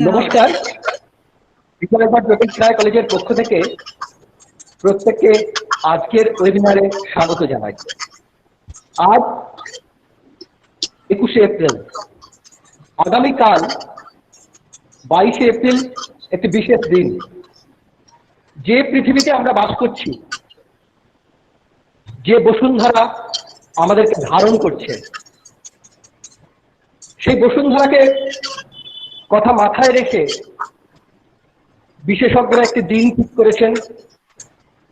নমস্কার, বিশ্বনাথ জ্যোতিষ রায় কলেজের পক্ষ থেকে প্রত্যেককে আজকের ওয়েবিনারে স্বাগত জানাই। আজ 21শে এপ্রিল, আগামীকাল 22শে এপ্রিল একটি বিশেষ দিন। যে পৃথিবীতে আমরা বাস করছি, যে বসুন্ধরা আমাদেরকে ধারণ করছে, সেই বসুন্ধরাকে কথা মাথায় রেখে বিশেষজ্ঞরা একটি দিন ঠিক করেছেন,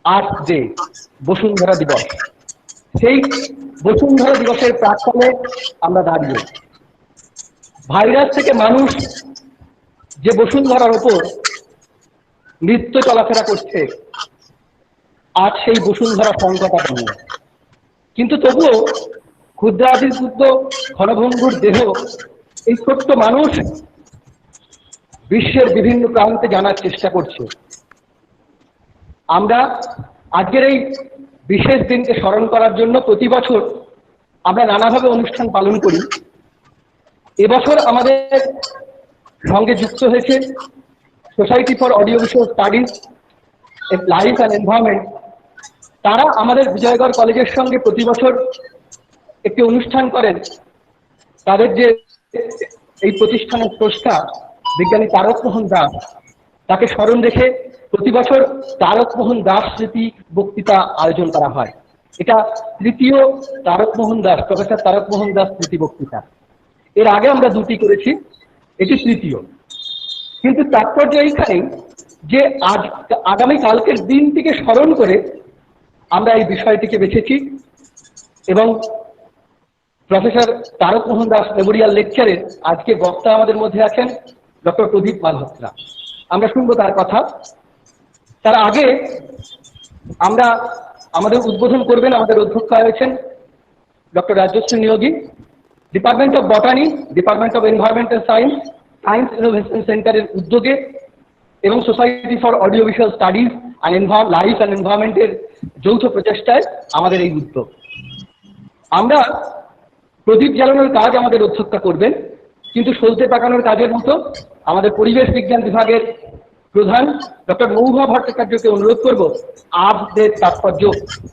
আর্থ ডে, বসুন্ধরা দিবস। সেই বসুন্ধরা দিবসের প্রাক্কালে আমরা দাঁড়িয়ে ভাইরাস থেকে মানুষ যে বসুন্ধরার ওপর নিত্য চলাফেরা করছে, আজ সেই বসুন্ধরা সংকটাপন্ন। কিন্তু তবুও ক্ষুদ্রাতি ক্ষুদ্র ঘনভঙ্গুর দেহ, এই ছোট্ট মানুষ বিশ্বের বিভিন্ন প্রান্তে জানার চেষ্টা করছে। আমরা আজকের এই বিশেষ দিনকে স্মরণ করার জন্য প্রতি বছর আমরা নানাভাবে অনুষ্ঠান পালন করি। এবছর আমাদের সঙ্গে যুক্ত হয়েছে society for audio visual studies life and environment. তারা আমাদের বিজয়গড় কলেজের সঙ্গে প্রতি বছর একটি অনুষ্ঠান করেন। তাদের যে এই প্রতিষ্ঠানের স্রষ্টা বিজ্ঞানী তারক মোহন দাস, তাকে স্মরণ রেখে প্রতি বছর তারক মোহন দাস স্মৃতি বক্তৃতা আয়োজন করা হয়। এটা তৃতীয় তারক মোহন দাস, প্রফেসর তারক মোহন দাস স্মৃতি বক্তৃতা। এর আগে আমরা দুটি করেছি, এটি তৃতীয়। কিন্তু তাৎপর্য এইখানেই যে আজ আগামীকালকের দিনটিকে স্মরণ করে আমরা এই বিষয়টিকে বেছেছি এবং প্রফেসর তারক মোহন দাস মেমোরিয়াল লেকচারের আজকে বক্তা আমাদের মধ্যে আছেন ডক্টর প্রদীপ মালহোত্রা। আমরা শুনবো তার কথা। তার আগে আমরা আমাদের উদ্বোধন করবেন আমাদের অধ্যক্ষ হয়েছেন doctor Rajashree Niyogi, department of botany, department of environmental science, science innovation সেন্টারের উদ্যোগে এবং society for audio visual studies and life and এনভায়রনমেন্টের যৌথ প্রচেষ্টায় আমাদের এই উদ্যোগ। আমরা প্রদীপ জ্বালানোর কাজ আমাদের অধ্যক্ষ করবেন, কিন্তু সলতে পাকানোর কাজের মতো আমাদের পরিবেশ বিজ্ঞান বিভাগের প্রধান ডক্টর মৌভা ভট্টাচার্যকে অনুরোধ করব আজদের তাৎপর্য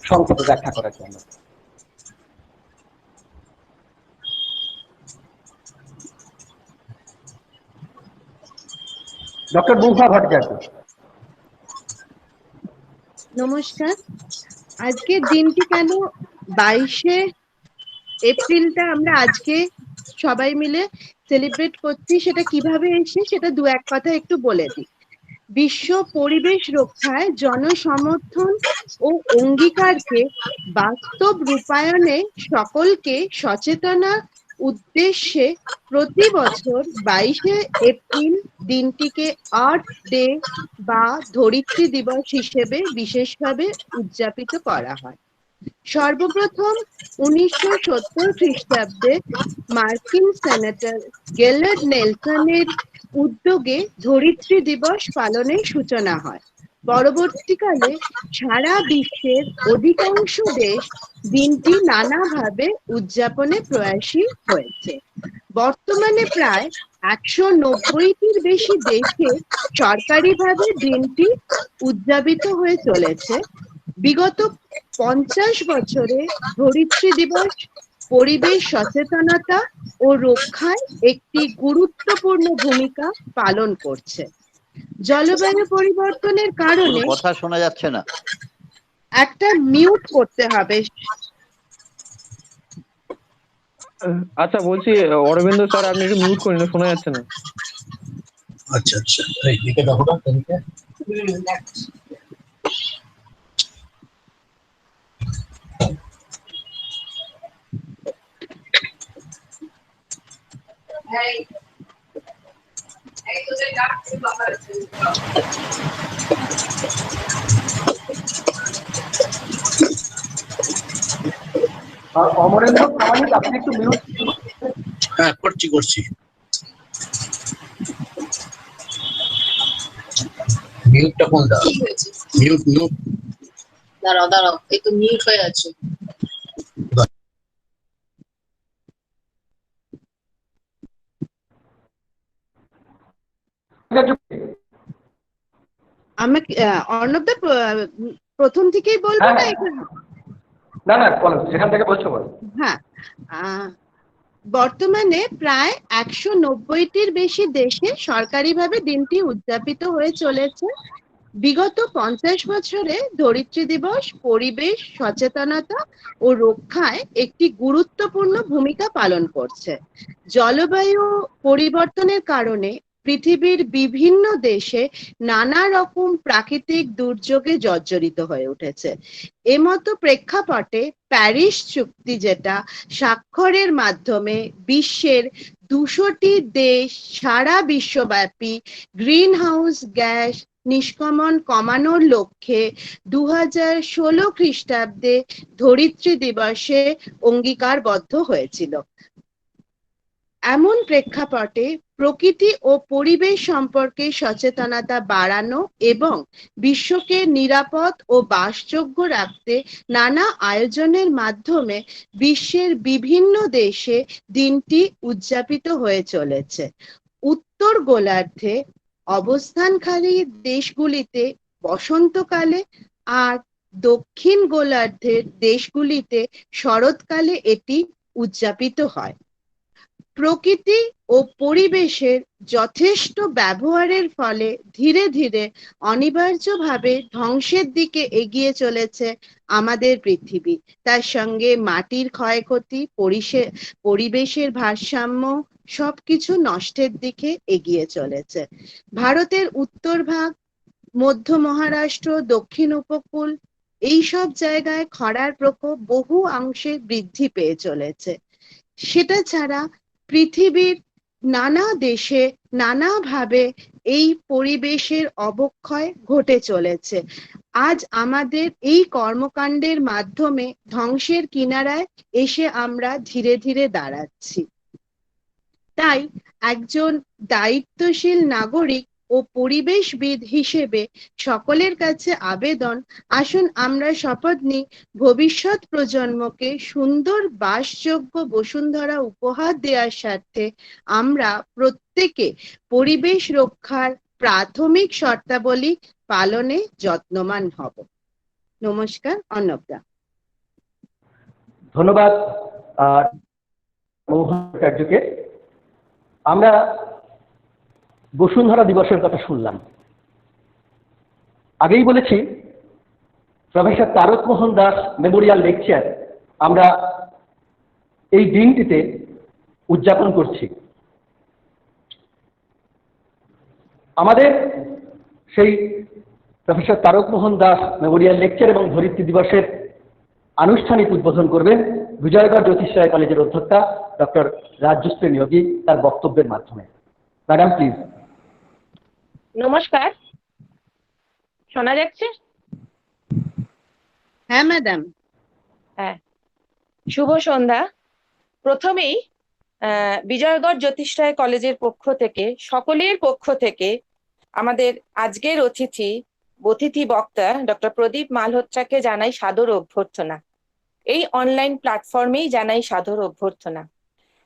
সংক্ষেপে ব্যাখ্যা করার জন্য। ডক্টর মৌভা ভট্টাচার্য। নমস্কার। আজকের দিনটি কেন 22শে এপ্রিলটা আমরা আজকে সবাই মিলে সেলিব্রেট করছি, সেটা কিভাবে এসে সেটা দু এক কথা একটু বলে দিই। বিশ্ব পরিবেশ রক্ষায় জনসমর্থন ও অঙ্গীকারকে বাস্তব রূপায়ণে সকলকে সচেতনা উদ্দেশ্যে প্রতি বছর 22শে এপ্রিল দিনটিকে আর্থ ডে বা ধরিত্রী দিবস হিসেবে বিশেষভাবে উদযাপিত করা হয়। সর্বপ্রথম 1970 খ্রিস্টাব্দে মার্কিন সেনেটর গেলার্ড নেলসনের উদ্যোগে ধরিত্রী দিবস পালনের সূচনা হয়। পরবর্তীকালে সারা বিশ্বের অধিকাংশ দেশ দিনটি নানাভাবে উদযাপনে প্রয়াসী হয়েছে। বর্তমানে প্রায় 190টির বেশি দেশে সরকারিভাবে দিনটি উদযাপিত হয়ে চলেছে। বিগত 50 বছরে ধরিত্রী দিবস পরিবেশ সচেতনতা ও রক্ষায় একটি গুরুত্বপূর্ণ ভূমিকা পালন করছে। জলবায়ু পরিবর্তনের কারণে কথা শোনা যাচ্ছে না, একটা মিউট করতে হবে। আচ্ছা বলছি অরবিন্দ স্যার, আপনি একটু মিউট করে শোনা যাচ্ছে না। আচ্ছা আচ্ছা, এই দিকে দেখো না, এদিকে অমরেন্দ্র প্রামাণিক, আপনি একটু মিউট। হ্যাঁ, করছি। মিউটটা কোন দাও? মিউট দাঁড়াও, এই তো মিউট হয়ে আছে। আমাকে অর্ণবদা প্রথম থেকেই বলবো হ্যাঁ, না হ্যাঁ। এখানে? না না, বলো, সেখান থেকে বলছো বলো। হ্যাঁ, বর্তমানে প্রায় 190টির বেশি দেশে সরকারিভাবে দিনটি উদযাপিত হয়ে চলেছে। বিগত 50 বছরে ধরিত্রী দিবস পরিবেশ সচেতনতা ও রক্ষায় একটি গুরুত্বপূর্ণ ভূমিকা পালন করছে। জলবায়ু পরিবর্তনের কারণে পৃথিবীর বিভিন্ন দেশে নানা রকম প্রাকৃতিক দুর্যোগে জর্জরিত হয়ে উঠেছে। এমতো প্রেক্ষাপটে প্যারিস চুক্তি, যেটা স্বাক্ষরের মাধ্যমে বিশ্বের 200টি দেশ সারা বিশ্বব্যাপী গ্রিন হাউস গ্যাস নিষ্কাশন কমানোর লক্ষ্যে 2016 খ্রিস্টাব্দে ধরিত্রী দিবসে অঙ্গীকারবদ্ধ হয়েছিল। এমন প্রেক্ষাপটে প্রকৃতি ও পরিবেশ সম্পর্কে সচেতনতা বাড়ানো এবং বিশ্বকে নিরাপদ ও বাসযোগ্য রাখতে নানা আয়োজনের মাধ্যমে বিশ্বের বিভিন্ন দেশে দিনটি উদযাপিত হয়ে চলেছে। উত্তর গোলার্ধে অবস্থানকারী দেশগুলিতে বসন্তকালে আর দক্ষিণ গোলার্ধের দেশগুলিতে শরৎকালে এটি উদযাপিত হয়। প্রকৃতি ও পরিবেশের যথেষ্ট ব্যবহারের ফলে ধীরে ধীরে অনিবার্যভাবে ধ্বংসের দিকে এগিয়ে চলেছে আমাদের পৃথিবী। তার সঙ্গে মাটির ক্ষয়ক্ষতি, পরিবেশের ভারসাম্য সবকিছু নষ্টের দিকে এগিয়ে চলেছে। ভারতের উত্তরভাগ, মধ্য মহারাষ্ট্র, দক্ষিণ উপকূল, এইসব জায়গায় খরার প্রকোপ বহু অংশে বৃদ্ধি পেয়ে চলেছে। সেটা ছাড়া পৃথিবীর নানা দেশে নানাভাবে এই পরিবেশের অবক্ষয় ঘটে চলেছে। আজ আমাদের এই কর্মকাণ্ডের মাধ্যমে ধ্বংসের কিনারায় এসে আমরা ধীরে ধীরে দাঁড়াচ্ছি। তাই একজন দায়িত্বশীল নাগরিক ও পরিবেশবিদ হিসেবে সকলের কাছে আবেদন, আসুন আমরা শপথ নিই ভবিষ্যৎ প্রজন্মকে সুন্দর বাসযোগ্য বসুন্ধরা উপহার দেওয়ার স্বার্থে আমরা প্রত্যেকে পরিবেশ রক্ষার প্রাথমিক শর্তাবলী পালনে যত্নবান হব। নমস্কার, অর্ণবদা। ধন্যবাদ মৌহাচার্যকে। আমরা বসুন্ধরা দিবসের কথা শুনলাম। আগেই বলেছি, professor Tarak Mohan Das Memorial lecture আমরা এই দিনটিতে উদযাপন করছি। আমাদের সেই professor Tarak Mohan Das Memorial lecture এবং ধরিত্রী দিবসের আনুষ্ঠানিক উদ্বোধন করবেন বিজয়গড় জ্যোতিষ রায় কলেজের অধ্যক্ষা ডক্টর রাজশ্রী নিয়োগী তার বক্তব্যের মাধ্যমে। Madam please. নমস্কার, শোনা যাচ্ছে? হ্যাঁ ম্যাডাম। হ্যাঁ, শুভ সন্ধ্যা। প্রথমেই বিজয়গড় জ্যোতিষ রায় কলেজের পক্ষ থেকে, সকলের পক্ষ থেকে আমাদের আজকের অতিথি বক্তা ডক্টর প্রদীপ মালহোত্রাকে জানাই সাদর অভ্যর্থনা। এই অনলাইন প্ল্যাটফর্মেই জানাই সাদর অভ্যর্থনা।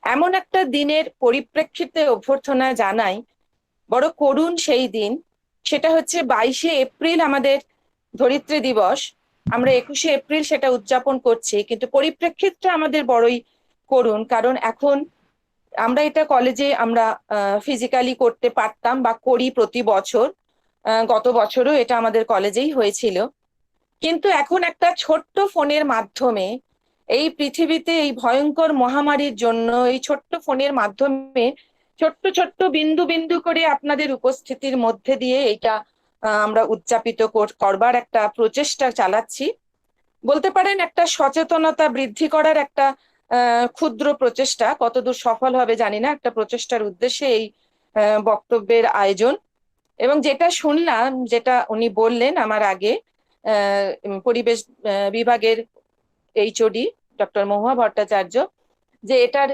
এমন একটা দিনের পরিপ্রেক্ষিতে অভ্যর্থনা জানাই, বড় করুণ সেই দিন। সেটা হচ্ছে 22শে এপ্রিল আমাদের ধরিত্রী দিবস। আমরা 21শে এপ্রিল সেটা উদযাপন করছি, কিন্তু পরিপ্রেক্ষিতটা আমাদের বড়ই করুণ। কারণ এখন আমরা এটা কলেজে আমরা ফিজিক্যালি করতে পারতাম বা করি প্রতি বছর, গত বছরও এটা আমাদের কলেজেই হয়েছিল। কিন্তু এখন একটা ছোট্ট ফোনের মাধ্যমে এই পৃথিবীতে এই ভয়ঙ্কর মহামারীর জন্য এই ছোট্ট ফোনের মাধ্যমে ছোট্ট ছোট্ট বিন্দু বিন্দু করে আপনাদের উপস্থিতির মধ্যে দিয়ে এটা আমরা উদযাপিত করবার একটা প্রচেষ্টা চালাচ্ছি। বলতে পারেন একটা সচেতনতা বৃদ্ধি করার একটা ক্ষুদ্র প্রচেষ্টা। কতদূর সফল হবে জানি না, একটা প্রচেষ্টার উদ্দেশ্যে এই বক্তব্যের আয়োজন। এবং যেটা শুনলাম, যেটা উনি বললেন আমার আগে, পরিবেশ বিভাগের এইচওডি ডক্টর মহুয়া ভট্টাচার্য, যে এটার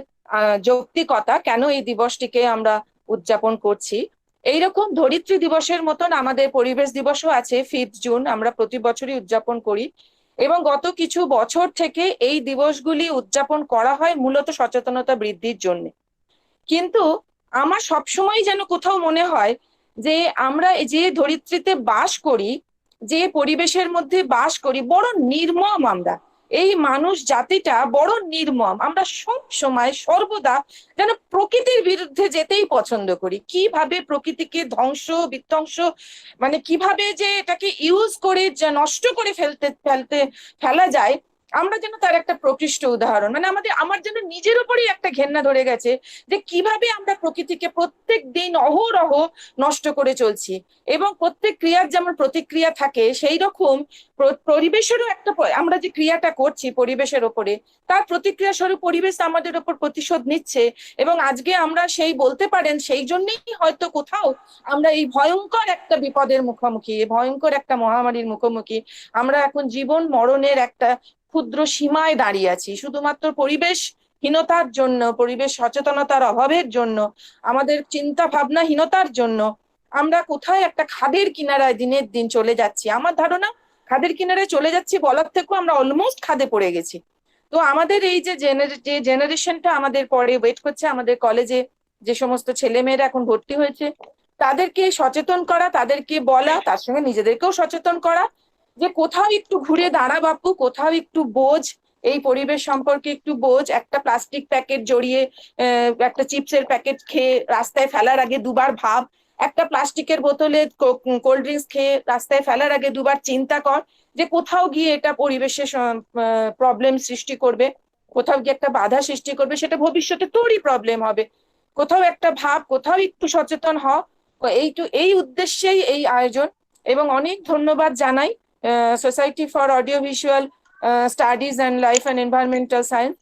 যৌক্তিকতা, কেন এই দিবসটিকে আমরা উদযাপন করছি। এইরকম ধরিত্রী দিবসের মতন আমাদের পরিবেশ দিবসও আছে 5 জুন, আমরা প্রতি বছরই উদযাপন করি। এবং গত কিছু বছর থেকে এই দিবসগুলি উদযাপন করা হয় মূলত সচেতনতা বৃদ্ধির জন্য। কিন্তু আমার সবসময় যেন কোথাও মনে হয় যে আমরা যে ধরিত্রীতে বাস করি, যে পরিবেশের মধ্যে বাস করি, বড় নির্মম আমরা। এই মানুষ জাতিটা বড় নির্মম। আমরা সব সময় সর্বদা যেন প্রকৃতির বিরুদ্ধে যেতেই পছন্দ করি। কিভাবে প্রকৃতিকে ধ্বংস বিধ্বংস, মানে কিভাবে যে এটাকে ইউজ করে নষ্ট করে ফেলা যায়, আমরা যেন তার একটা প্রকৃষ্ট উদাহরণ। মানে আমার যেন নিজের উপরেই একটা ঘেন্না ধরে গেছে যে কিভাবে আমরা প্রকৃতিকে প্রত্যেক দিন অহরহ নষ্ট করে চলছি। এবং প্রত্যেক ক্রিয়ার যেমন প্রতিক্রিয়া থাকে, সেই রকম পরিবেশেরও একটা আমরা যে ক্রিয়াটা করছি পরিবেশের ওপরে, তার প্রতিক্রিয়া স্বরূপ পরিবেশ আমাদের ওপর প্রতিশোধ নিচ্ছে। এবং আজকে আমরা সেই বলতে পারেন সেই জন্যই হয়তো কোথাও আমরা এই ভয়ঙ্কর একটা বিপদের মুখোমুখি, ভয়ঙ্কর একটা মহামারীর মুখোমুখি। আমরা এখন জীবন মরণের একটা ক্ষুদ্র সীমায় দাঁড়িয়ে আছি, শুধুমাত্র পরিবেশহীনতার জন্য, পরিবেশ সচেতনতার অভাবের জন্য, আমাদের চিন্তা ভাবনাহীনতার জন্য আমরা কোথায় একটা খাদের কিনারায় দিনের দিন চলে যাচ্ছি। আমার ধারণা খাদের কিনারায় চলে যাচ্ছি বলার থেকেও আমরা অলমোস্ট খাদে পড়ে গেছি। তো আমাদের এই যে জেনারেশনটা আমাদের পরে ওয়েট করছে, আমাদের কলেজে যে সমস্ত ছেলেমেয়েরা এখন ভর্তি হয়েছে, তাদেরকে সচেতন করা, তাদেরকে বলা, তার সঙ্গে নিজেদেরকেও সচেতন করা যে কোথাও একটু ঘুরে দাঁড়া বাপু, কোথাও একটু বোঝ, এই পরিবেশ সম্পর্কে একটু বোঝ। একটা প্লাস্টিক প্যাকেট জড়িয়ে একটা চিপসের প্যাকেট খেয়ে রাস্তায় ফেলার আগে দুবার ভাব। একটা প্লাস্টিকের বোতলে কোল্ড ড্রিঙ্কস খেয়ে রাস্তায় ফেলার আগে দুবার চিন্তা কর যে কোথাও গিয়ে এটা পরিবেশে প্রবলেম সৃষ্টি করবে, কোথাও গিয়ে একটা বাধা সৃষ্টি করবে, সেটা ভবিষ্যতে তোরই প্রবলেম হবে। কোথাও একটা ভাব, কোথাও একটু সচেতন হ। এই উদ্দেশ্যেই এই আয়োজন। এবং অনেক ধন্যবাদ জানাই society for audio visual studies and life and environmental science,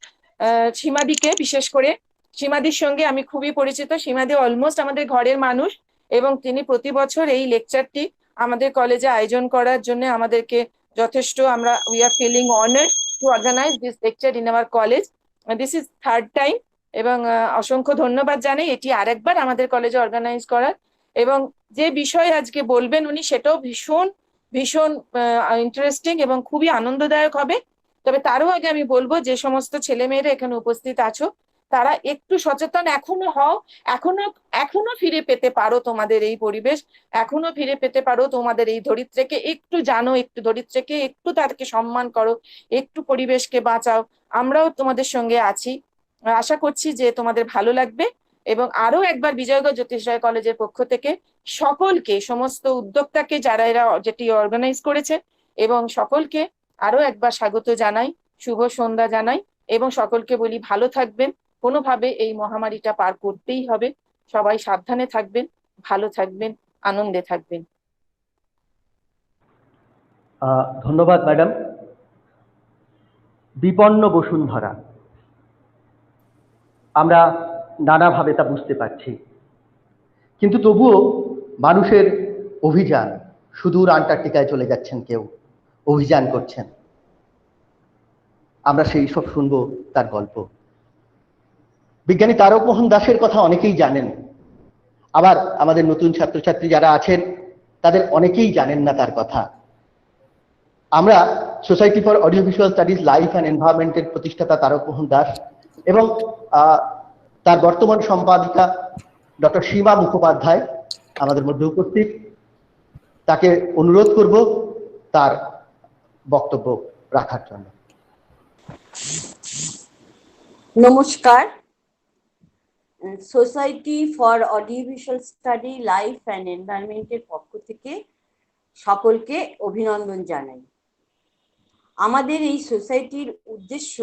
সীমাদিকে বিশেষ করে। সীমাদির সঙ্গে আমি খুবই পরিচিত, সীমাদি অলমোস্ট আমাদের ঘরের মানুষ, এবং তিনি প্রতি বছর এই লেকচারটি আমাদের কলেজে আয়োজন করার জন্য আমাদেরকে যথেষ্ট, আমরা we are feeling honoured to organise this lecture in our college. This is third time, এবং অসংখ্য ধন্যবাদ জানাই এটি আরেকবার আমাদের কলেজে অর্গানাইজ করার। এবং যে বিষয় আজকে বলবেন উনি, সেটাও ভীষণ ভীষণ ইন্টারেস্টিং এবং খুবই আনন্দদায়ক হবে। তবে তারও আগে আমি বলবো, যে সমস্ত ছেলেমেয়েরা এখানে উপস্থিত আছো, তারা একটু সচেতন এখনো হও, এখনো ফিরে পেতে পারো তোমাদের এই পরিবেশ, এখনো ফিরে পেতে পারো তোমাদের এই ধরিত্রীকে। একটু জানো, একটু ধরিত্রীকে, একটু তাদেরকে সম্মান করো, একটু পরিবেশকে বাঁচাও। আমরাও তোমাদের সঙ্গে আছি, আশা করছি যে তোমাদের ভালো লাগবে। এবং আরো একবার বিজয়গড় জ্যোতিষ রায় কলেজের পক্ষ থেকে সকলকে, সমস্ত উদ্যোক্তাকে যারা এরা যেটি অর্গানাইজ করেছে, এবং সকলকে আরো একবার স্বাগত জানাই, শুভ সন্ধ্যা জানাই, এবং সকলকে বলি ভালো থাকবেন। কোনোভাবে এই মহামারীটা পার করতেই হবে। সবাই সাবধানে থাকবেন, ভালো থাকবেন, আনন্দে থাকবেন। ধন্যবাদ ম্যাডাম। বিপন্ন বসুন্ধরা, আমরা নানাভাবে তা বুঝতে পারছি, কিন্তু তবুও মানুষের অভিযান, সুদূর আন্টার্কটিকায় চলে যাচ্ছেন কেউ, অভিযান করছেন, আমরা সেই সব শুনবো তার গল্প। বিজ্ঞানী তারক মোহন দাসের কথা অনেকেই জানেন, আবার আমাদের নতুন ছাত্রছাত্রী যারা আছেন তাদের অনেকেই জানেন না তার কথা। আমরা society for audio visual studies life and এনভায়রনমেন্টের প্রতিষ্ঠাতা তারক মোহন দাস এবং তার বর্তমান সম্পাদিকা ডক্টর সীমা মুখোপাধ্যায় আমাদের মধ্যে উপস্থিত। তাকে অনুরোধ করব তার বক্তব্য রাখার জন্য। নমস্কার। Society for audio visual study life and এনভায়রনমেন্টের পক্ষ থেকে সকলকে অভিনন্দন জানাই। আমাদের এই সোসাইটির উদ্দেশ্য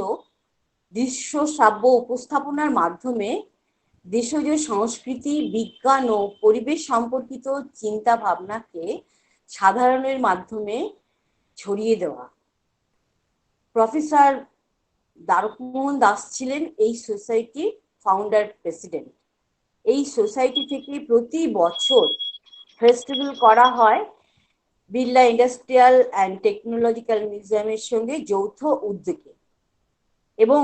দৃশ্য শ্রাব্য উপস্থাপনার মাধ্যমে দেশজ সংস্কৃতি, বিজ্ঞান ও পরিবেশ সম্পর্কিত চিন্তা ভাবনাকে সাধারণের মাধ্যমে ছড়িয়ে দেওয়া। প্রফেসর তারকমোহন দাস ছিলেন এই সোসাইটির ফাউন্ডার প্রেসিডেন্ট। এই সোসাইটি থেকে প্রতি বছর ফেস্টিভ্যাল করা হয় বিড়লা ইন্ডাস্ট্রিয়াল অ্যান্ড টেকনোলজিক্যাল মিউজিয়ামের সঙ্গে যৌথ উদ্যোগে, এবং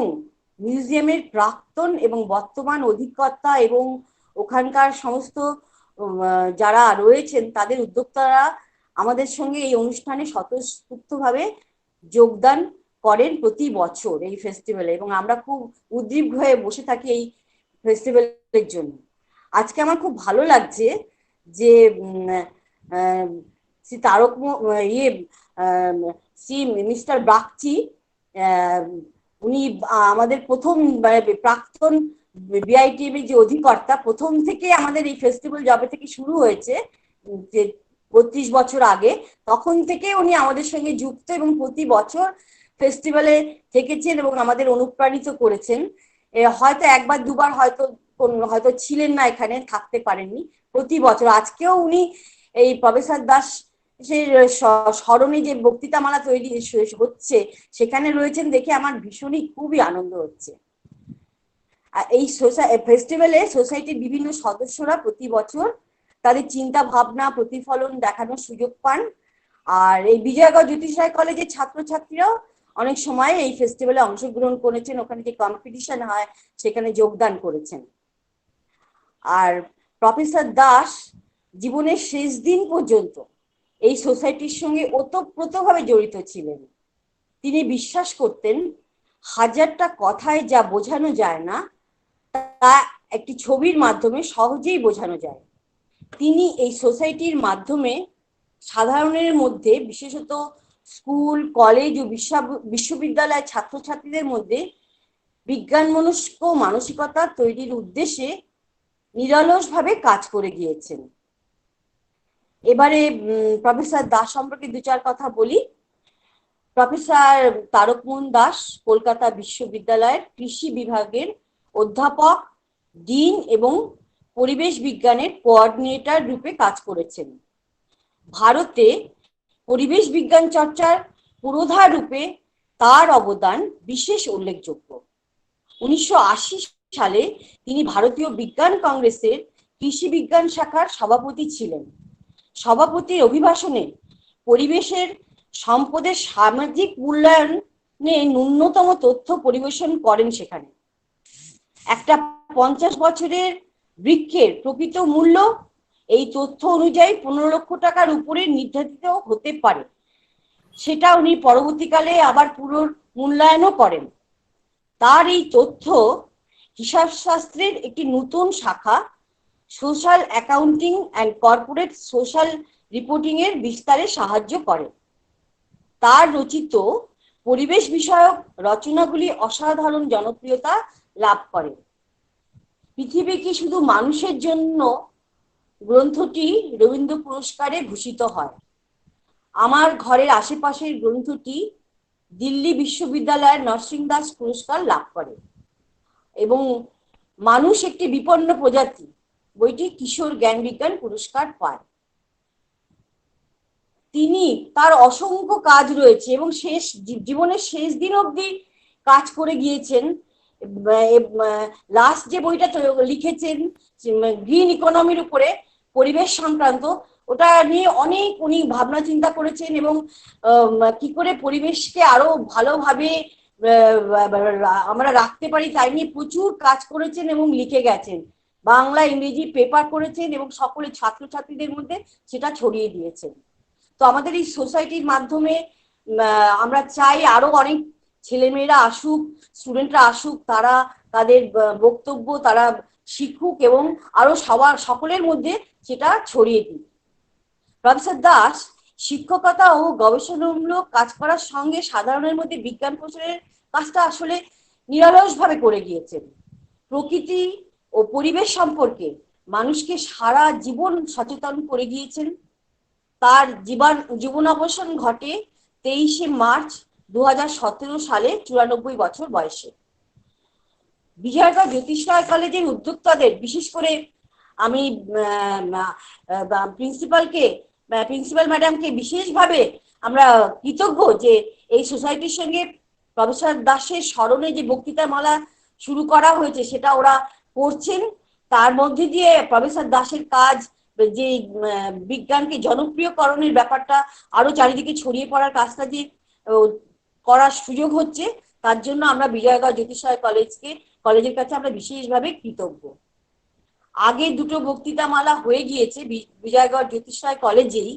মিউজিয়ামের প্রাক্তন এবং বর্তমান অধিকর্তা এবং ওখানকার সমস্ত যারা রয়েছেন তাদের উদ্যোক্তারা আমাদের সঙ্গে এই অনুষ্ঠানে স্বতঃস্ফূর্তভাবে যোগদান করেন প্রতি বছর এই ফেস্টিভ্যালে, এবং আমরা খুব উদ্গ্রীব হয়ে বসে থাকি এই ফেস্টিভ্যালের জন্য। আজকে আমার খুব ভালো লাগছে যে শ্রী শ্রী মিস্টার বাগচি, উনি আমাদের প্রথম প্রাক্তন বিআইটিএম এর যে অধিকর্তা, প্রথম থেকে আমাদের এই ফেস্টিভ্যাল যবে থেকে শুরু হয়েছে যে 32 বছর আগে, তখন থেকে উনি আমাদের সঙ্গে যুক্ত এবং প্রতি বছর ফেস্টিভ্যালে থেকেছেন এবং আমাদের অনুপ্রাণিত করেছেন। হয়তো একবার দুবার হয়তো ছিলেন না, এখানে থাকতে পারেননি। প্রতি বছর আজকেও উনি এই প্রফেসর দাস স্মরণে যে বক্তৃতামালা তৈরি হচ্ছে সেখানে রয়েছেন দেখে আমার ভীষণই খুবই আনন্দ হচ্ছে। এই ফেস্টিভ্যালে সোসাইটির বিভিন্ন সদস্যরা প্রতি বছর তাদের চিন্তা ভাবনা প্রতিফলন দেখানোর সুযোগ পান। আর এই বিজয়গড় জ্যোতিষ রায় কলেজের ছাত্রছাত্রীরাও অনেক সময় এই ফেস্টিভ্যালে অংশগ্রহণ করেছেন, ওখানে যে কম্পিটিশন হয় সেখানে যোগদান করেছেন। আর প্রফেসর দাস জীবনের শেষ দিন পর্যন্ত এই সোসাইটির সঙ্গে ওতপ্রোতভাবে জড়িত ছিলেন। তিনি বিশ্বাস করতেন হাজারটা কথায় যা বোঝানো যায় না তা একটি ছবির মাধ্যমে সহজেই বোঝানো যায়। তিনি এই সোসাইটির মাধ্যমে সাধারণের মধ্যে, বিশেষত স্কুল কলেজ ও বিশ্ববিদ্যালয়ের ছাত্রছাত্রীদের মধ্যে বিজ্ঞান মনস্ক মানসিকতা তৈরির উদ্দেশ্যে নিরলসভাবে কাজ করে গিয়েছেন। এবারে প্রফেসর দাস সম্পর্কে দু চার কথা বলি। প্রফেসর তারকমোহন দাস কলকাতা বিশ্ববিদ্যালয়ের কৃষি বিভাগের অধ্যাপক, ডিন এবং পরিবেশ বিজ্ঞানের কোঅর্ডিনেটর রূপে কাজ করেছেন। ভারতে পরিবেশ বিজ্ঞান চর্চার পুরোধা রূপে তার অবদান বিশেষ উল্লেখযোগ্য। 1980 সালে তিনি ভারতীয় বিজ্ঞান কংগ্রেসের কৃষি বিজ্ঞান শাখার সভাপতি ছিলেন। সভাপতির অভিভাষণে পরিবেশের সম্পদের সামাজিক মূল্যায়নে ন্যূনতম তথ্য পরিবেশন করেন। সেখানে একটা 50 বছরের বৃক্ষের প্রকৃত মূল্য এই তথ্য অনুযায়ী 15 লক্ষ টাকার উপরে নির্ধারিত হতে পারে, সেটা উনি পরবর্তীকালে আবার পুনর্মূল্যায়নও করেন। তার এই তথ্য হিসাবশাস্ত্রের একটি নতুন শাখা social accounting and corporate social reporting এর বিস্তারে সাহায্য করে। তার রচিত পরিবেশ বিষয়ক রচনাগুলি অসাধারণ জনপ্রিয়তা লাভ করে। পৃথিবী কি শুধু মানুষের জন্য গ্রন্থটি রবীন্দ্র পুরস্কারে ভূষিত হয়। আমার ঘরের আশেপাশের গ্রন্থটি দিল্লি বিশ্ববিদ্যালয়ের নরসিং দাস পুরস্কার লাভ করে এবং মানুষ একটি বিপন্ন প্রজাতি বইটি কিশোর জ্ঞান বিজ্ঞান পুরস্কার পায়। তিনি তার অসংখ্য কাজ রয়েছে এবং জীবনের শেষ দিন অবধি কাজ করে গিয়েছেন। লাস্ট যে বইটা লিখেছেন গ্রিন ইকোনমির উপরে, পরিবেশ সংক্রান্ত, ওটা নিয়ে অনেক উনি ভাবনা চিন্তা করেছেন এবং কি করে পরিবেশকে আরো ভালোভাবে আমরা রাখতে পারি তাই নিয়ে প্রচুর কাজ করেছেন এবং লিখে গেছেন। বাংলা ইংরেজি পেপার করেছেন এবং সকলে ছাত্রছাত্রীদের মধ্যে সেটা ছড়িয়ে দিয়েছেন। তো আমাদের এই সোসাইটির মাধ্যমে আমরা চাই আরো অনেক ছেলেমেয়েরা আসুক, স্টুডেন্টরা আসুক, তারা তাদের বক্তব্য তারা শিখুক এবং আরো সকলের মধ্যে সেটা ছড়িয়ে দিক। প্রফেসর দাস শিক্ষকতা ও গবেষণামূলক কাজ করার সঙ্গে সাধারণের মধ্যে বিজ্ঞান প্রচারের কাজটা আসলে নিরলসভাবে করে গিয়েছেন। প্রকৃতি ও পরিবেশ সম্পর্কে মানুষকে সারা জীবন সচেতন করে গিয়েছেন। তার জীবনাবসান ঘটে 23শে মার্চ 2017 সালে 94 বছর বয়সে। বিজয়গড় জ্যোতিষ রায় কলেজের উদ্যোক্তাদের, বিশেষ করে আমি প্রিন্সিপাল ম্যাডামকে বিশেষভাবে আমরা কৃতজ্ঞ যে এই সোসাইটির সঙ্গে প্রফেসর দাসের স্মরণে যে বক্তৃতামালা শুরু করা হয়েছে সেটা ওরা করছেন। তার মধ্যে দিয়ে প্রফেসর দাসের কাজ, যে বিজ্ঞানকে জনপ্রিয়করণের ব্যাপারটা আরো চারিদিকে ছড়িয়ে পড়ার কাজটা যে করার সুযোগ হচ্ছে, তার জন্য আমরা বিজয়গড় জ্যোতিষ রায় কলেজের কাছে আমরা বিশেষভাবে কৃতজ্ঞ। আগে দুটো বক্তৃতামালা হয়ে গিয়েছে বিজয়গড় জ্যোতিষ রায় কলেজেই,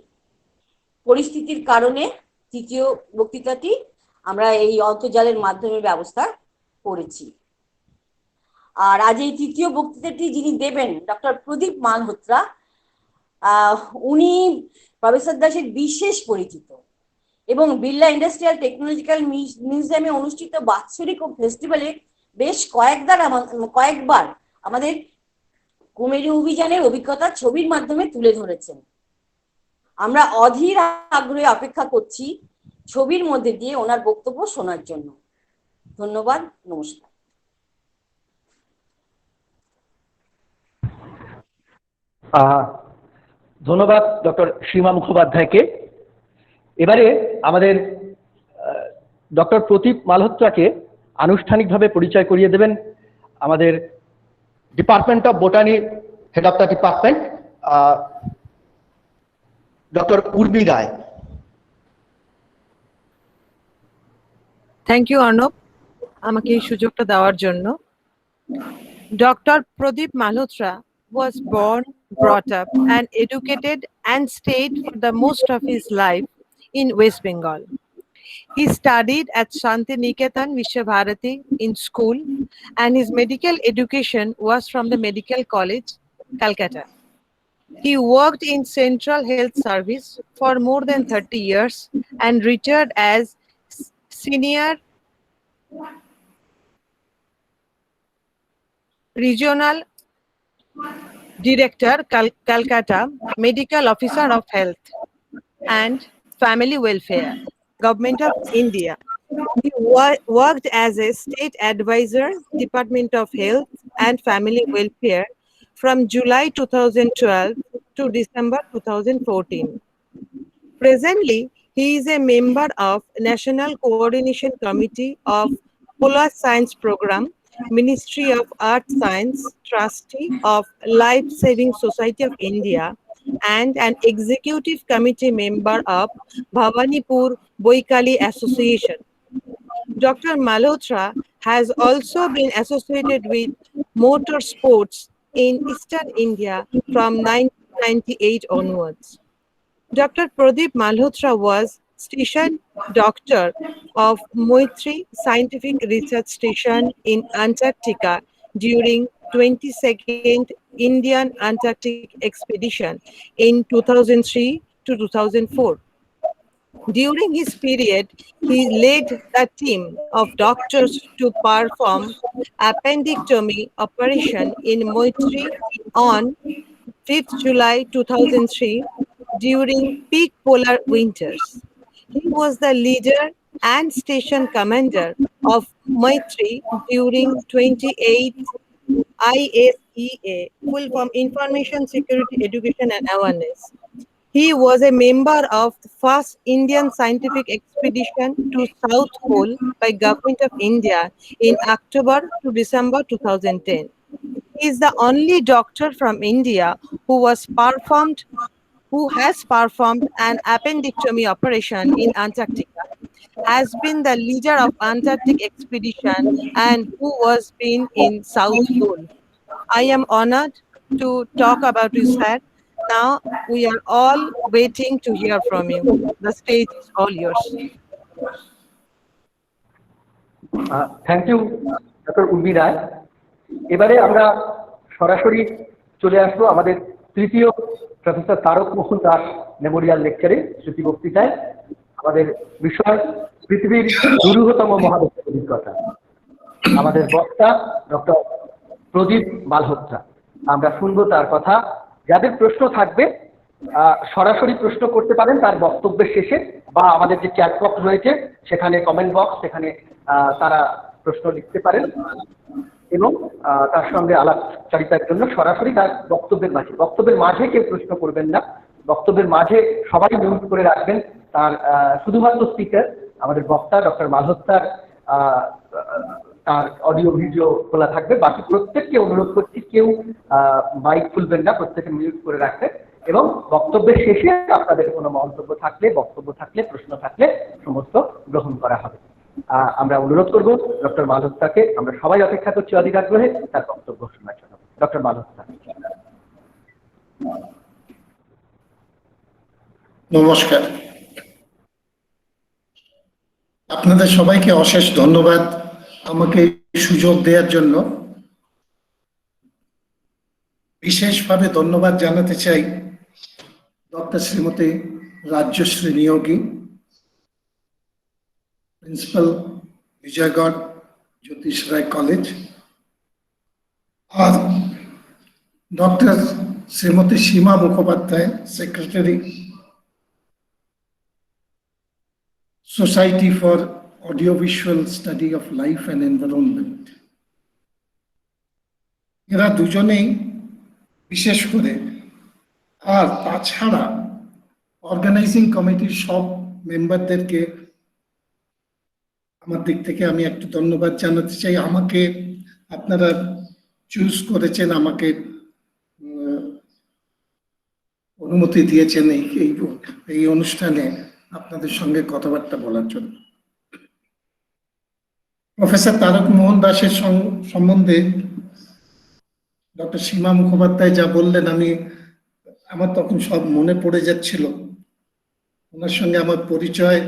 পরিস্থিতির কারণে তৃতীয় বক্তৃতাটি আমরা এই অন্তর্জালের মাধ্যমে ব্যবস্থা করেছি। আর আজ এই তৃতীয় বক্তৃতাটি যিনি দেবেন ডক্টর প্রদীপ মালহোত্রা, উনি প্রফেসর দাসের বিশেষ পরিচিত এবং বিড়লা ইন্ডাস্ট্রিয়াল টেকনোলজিক্যাল মিউজিয়ামে অনুষ্ঠিত বাৎসরিক ও ফেস্টিভ্যালে বেশ কয়েকবার আমাদের কুমেরু অভিযানের অভিজ্ঞতা ছবির মাধ্যমে তুলে ধরেছেন। আমরা অধীর আগ্রহে অপেক্ষা করছি ছবির মধ্যে দিয়ে ওনার বক্তব্য শোনার জন্য। ধন্যবাদ, নমস্কার। ধন্যবাদ ডক্টর সীমা মুখোপাধ্যায়কে। এবারে আমাদের ডক্টর প্রদীপ মালহোত্রাকে আনুষ্ঠানিকভাবে পরিচয় করিয়ে দেবেন আমাদের department of botany head of the department doctor Urmi Roy. Thank you Arnab, আমাকে এই সুযোগটা দেওয়ার জন্য। Doctor Pradip Malhotra was born, brought up and educated and stayed for the most of his life in West Bengal. He studied at Shantiniketan Vishwabharati in school and his medical education was from the Medical College, Calcutta. He worked in Central Health Service for more than 30 years and retired as Senior Regional Director, Calcutta, Medical Officer of Health and Family Welfare, Government of India. He worked as a State Advisor, Department of Health and Family Welfare from July 2012 to December 2014. Presently, he is a member of National Coordination Committee of Polar Science Program, Ministry of Earth Science, Trustee of Life Saving Society of India, and an executive committee member of Bhavanipur Boikali Association. Dr. Malhotra has also been associated with motor sports in Eastern India from 1998 onwards. Dr. Pradeep Malhotra was Station Doctor of Moitri Scientific Research Station in Antarctica during 22nd Indian Antarctic Expedition in 2003 to 2004. During his period, he led the team of doctors to perform appendectomy operation in Moitri on 5th July 2003 during peak polar winters. He was the leader and station commander of Moitri during 28th ISEA, full form Information Security Education and Awareness. He was a member of the first Indian scientific expedition to South Pole by Government of India in October to December 2010. He is the only doctor from India who has performed an appendectomy operation in Antarctica, has been the leader of Antarctic expedition and who was been in South Pole. I am honored to talk about his head. Now we are all waiting to hear from you. The stage is all yours. Thank you doctor Urmi Roy. এবারে আমরা সরাসরি চলে আসবো আমাদের তৃতীয় professor Tarak Mohan Das memorial লেকচারে শ্রুতি বক্তৃতায়। আমাদের বিষয় পৃথিবীর দুরূহতম মহাদেশের অভিজ্ঞতা। আমাদের বক্তা ডক্টর প্রদীপ মালহোত্রা। আমরা শুনবো তার কথা। যাদের প্রশ্ন থাকবে সরাসরি প্রশ্ন করতে পারেন তার বক্তব্যের শেষে, বা আমাদের যে চ্যাট বক্স রয়েছে সেখানে কমেন্ট বক্স, সেখানে তারা প্রশ্ন লিখতে পারেন এবং তার সঙ্গে আলাপচারিতার জন্য সরাসরি তার বক্তব্যের মাঝে কেউ প্রশ্ন করবেন না। বক্তব্যের মাঝে সবাই মিউট করে রাখবেন। তার শুধুমাত্র স্পিকার আমাদের বক্তা ডক্টর মালহোত্রার তার অডিও ভিডিও খোলা থাকবে। বাকি প্রত্যেককে অনুরোধ করছি কেউ মাইক খুলবেন না, প্রত্যেকে মিউট করে রাখবেন এবং বক্তব্যের শেষে আপনাদের কোনো মন্তব্য থাকলে, বক্তব্য থাকলে, প্রশ্ন থাকলে সমস্ত গ্রহণ করা হবে। আমরা অনুরোধ করব ডক্টর মালহোত্রাকে, আমরা সবাই অপেক্ষা করছি অধীর আগ্রহে তার বক্তব্য শোনার জন্য। ডক্টর মালহোত্রা। নমস্কার, আপনাদের সবাইকে অশেষ ধন্যবাদ আমাকে সুযোগ দেওয়ার জন্য। বিশেষভাবে ধন্যবাদ জানাতে চাই doctor Shrimati Rajyashree Niyogi, principal Bijoygarh Jyotish Roy college, আর doctor Shrimati Seema Mukhopadhyay, secretary, society for audio visual study of life and environment. এরা দুজনেই বিশেষ করে, আর তাছাড়া অর্গানাইজিং কমিটির সব মেম্বারদেরকে আমার দিক থেকে আমি একটু ধন্যবাদ জানাতে চাই। আমাকে আপনারা চুজ করেছেন, আমাকে অনুমতি দিয়েছেন এই অনুষ্ঠানে আপনাদের সঙ্গে কথাবার্তা বলার জন্য। প্রফেসর তারক মোহন দাসের সম্বন্ধে ডক্টর সীমা মুখোপাধ্যায় যা বললেন, আমার তখন সব মনে পড়ে যাচ্ছিল। ওনার সঙ্গে আমার পরিচয়,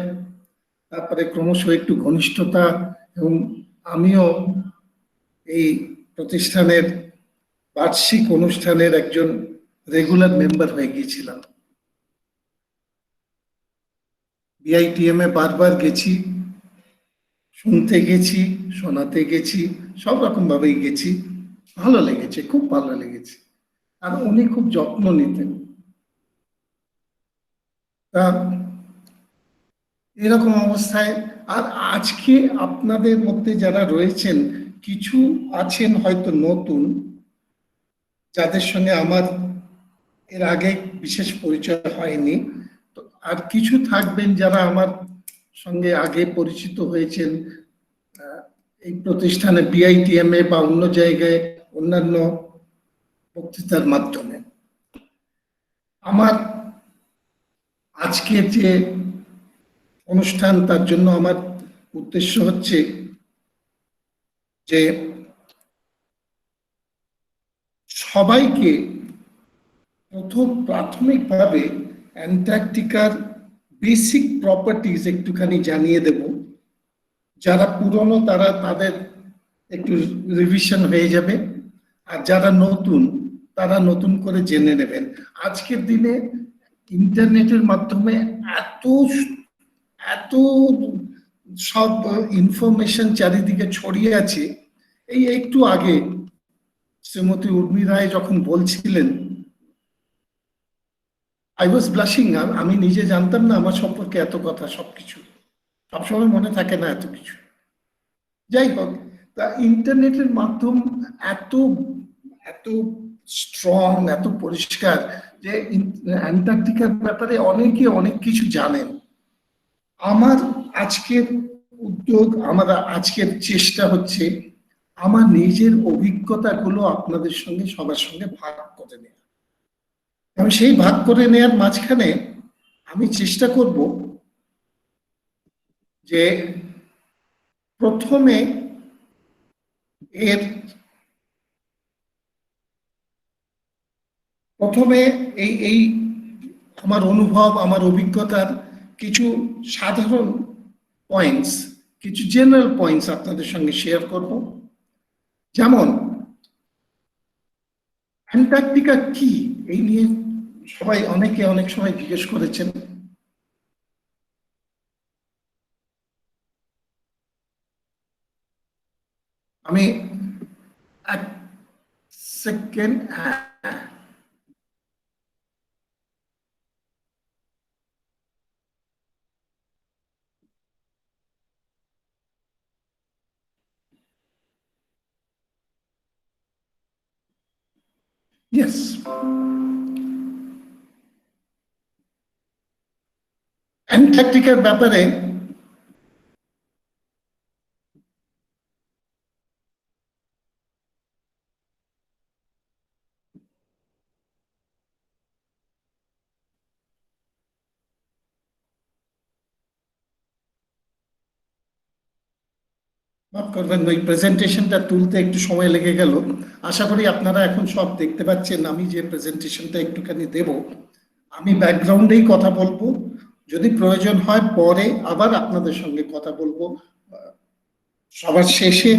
তারপরে ক্রমশ একটু ঘনিষ্ঠতা, এবং আমিও এই প্রতিষ্ঠানের বার্ষিক অনুষ্ঠানের একজন রেগুলার মেম্বার হয়ে গিয়েছিলাম। বিআইটিএম এ বারবার গেছি, শুনতে গেছি, শোনাতে গেছি, সব রকম ভাবেই গেছি। ভালো লেগেছে, খুব ভালো লেগেছে। আর উনি খুব যত্ন নিতেন। তা এরকম অবস্থায়, আর আজকে আপনাদের মধ্যে যারা রয়েছেন, কিছু আছেন হয়তো নতুন, যাদের সঙ্গে আমার এর আগে বিশেষ পরিচয় হয়নি, তো আর কিছু থাকবেন যারা আমার সঙ্গে আগে পরিচিত হয়েছেন এই প্রতিষ্ঠানে, বিআইটিএম এ বা অন্য জায়গায় অন্যান্য বক্তৃতার মাধ্যমে। আমার আজকে যে অনুষ্ঠান, তার জন্য আমার উদ্দেশ্য হচ্ছে যে সবাইকে প্রাথমিকভাবে অ্যান্টার্কটিকার বেসিক প্রপার্টিজ একটুখানি জানিয়ে দেব। যারা পুরনো তারা তাদের একটু রিভিশন হয়ে যাবে, আর যারা নতুন তারা নতুন করে জেনে নেবেন। আজকের দিনে ইন্টারনেটের মাধ্যমে এত সব ইনফরমেশন চারিদিকে ছড়িয়ে আছে। এই একটু আগে শ্রীমতী উর্মি রায় যখন বলছিলেন, আই ওয়াজ ব্লাশিং। আমি নিজে জানতাম না আমার সম্পর্কে এত কথা, সবকিছু সবসময় মনে থাকে না এত কিছু। যাই হোক, তা ইন্টারনেটের মাধ্যম এত স্ট্রং, এত পরিষ্কার যে অ্যান্টার্কটিকার ব্যাপারে অনেকে অনেক কিছু জানেন। আমার আজকের উদ্যোগ, আমার আজকের চেষ্টা হচ্ছে আমার নিজের অভিজ্ঞতাগুলো আপনাদের সঙ্গে সবার সঙ্গে ভাগ করে নেওয়া। আমি সেই ভাগ করে নেওয়ার মাঝখানে আমি চেষ্টা করব যে প্রথমে এই আমার অনুভব, আমার অভিজ্ঞতার কিছু সাধারণ পয়েন্টস, কিছু জেনারেল পয়েন্টস আপনাদের সঙ্গে শেয়ার করব। যেমন অ্যান্টার্কটিকা কি, এই নিয়ে সবাই অনেকে অনেক সময় জিজ্ঞেস করেছেন। আমি এক সেকেন্ড, ইয়েস, অ্যান্টার্কটিকার ব্যাপারে মাফ করবেন, ওই প্রেজেন্টেশনটা তুলতে একটু সময় লেগে গেল। আশা করি আপনারা এখন সব দেখতে পাচ্ছেন। আমি যে প্রেজেন্টেশনটা একটুখানি দেব, আমি ব্যাকগ্রাউন্ডেই কথা বলবো, যদি প্রয়োজন হয় পরে আবার আপনাদের সঙ্গে কথা বলবো সবার শেষে।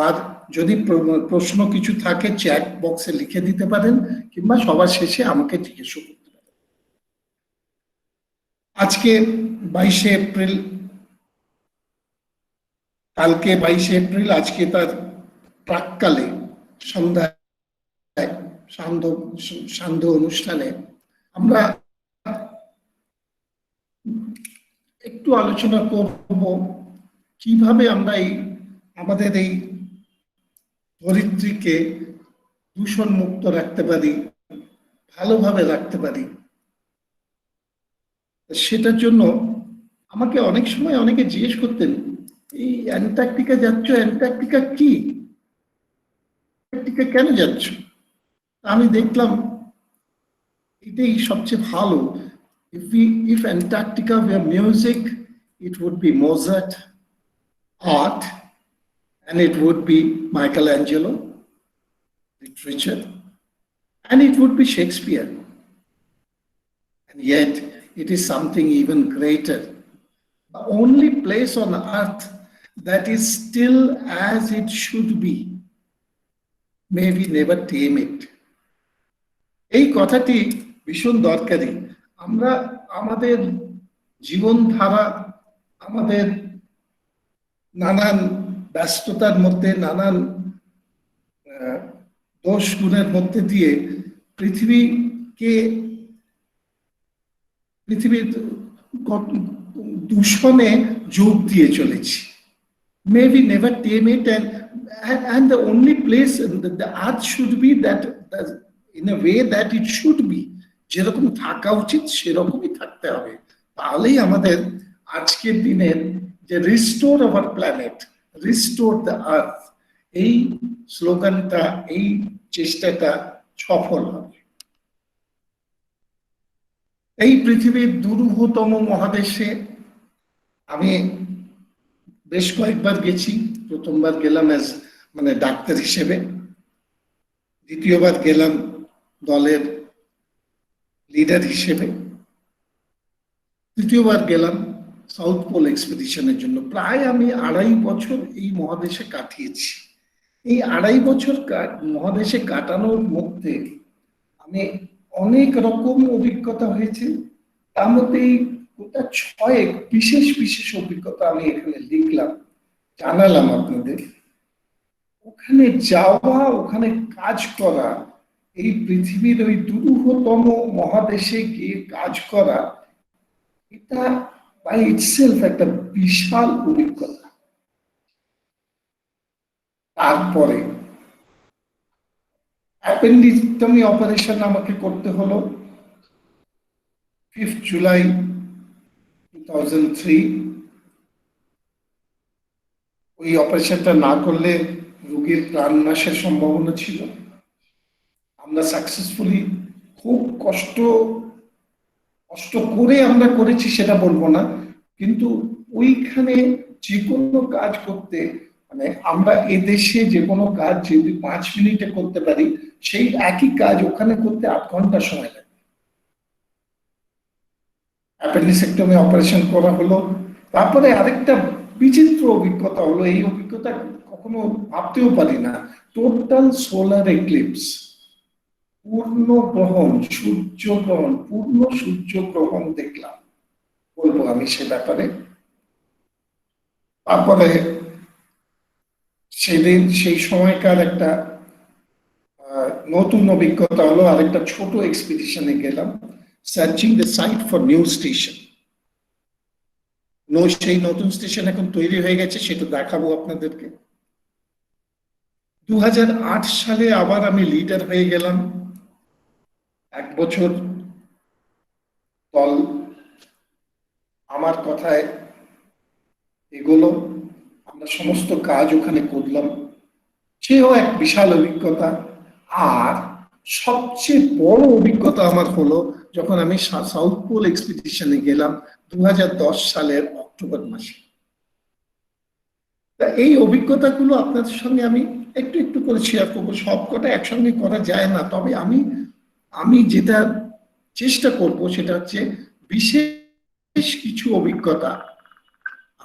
আর যদি প্রশ্ন কিছু থাকে চ্যাট বক্সে লিখে দিতে পারেন, কিংবা সবার শেষে আমাকে জিজ্ঞেস করতে পারেন। আজকে 22শে এপ্রিল, কালকে 22শে এপ্রিল, আজকে তার প্রাক্কালে সন্ধ্যায় সান্ধ্য অনুষ্ঠানে আমরা একটু আলোচনা করব কিভাবে আমরা আমাদের এই ধরিত্রীকে দূষণ মুক্ত রাখতে পারি, ভালোভাবে রাখতে পারি। সেটার জন্য আমাকে অনেক সময় অনেকে জিজ্ঞেস করতেন, এই অ্যান্টার্কটিকা যাচ্ছ, অ্যান্টার্কটিকা কি, অ্যান্টার্কটিকা কেন যাচ্ছ? আমি দেখলাম এটাই সবচেয়ে ভালো। If Antarctica were music, it would be Mozart, art, and it would be Michelangelo, literature, and it would be Shakespeare. And yet, it is something even greater. The only place on earth that is still as it should be. May we never tame it. এই কথাটি ভীষণ দরকারি। আমরা আমাদের জীবনধারা, আমাদের নানান ব্যস্ততার মধ্যে, নানান দোষ গুণের মধ্যে দিয়ে পৃথিবীর দূষণে যোগ দিয়ে চলেছি। May we never tame it, and the only place the earth should be that in a way that it should be, যেরকম থাকা উচিত সেরকমই থাকতে হবে। তাহলেই আমাদের আজকের দিনের যে restore our planet, restore the earth, এই স্লোগানটা, এই চেষ্টাটা সফল হবে। এই পৃথিবীর দুরূহতম মহাদেশে আমি বেশ কয়েকবার গেছি। প্রথমবার গেলাম মানে ডাক্তার হিসেবে, দ্বিতীয়বার গেলাম দলের লিডার হিসেবে, তৃতীয়বার গেলাম সাউথ পোল এক্সপেডিশনের জন্য। প্রায় আমি 2.5 বছর এই মহাদেশে কাটিয়েছি। এই 2.5 বছর মহাদেশে কাটানোর মধ্যে আমি অনেক রকম অভিজ্ঞতা হয়েছে। তার মধ্যে এই 6 বিশেষ বিশেষ অভিজ্ঞতা আমি এখানে লিখলাম, জানালাম আপনাদের। ওখানে যাওয়া, ওখানে কাজ করা, এই পৃথিবীর ওই দুরূহতম মহাদেশে গিয়ে কাজ করা, এটা বাই ইটসেলফ একটা বিশাল অভিজ্ঞতা। তারপরে অ্যাপেন্ডিক্টমি অপারেশন আমাকে করতে হলো 5 জুলাই 2003। ওই অপারেশনটা না করলে রোগীর প্রাণ নাশের সম্ভাবনা ছিল। আমরা সাকসেসফুলি, খুব কষ্ট করে আমরা করেছি সেটা বলবো না, কিন্তু ওইখানে যে কোনো কাজ করতে, মানে আমরা এদেশে যে কোনো কাজ যদি 5 মিনিটে করতে পারি, সেই একই কাজ ওখানে করতে 8 ঘন্টা সময় লাগে। অ্যাপেন্ডিসেক্টমি অপারেশন করা হলো। তারপরে আরেকটা বিচিত্র অভিজ্ঞতা হলো, এই অভিজ্ঞতা কখনো ভাবতেও পারি না, টোটাল সোলার এক্লিপস, পূর্ণ গ্রহণ, সূর্যগ্রহণ, পূর্ণ সূর্যগ্রহণ দেখলাম, বলবো আমি সে ব্যাপারে। তারপরে সেদিন সেই সময়কার একটা নতুন অভিজ্ঞতা হলো, আরেকটা ছোট এক্সপিডিশনে গেলাম, searching the site for new station. সেই নতুন স্টেশন এখন তৈরি হয়ে গেছে, সেটা দেখাবো আপনাদেরকে। 2008 সালে আবার আমি লিডার হয়ে গেলাম। 1 বছর দল আমার কথায় এগুলো, আমরা সমস্ত কাজ ওখানে করলাম, সেও এক বিশাল অভিজ্ঞতা। আর সবচেয়ে বড় অভিজ্ঞতা আমার হলো যখন আমি সাউথ পোল এক্সপিডিশনে গেলাম 2010 সালের অক্টোবর মাসে। এই অভিজ্ঞতাগুলো আপনাদের সঙ্গে আমি একটু একটু করে শেয়ার করবো। সবকটা একসঙ্গে করা যায় না, তবে আমি যেটা চেষ্টা করব সেটা হচ্ছে বিশেষ কিছু অভিজ্ঞতা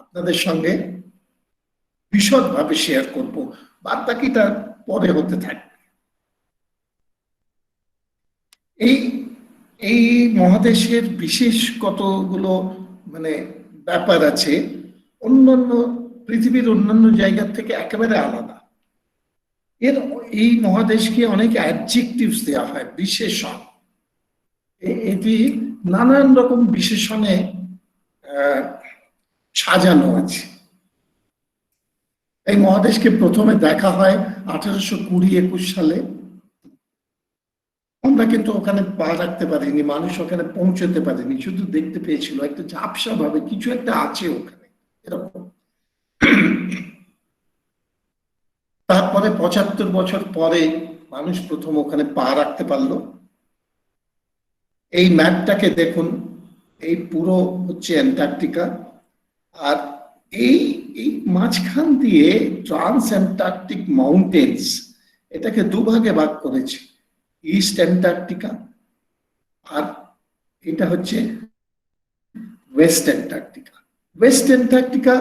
আপনাদের সঙ্গে বিশদভাবে শেয়ার করব, বাদ বাকিটা পরে হতে থাকবে। এই মহাদেশের বিশেষ কতগুলো মানে ব্যাপার আছে, অন্যান্য পৃথিবীর অন্যান্য জায়গার থেকে একেবারে আলাদা। এই মহাদেশকে অনেক অ্যাডজেক্টিভস দেওয়া হয়, বিশেষণ। এটি নানান রকম বিশেষণে সাজানো আছে। এই মহাদেশকে প্রথমে দেখা হয় 1820-21 সালে। আমরা কিন্তু ওখানে পা রাখতে পারিনি, মানুষ ওখানে পৌঁছতে পারেনি, শুধু দেখতে পেয়েছিল একটা ঝাপসা ভাবে কিছু একটা আছে ওখানে এরকম। তারপরে 75 বছর পরে মানুষ প্রথম ওখানে পা রাখতে পারলো। এই ম্যাপটাকে দেখুন, এই পুরো হচ্ছে অ্যান্টার্কটিকা, আর এই মাঝখান দিয়ে ট্রান্স অ্যান্টার্কটিক মাউন্টেন্স, এটাকে দুভাগে ভাগ করেছে, ইস্ট অ্যান্টার্কটিকা আর এটা হচ্ছে ওয়েস্ট অ্যান্টার্কটিকা। ওয়েস্ট অ্যান্টার্কটিকা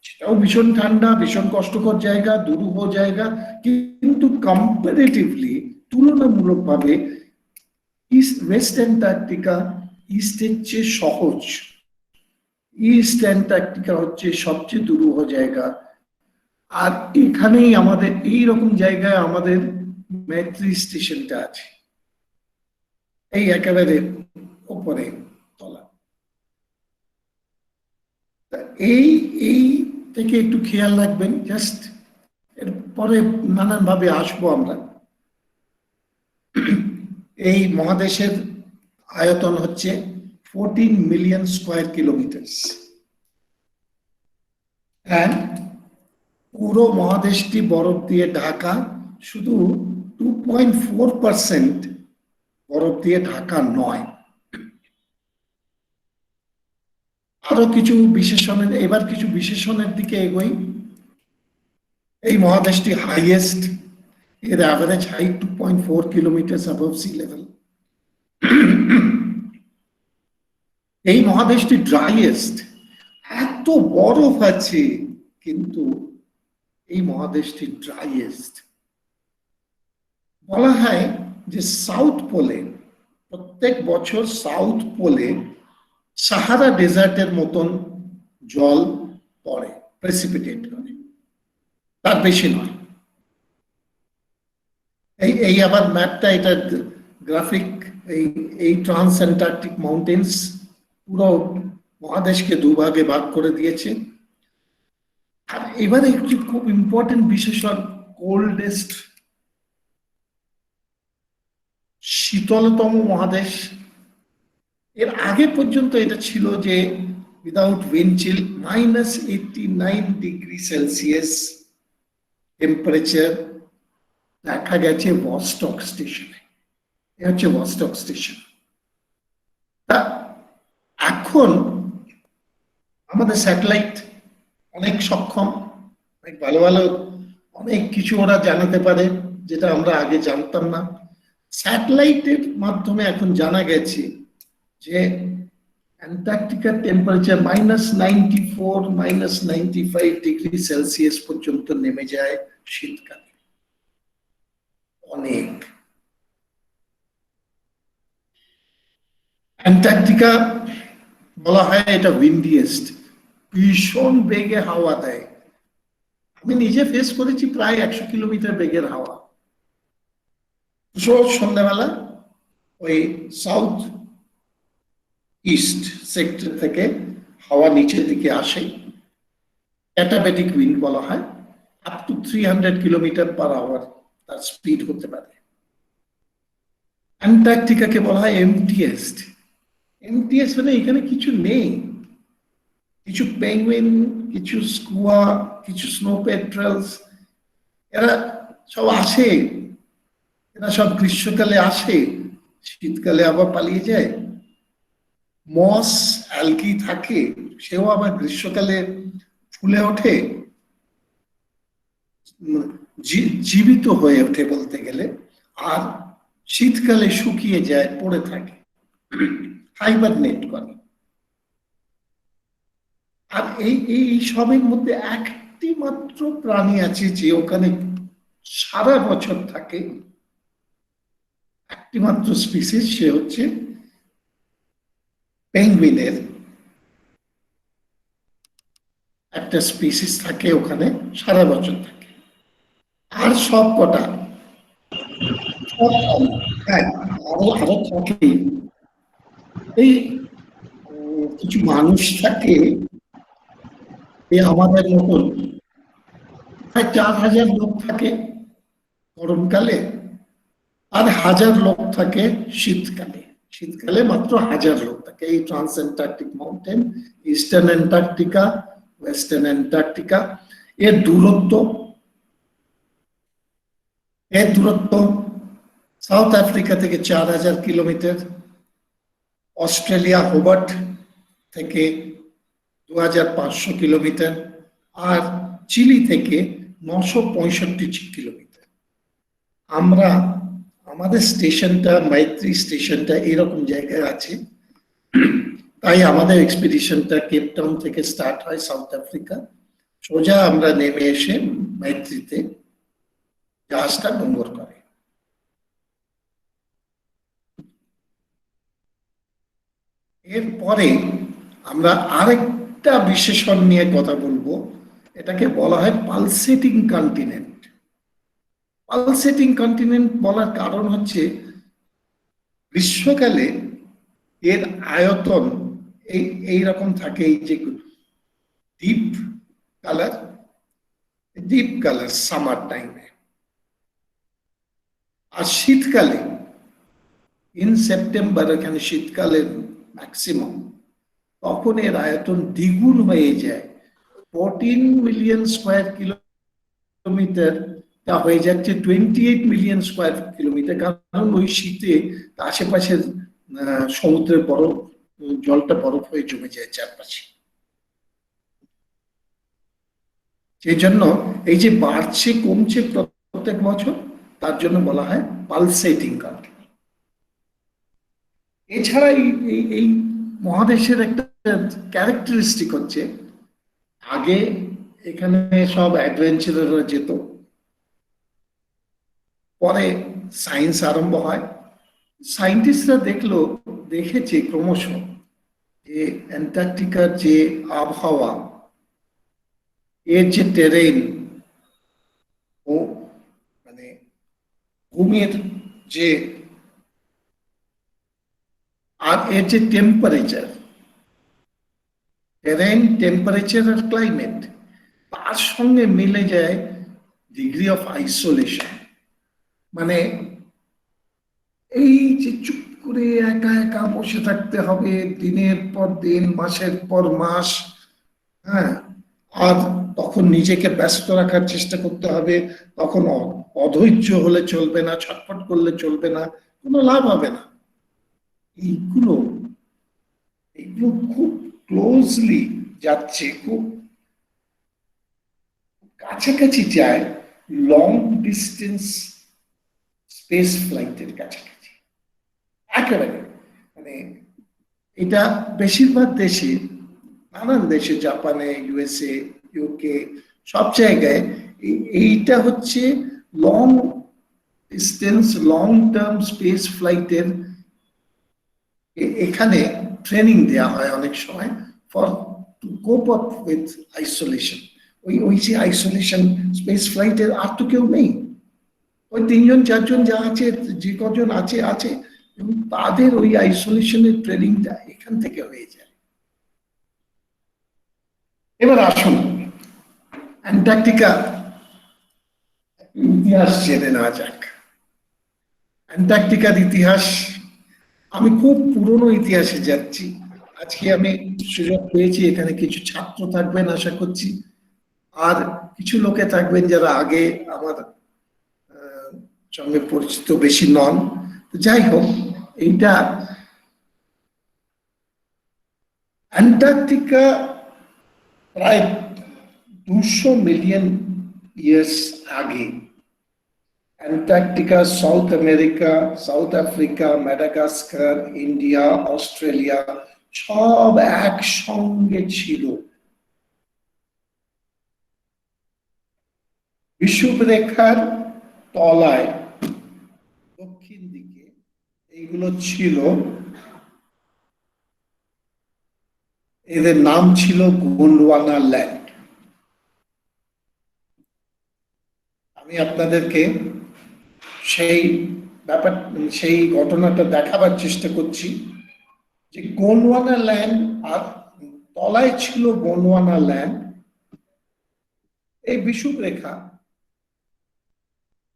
সেটাও ভীষণ ঠান্ডা, ভীষণ কষ্টকর জায়গা, দুরূহ জায়গা, কিন্তু কম্পারেটিভলি তুলনামূলকভাবে ওয়েস্ট অ্যান্টার্কটিকা ইস্টের চেয়ে সহজ। ইস্ট অ্যান্টার্কটিকা হচ্ছে সবচেয়ে দুরূহ জায়গা, আর এখানেই আমাদের এইরকম জায়গায় আমাদের মেট্রি স্টেশনটা আছে, এই একেবারে উপরে তলা। এই থেকে একটু খেয়াল রাখবেন, জাস্ট এরপরে নানান ভাবে আসবো আমরা। এই মহাদেশের আয়তন হচ্ছে 14 মিলিয়ন স্কোয়ার কিলোমিটার, এন্ড পুরো মহাদেশটি বরফ দিয়ে ঢাকা, শুধু 2.4% বরফ দিয়ে ঢাকা নয়। আরো কিছু বিশেষণের, এবার কিছু বিশেষণের দিকে এগোই। এই মহাদেশটি হাইয়েস্ট, এর average height 2.4 kilometre above sea level. এই মহাদেশটি ড্রাইয়েস্ট, এত বরফ আছে কিন্তু এই মহাদেশটি ড্রাইয়েস্ট। বলা হয় যে সাউথ পোলে প্রত্যেক বছর সাউথ পোলে সাহারা ডেজার্টের মতন জল পড়ে, প্রেসিপিটেট করে, তার বেশি নয়। এই আবার ম্যাপটা, এটা গ্রাফিক, এই ট্রান্স অ্যান্টার্কটিক মাউন্টেন্স পুরো মহাদেশকে দুভাগে ভাগ করে দিয়েছে। আর এবারে একটি খুব ইম্পর্টেন্ট বিশেষণ, কোল্ডেস্ট, শীতলতম মহাদেশ। এর আগে পর্যন্ত এটা ছিল যে উইদাউট উইন্ড চিল -89 ডিগ্রি সেলসিয়াস টেম্পারেচার দেখা গেছে ভস্টক স্টেশনে। এটা হচ্ছে ভস্টক স্টেশন। তা এখন আমাদের স্যাটেলাইট অনেক সক্ষম, অনেক ভালো ভালো অনেক কিছু ওরা জানাতে পারে যেটা আমরা আগে জানতাম না। স্যাটেলাইটের মাধ্যমে এখন জানা গেছে যে অ্যান্টার্কটিকার টেম্পারেচার -94, -95 ডিগ্রি সেলসিয়াস পর্যন্ত নেমে যায় শীতকালে, অনেক। অ্যান্টার্কটিকা বলা হয় এটা উইন্ডিয়েস্ট, ভীষণ বেগে হাওয়া দেয়। আমি নিজে ফেস করেছি প্রায় 100 কিলোমিটার বেগের হাওয়া। রোজ সন্ধ্যাবেলা ওই সাউথ ইস্ট সেক্টর থেকে হাওয়া নিচের দিকে আসে, ক্যাটাবেটিক উইন্ড বলা হয়, up to 300 kilometre per hour তার স্পিড হতে পারে। অ্যান্টার্কটিকাকে বলা হয় এমটিএস্ট। এমটিএস মানে এখানে কিছু নেই, কিছু পেঙ্গুইন, কিছু স্কুয়া, কিছু স্নো পেট্রলস, এরা সব আসে, এরা সব গ্রীষ্মকালে আসে, শীতকালে আবার পালিয়ে যায়। মস অ্যালগি থাকে, সেও আবার গ্রীষ্মকালে ফুলে ওঠে, জীবিত হয়ে ওঠে বলতে গেলে, আর শীতকালে শুকিয়ে যায়, পড়ে থাকে, হাইবারনেট করে। আর এই সবের মধ্যে একটি মাত্র প্রাণী আছে যে ওখানে সারা বছর থাকে, একটি মাত্র স্পিসিস, সে হচ্ছে পেঙ্গুইনের একটা স্পিসিস থাকে ওখানে, সারা বছর থাকে। আর সব কটা হ্যাঁ, আরো আরো থাকে। এই কিছু মানুষ থাকে, এই আমাদের মতন প্রায় 4,000 লোক থাকে গরমকালে, আর 1,000 লোক থাকে শীতকালে। শীতকালে মাত্র 1,000 লোক থাকে। এই trans Antarctic mountain, eastern Antarctica, western Antarctica, এর দূরত্ব সাউথ আফ্রিকা থেকে 4,000 কিলোমিটার, অস্ট্রেলিয়া হোবার্ট থেকে 2,500 কিলোমিটার, আর চিলি থেকে 965 কিলোমিটার। আমরা আমাদের স্টেশনটা, মৈত্রী স্টেশনটা এরকম জায়গায় আছে। তাই আমাদের এক্সপিডিশনটা কেপ টাউন থেকে স্টার্ট হয়, সাউথ আফ্রিকা। সোজা আমরা নেমে এসে মৈত্রীতে জাহাজটা নোঙর করে। এরপরে আমরা আরেকটা বিশেষণ নিয়ে কথা বলবো, এটাকে বলা হয় পালসেটিং কন্টিনেন্ট। পালসেটিং কন্টিনেন্ট বলার কারণ হচ্ছে গ্রীষ্মকালে এর আয়তন এইরকম থাকে, এই যে ডিপ কালার সামার টাইমে। আর শীতকালে ইন সেপ্টেম্বর, এখানে শীতকালের ম্যাক্সিমাম, তখন এর আয়তন দ্বিগুণ হয়ে যায়। 14 মিলিয়ন স্কোয়ার কিলোমিটার তা হয়ে যাচ্ছে 28 মিলিয়ন স্কোয়ার কিলোমিটার। কারণ ওই শীতে আশেপাশের সমুদ্রের বরফ, জলটা বরফ হয়ে জমে যায় চারপাশে। সেই জন্য এই যে বাড়ছে কমছে প্রত্যেক বছর, তার জন্য বলা হয় পালসেটিং কান্ট্রি। এছাড়া এই মহাদেশের একটা ক্যারেক্টারিস্টিক হচ্ছে, আগে এখানে সব অ্যাডভেঞ্চারাররা যেত, পরে সায়েন্স আরম্ভ হয়। সায়েন্টিস্টরা দেখেছে ক্রমশ যে অ্যান্টার্কটিকার যে আবহাওয়া, এর যে টেরেন ও মানে ভূমির যে, আর এর যে টেম্পারেচার, টেরেন, টেম্পারেচার আর ক্লাইমেট, তার সঙ্গে মিলে যায় ডিগ্রি অফ আইসোলেশন। মানে এই যে চুপ করে একা একা বসে থাকতে হবে দিনের পর দিন, মাসের পর মাস, হ্যাঁ, আর তখন নিজেকে ব্যস্ত রাখার চেষ্টা করতে হবে। তখন অধৈর্য হলে চলবে না, ছটফট করলে চলবে না, কোনো লাভ হবে না। এইগুলো খুব ক্লোজলি যাচ্ছে, খুব কাছাকাছি যায় লং ডিস্টেন্স স্পেস ফ্লাইটের কাছাকাছি একেবারে। মানে এটা বেশিরভাগ দেশে, নানান দেশে, জাপানে, ইউএসএ, ইউকে, সব জায়গায় এইটা হচ্ছে long distance, long term space ফ্লাইটের এখানে ট্রেনিং দেওয়া হয় অনেক সময়, for two cope up with isolation. ওই যে আইসোলেশন স্পেস ফ্লাইটের আর তো কেউ নেই, ওই 3জন 4জন যা আছে, যে কজন আছে, এবং তাদের ওই আইসোলেশনের ট্রেনিংটা এখান থেকে হয়ে যায়। এবার আসুন অ্যান্টার্কটিকা ইতিহাস জেনে নেওয়া যাক। অ্যান্টার্কটিকার ইতিহাস, আমি খুব পুরনো ইতিহাসে যাচ্ছি। আজকে আমি সুযোগ পেয়েছি, এখানে কিছু ছাত্র থাকবেন আশা করছি, আর কিছু লোকে থাকবেন যারা আগে আমার সঙ্গে পরিচিত বেশি নন। যাই হোক, এইটা অ্যান্টার্কটিকা প্রায় 200 মিলিয়ন ইয়ার্স আগে, Antarctica, south America, south Africa, Madagascar, India, Australia সব একসঙ্গে ছিল। বিষুবরেখার তলায় দক্ষিণ দিকে এইগুলো ছিল, এদের নাম ছিল গোন্ডওয়ানা ল্যান্ড। আমি আপনাদেরকে সেই ব্যাপার, সেই ঘটনাটা দেখাবার চেষ্টা করছি যে গোন্ডওয়ানা ল্যান্ড আর তলায় ছিল গোন্ডওয়ানা ল্যান্ড, এই বিষুব রেখা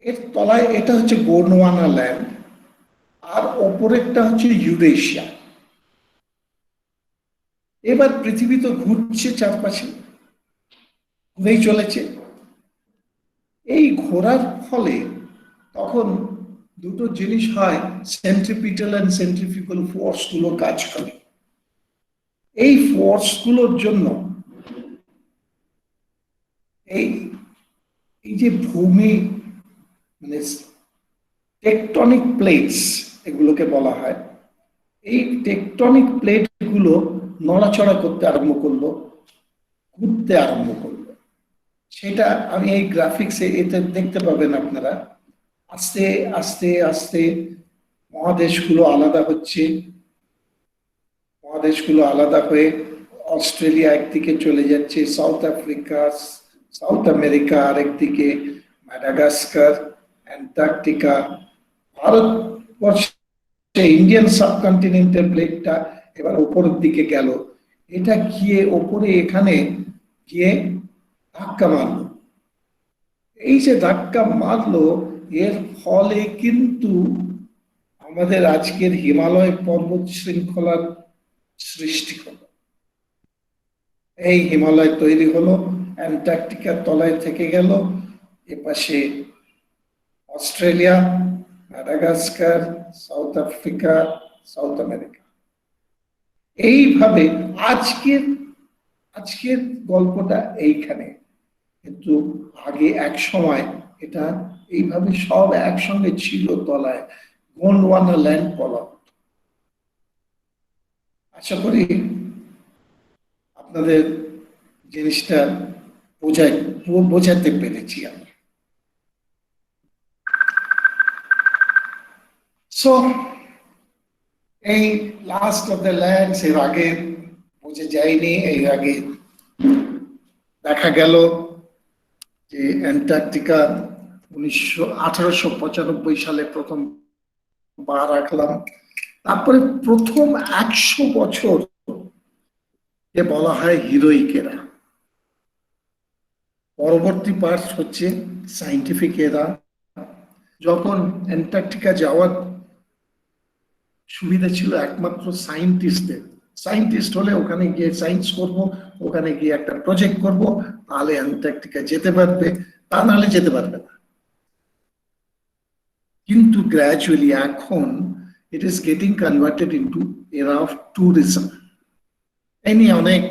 এর তলায় এটা হচ্ছে গোন্ডওয়ানা ল্যান্ড, আর ওপরেরটা হচ্ছে ইউরেশিয়া। এবার পৃথিবী তো ঘুরছে চারপাশে, ঘুরেই চলেছে। এই ঘোরার ফলে তখন দুটো জিনিস হয়, সেন্ট্রিপিটাল এন্ড সেন্ট্রিফিউগাল ফোর্স গুলো কাজ করে। এই ফোর্স গুলোর জন্য এই যে ভূমি, মানে টেকটনিক প্লেটস এগুলোকে বলা হয়, এই টেকটনিক প্লেট গুলো নড়াচড়া করতে আরম্ভ করলো, ঘুরতে আরম্ভ করলো। সেটা আমি এই গ্রাফিক্সে এতে দেখতে পাবেন আপনারা। আস্তে আস্তে আস্তে মহাদেশগুলো আলাদা হচ্ছে, মহাদেশগুলো আলাদা হয়ে অস্ট্রেলিয়া একদিকে চলে যাচ্ছে, সাউথ আফ্রিকা, সাউথ আমেরিকা আরেকদিকে, ম্যাডাগাস্কার, অ্যান্টার্কটিকা, ভারতবর্ষে ইন্ডিয়ান সাবকন্টিনেন্টাল প্লেটটা এবার উপরের দিকে গেল। এটা গিয়ে ওপরে এখানে গিয়ে ধাক্কা মারলো। এই যে ধাক্কা মারলো, এর ফলে কিন্তু আমাদের আজকের হিমালয় পর্বত শৃঙ্খলার সৃষ্টি হলো। এই হিমালয় তৈরি হলো, অ্যান্টার্কটিকার তলায় থেকে গেল, এপাশে Australia, Madagascar, south Africa, south America. এইভাবে আজকের গল্পটা এইখানে, কিন্তু আগে এক সময় এটা এইভাবে সব একসঙ্গে ছিল তলায়, গোন্ডওয়ানা ল্যান্ড বলা হতো। আশা করি আপনাদের জিনিসটা বোঝাতে পেরেছি আমি। সো এই লাস্ট অফ দ্য ল্যান্ডস এর আগে বুঝে যায়নি। এর আগে দেখা গেল যে অ্যান্টার্কটিকা 1895 সালে প্রথম পা রাখলাম। তারপরে প্রথম 100 বছর বলা হয় হিরোইক এরা, পরবর্তী পার্ট হচ্ছে সায়েন্টিফিক এরা। যখন অ্যান্টার্কটিকা যাওয়ার সুবিধা ছিল একমাত্র সায়েন্টিস্টদের, সায়েন্টিস্ট হলে ওখানে গিয়ে সায়েন্স করব, ওখানে গিয়ে একটা প্রজেক্ট করব, তাহলে অ্যান্টার্কটিকা যেতে পারবে, তা নাহলে যেতে পারবে না। কিন্তু গ্র্যাজুয়ালি এখন it is getting converted into এরা অফ ট্যুরিজম। এই নিয়ে অনেক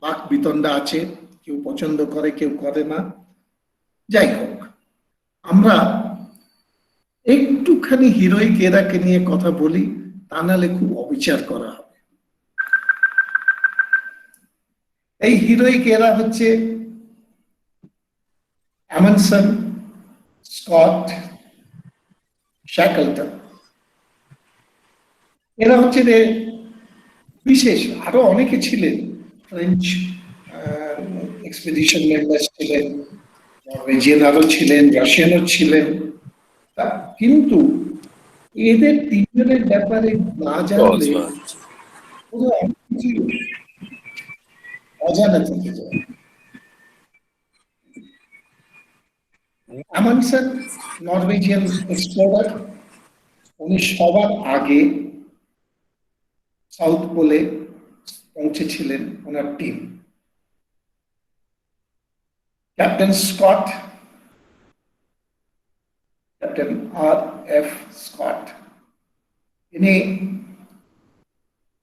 বাক বিতণ্ডা আছে, কেউ পছন্দ করে কেউ করে না। যাই হোক, আমরা একটুখানি হিরোইক এরাকে নিয়ে কথা বলি, তা নাহলে খুব অবিচার করা হবে। এই হিরোইক এরা হচ্ছে অ্যামন্ডসন, স্কট, শ্যাকলটন। এরা হচ্ছে বিশেষ, আরো অনেকে ছিলেন, ফ্রেঞ্চ এক্সপিডিশন মেম্বার ছিলেন, নরওয়েজিয়ান আরো ছিলেন, রাশিয়ানও ছিলেন। কিন্তু এদের তিনজনের ব্যাপারে না জানলে অজানা থেকে যায়। অ্যামন্ডসন নরওয়েজিয়ান এক্সপ্লোরার, উনি সবার আগে সাউথ পোলে পৌঁছেছিলেন ওনার team. Captain Scott, captain R F. Scott, ইনি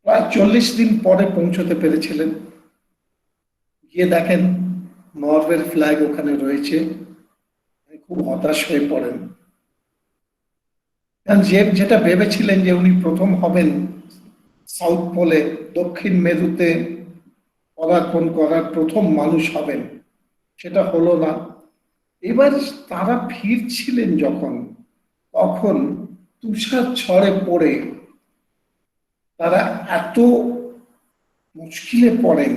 প্রায় 40 দিন পরে পৌঁছতে পেরেছিলেন। গিয়ে দেখেন নরওয়ের ফ্ল্যাগ ওখানে রয়েছে, খুব হতাশ হয়ে পড়েন। যেটা ভেবেছিলেন যে উনি প্রথম হবেন সাউথ পোলে, দক্ষিণ মেরুতে পদার্পণ করার প্রথম মানুষ হবেন, সেটা হলো না। এবার তারা ফিরছিলেন যখন, তখন তুষার ঝড়ে পড়ে তারা এত মুশকিলে পড়েন,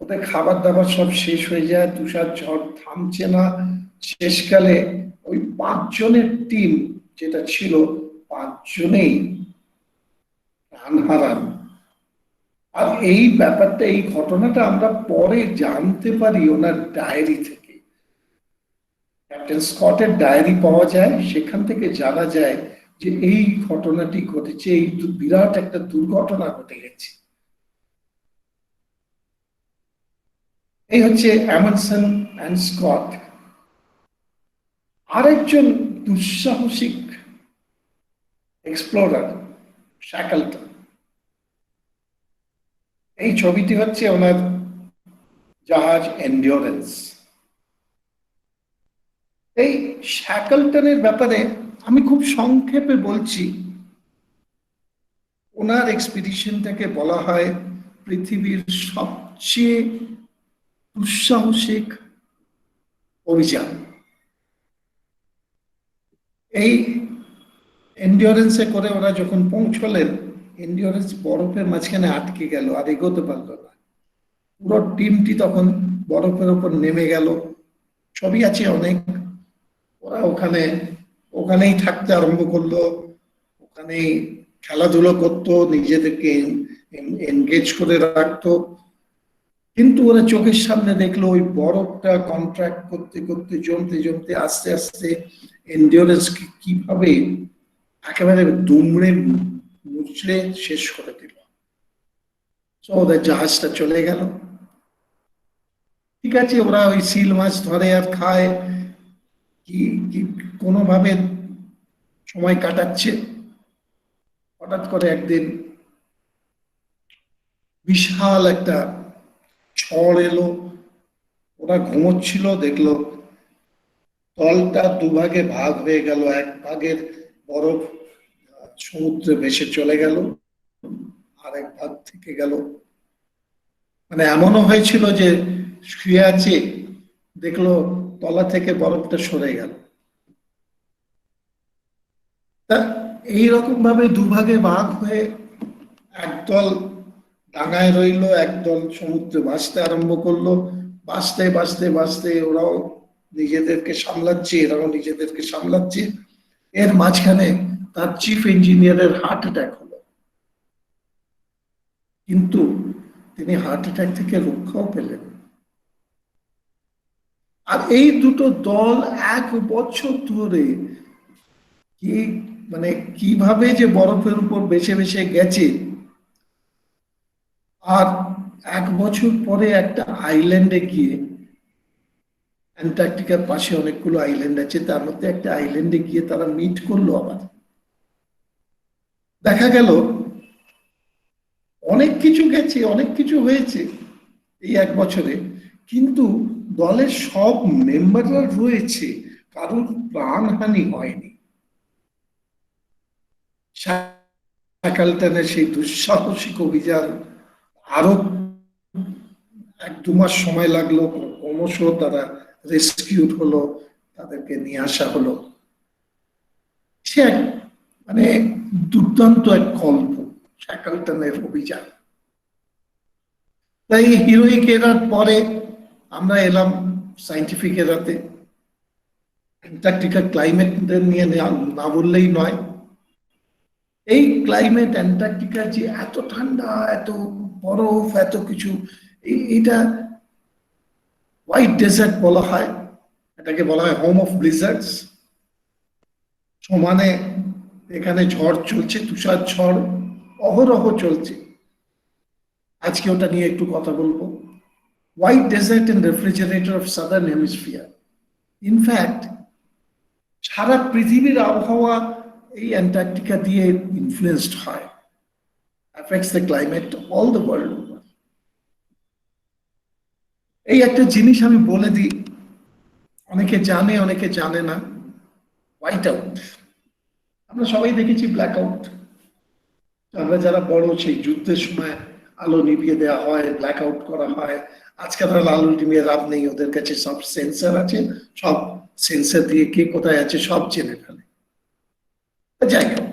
ওদের খাবার দাবার সব শেষ হয়ে যায়, তুষার ঝড় থামছে না। শেষকালে ওই 5 জনের টিম যেটা ছিল, 5 জনেই প্রাণ হারান। আর এই ব্যাপারটা, এই ঘটনাটা আমরা পরে জানতে পারি ওনার ডায়েরি থেকে। ক্যাপ্টেন স্কটের ডায়েরি পাওয়া যায়, সেখান থেকে জানা যায় যে এই ঘটনাটি ঘটেছে, এই বিরাট একটা দুর্ঘটনা ঘটে গেছে। এই হচ্ছে অ্যামানসন অ্যান্ড স্কট। আরেকজন দুঃসাহসিক এক্সপ্লোরার শ্যাকলটন। এই ছবিটি হচ্ছে ওনার জাহাজ এন্ডিওরেন্স। এই শ্যাকলটনের ব্যাপারে আমি খুব সংক্ষেপে বলছি। ওনার এক্সপিডিশনটাকে বলা হয় পৃথিবীর সবচেয়ে দুঃসাহসিক অভিযান। এই এন্ডিওরেন্সে করে ওরা যখন পৌঁছলেন, এন্ডিওরেন্স বরফের মাঝখানে আটকে গেল, আর এগোতে পারলো না। পুরো টিমটি তখন বরফের উপর নেমে গেল। ছবি আছে অনেক। ওরা ওখানেই থাকতে আরম্ভ করলো, ওখানেই খেলাধুলো করতো, নিজেদেরকে এনগেজ করে রাখতো। কিন্তু ওরা চোখের সামনে দেখলো ওই বরফটা কন্ট্রাক্ট করতে করতে জমতে জমতে আস্তে আস্তে এন্ডিওরেন্স কিভাবে একেবারে দুমড়ে মুচড়ে শেষ করে দিল। ওদের জাহাজটা চলে গেল। ঠিক আছে, ওরা ওই সিল মাছ ধরে আর খায়, কি কোনোভাবে সময় কাটাচ্ছে। হঠাৎ করে একদিন বিশাল একটা ঝড় এলো। ওরা ঘুমোচ্ছিল, দেখলো তলটা দুভাগে ভাগ হয়ে গেল। এক ভাগের বরফ সমুদ্রে ভেসে চলে গেল, আর এক ভাগ থেকে গেল। মানে এমনও হয়েছিল যে শুয়ে আছে, দেখলো তলা থেকে বরফটা সরে গেল। তা এইরকম ভাবে দুভাগে ভাগ হয়ে একদল ডাঙায় রইলো, একদল সমুদ্রে ভাসতে আরম্ভ করলো। ভাসতে ভাসতে ভাসতে ওরাও নিজেদেরকে সামলাচ্ছে, এরাও নিজেদেরকে সামলাচ্ছে। এর মাঝখানে তার চিফ ইঞ্জিনিয়ারের হার্ট অ্যাটাক হলো, কিন্তু তিনি হার্ট অ্যাটাক থেকে রক্ষাও পেলেন। আর এই দুটো দল 1 বছর ধরে কিভাবে যে বরফের উপর বেছে বেছে গেছে। আর 1 বছর পরে একটা আইল্যান্ডে গিয়ে, অ্যান্টার্কটিকার পাশে অনেকগুলো আইল্যান্ড আছে, তার মধ্যে একটা আইল্যান্ডে গিয়ে তারা মিট করলো। আবার দেখা গেল অনেক কিছু গেছে, অনেক কিছু হয়েছে এই 1 বছরে, কিন্তু দলের সব মেম্বাররা রয়েছে, কারোর প্রাণহানি হয়নি। শ্যাকলটনের সেই দুঃসাহসিক অভিযান আরো 1-2 মাস সময় লাগলো। ক্রমশ তারা রেস্কিউড হলো, তাদেরকে নিয়ে আসা হলো। সে মানে দুর্দান্ত এক গল্প শ্যাকলটনের অভিযান। তাই হিরোইক এরার পরে আমরা এলাম সায়েন্টিফিক এরাতে। অ্যান্টার্কটিকার ক্লাইমেট নিয়ে না বললেই নয়। এই ক্লাইমেট, অ্যান্টার্কটিকা যে এত ঠান্ডা, এত বরফ, এত কিছু, এটা হোয়াইট ডেজার্ট বলা হয়। এটাকে বলা হয় হোম অফ ব্লিজার্ডস। সমানে এখানে ঝড় চলছে, তুষার ঝড় অহরহ চলছে। আজকে ওটা নিয়ে একটু কথা বলবো। White desert and refrigerator of southern hemisphere. In fact সারা পৃথিবীর আবহাওয়া এই অ্যান্টার্কটিকা দিয়ে ইনফ্লুয়েন্সড হয়, affects the climate all the world over. এই একটা জিনিস আমি বলে দিই, অনেকে জানে অনেকে জানে না। হোয়াইট আউট আমরা সবাই দেখেছি, ব্ল্যাক আউট। আমরা যারা বড়, সেই যুদ্ধের সময় আলো নিভিয়ে দেওয়া হয়, ব্ল্যাক আউট করা হয়। আজকাল আলো নিভিয়ে লাভ নেই, ওদের কাছে সব সেন্সার আছে, সব সেন্সার দিয়ে কে কোথায় আছে সব জেনে ফেলে। যাই হোক,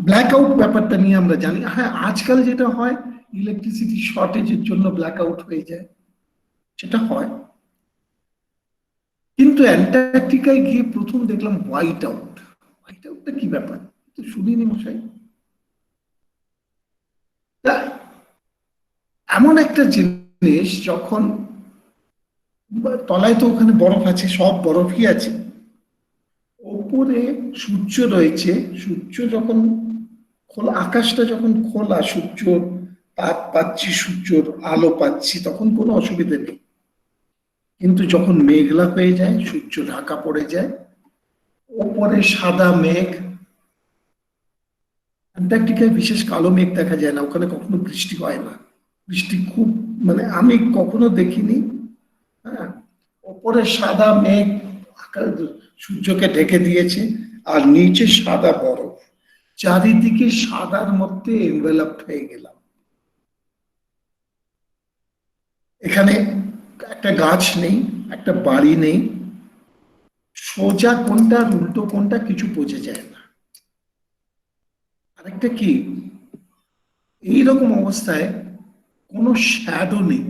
ব্ল্যাক আউট ব্যাপারটা নিয়ে আমরা জানি। হ্যাঁ, আজকাল যেটা হয় ইলেকট্রিসিটি শর্টেজের জন্য ব্ল্যাক আউট হয়ে যায়, সেটা হয়। কিন্তু অ্যান্টার্কটিকায় গিয়ে প্রথম দেখলাম হোয়াইট আউট। হোয়াইট আউটটা কি ব্যাপার, তো শুনিনি মশাই। এমন একটা জিনিস, যখন তলায় তো ওখানে বরফ আছে, সব বরফই আছে, ওপরে সূর্য রয়েছে, সূর্য যখন খোলা, আকাশটা যখন খোলা, সূর্য তাপ পাচ্ছি, সূর্যর আলো পাচ্ছি, তখন কোনো অসুবিধা নেই। কিন্তু যখন মেঘলা হয়ে যায়, সূর্য ঢাকা পড়ে যায়, ওপরে সাদা মেঘ, অ্যান্টার্কটিকায় বিশেষ কালো মেঘ দেখা যায় না, ওখানে কখনো বৃষ্টি হয় না, বৃষ্টি খুব, মানে আমি কখনো দেখিনি। হ্যাঁ, ওপরে সাদা মেঘ সূর্যকে ঢেকে দিয়েছে, আর নিচে সাদা বরফ, চারিদিকে সাদার মধ্যে এনভেলপড হয়ে গেলাম। এখানে একটা গাছ নেই, একটা বাড়ি নেই, সোজা কোনটা উল্টো কোনটা কিছু বোঝা যায় না। আরেকটা কি, এইরকম অবস্থায় কোনো শ্যাডো নেই,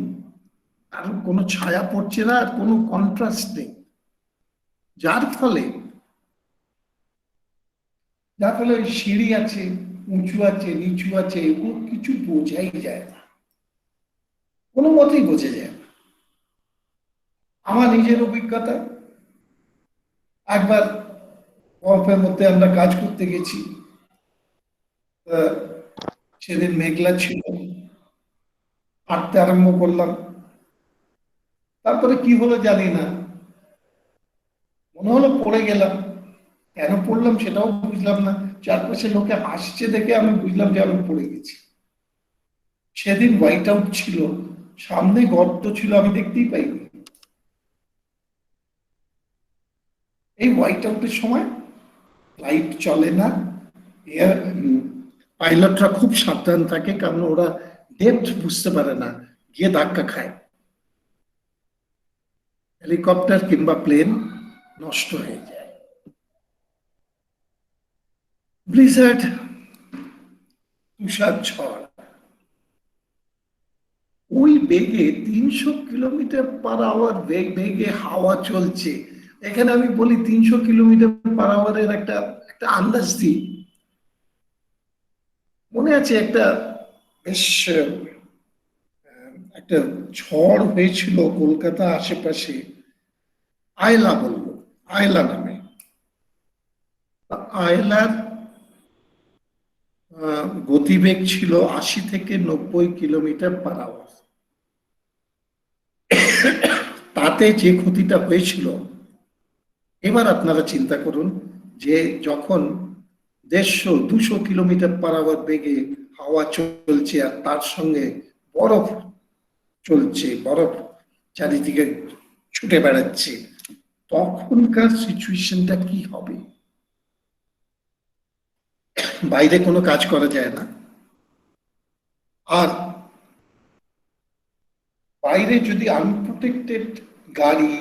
আর কোনো ছায়া পড়ছে না, আর কোনো কন্ট্রাস্ট নেই, যার ফলে সিঁড়ি আছে, উঁচু আছে, নিচু আছে, এগুলো কিছু বোঝাই যায় না, কোনো মতেই বোঝা যায় না। আমার নিজের অভিজ্ঞতা, একবার বরফের মধ্যে আমরা কাজ করতে গেছি, সেদিন মেঘলা ছিল, হাঁটতে আরম্ভ করলাম, তারপরে কি হলো জানি না, মনে হলো পড়ে গেলাম। কেন পড়লাম সেটাও বুঝলাম না, চারপাশে লোকে হাসছে দেখে আমি বুঝলাম যে আমি পড়ে গেছি। সেদিন হোয়াইট আউট ছিল, সামনে গর্ত ছিল, আমি দেখতেই পাইনি। এই হোয়াইট আউটের সময় লাইট চলে না, পাইলটরা খুব সাবধান থাকে, কারণ ওরা ডেপথ বুঝতে পারে না, গিয়ে ধাক্কা খায়, হেলিকপ্টার কিংবা প্লেন নষ্ট হয়ে যায়। ব্লিজার্ড, তুষার ঝড়, ওই বেগে 300 কিলোমিটার/আওয়ার বেগে হাওয়া চলছে। এখানে আমি বলি 300 কিলোমিটার/আওয়ারের একটা আন্দাজ দিই। মনে আছে একটা বেশ একটা ঝড় হয়েছিল কলকাতা আশেপাশে, আয়লা বলল, আয়লা নামে। আয়লার গতিবেগ ছিল 80 থেকে 90 কিলোমিটার/আওয়ার। তাতে যে ক্ষতিটা হয়েছিল, এবার আপনারা চিন্তা করুন যে যখন 150-200 কিলোমিটার/আওয়ার বেগে হাওয়া চলছে, আর তার সঙ্গে বরফ চলছে, বরফ চারিদিকে ছুটে বেড়াচ্ছে, তখনকার সিচুয়েশনটা কি হবে? বাইরে কোনো কাজ করা যায় না, আর বাইরে যদি আনপ্রোটেক্টেড গাড়ি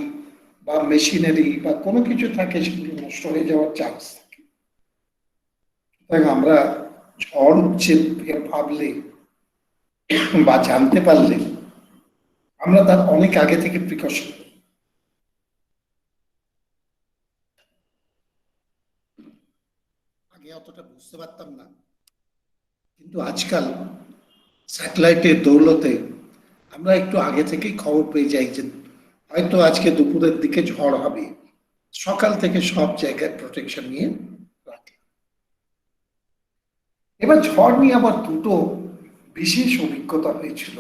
বা মেশিনারি বা কোনো কিছু থাকে, সেগুলো নষ্ট হয়ে যাওয়ার চান্স থাকে। আমরা ঝড় উঠছে ভাবলে বা জানতে পারলে আমরা তার অনেক আগে থেকে প্রিকশন করি। আগে অতটা বুঝতে পারতাম না, কিন্তু আজকাল স্যাটেলাইটের দৌলতে আমরা একটু আগে থেকেই খবর পেয়ে যাই যে হয়তো আজকে দুপুরের দিকে ঝড় হবে, সকাল থেকে সব জায়গায় প্রোটেকশন নিয়ে রাখে। এবার ঝড় নিয়ে আবার দুটো বিশেষ অভিজ্ঞতা হয়েছিল,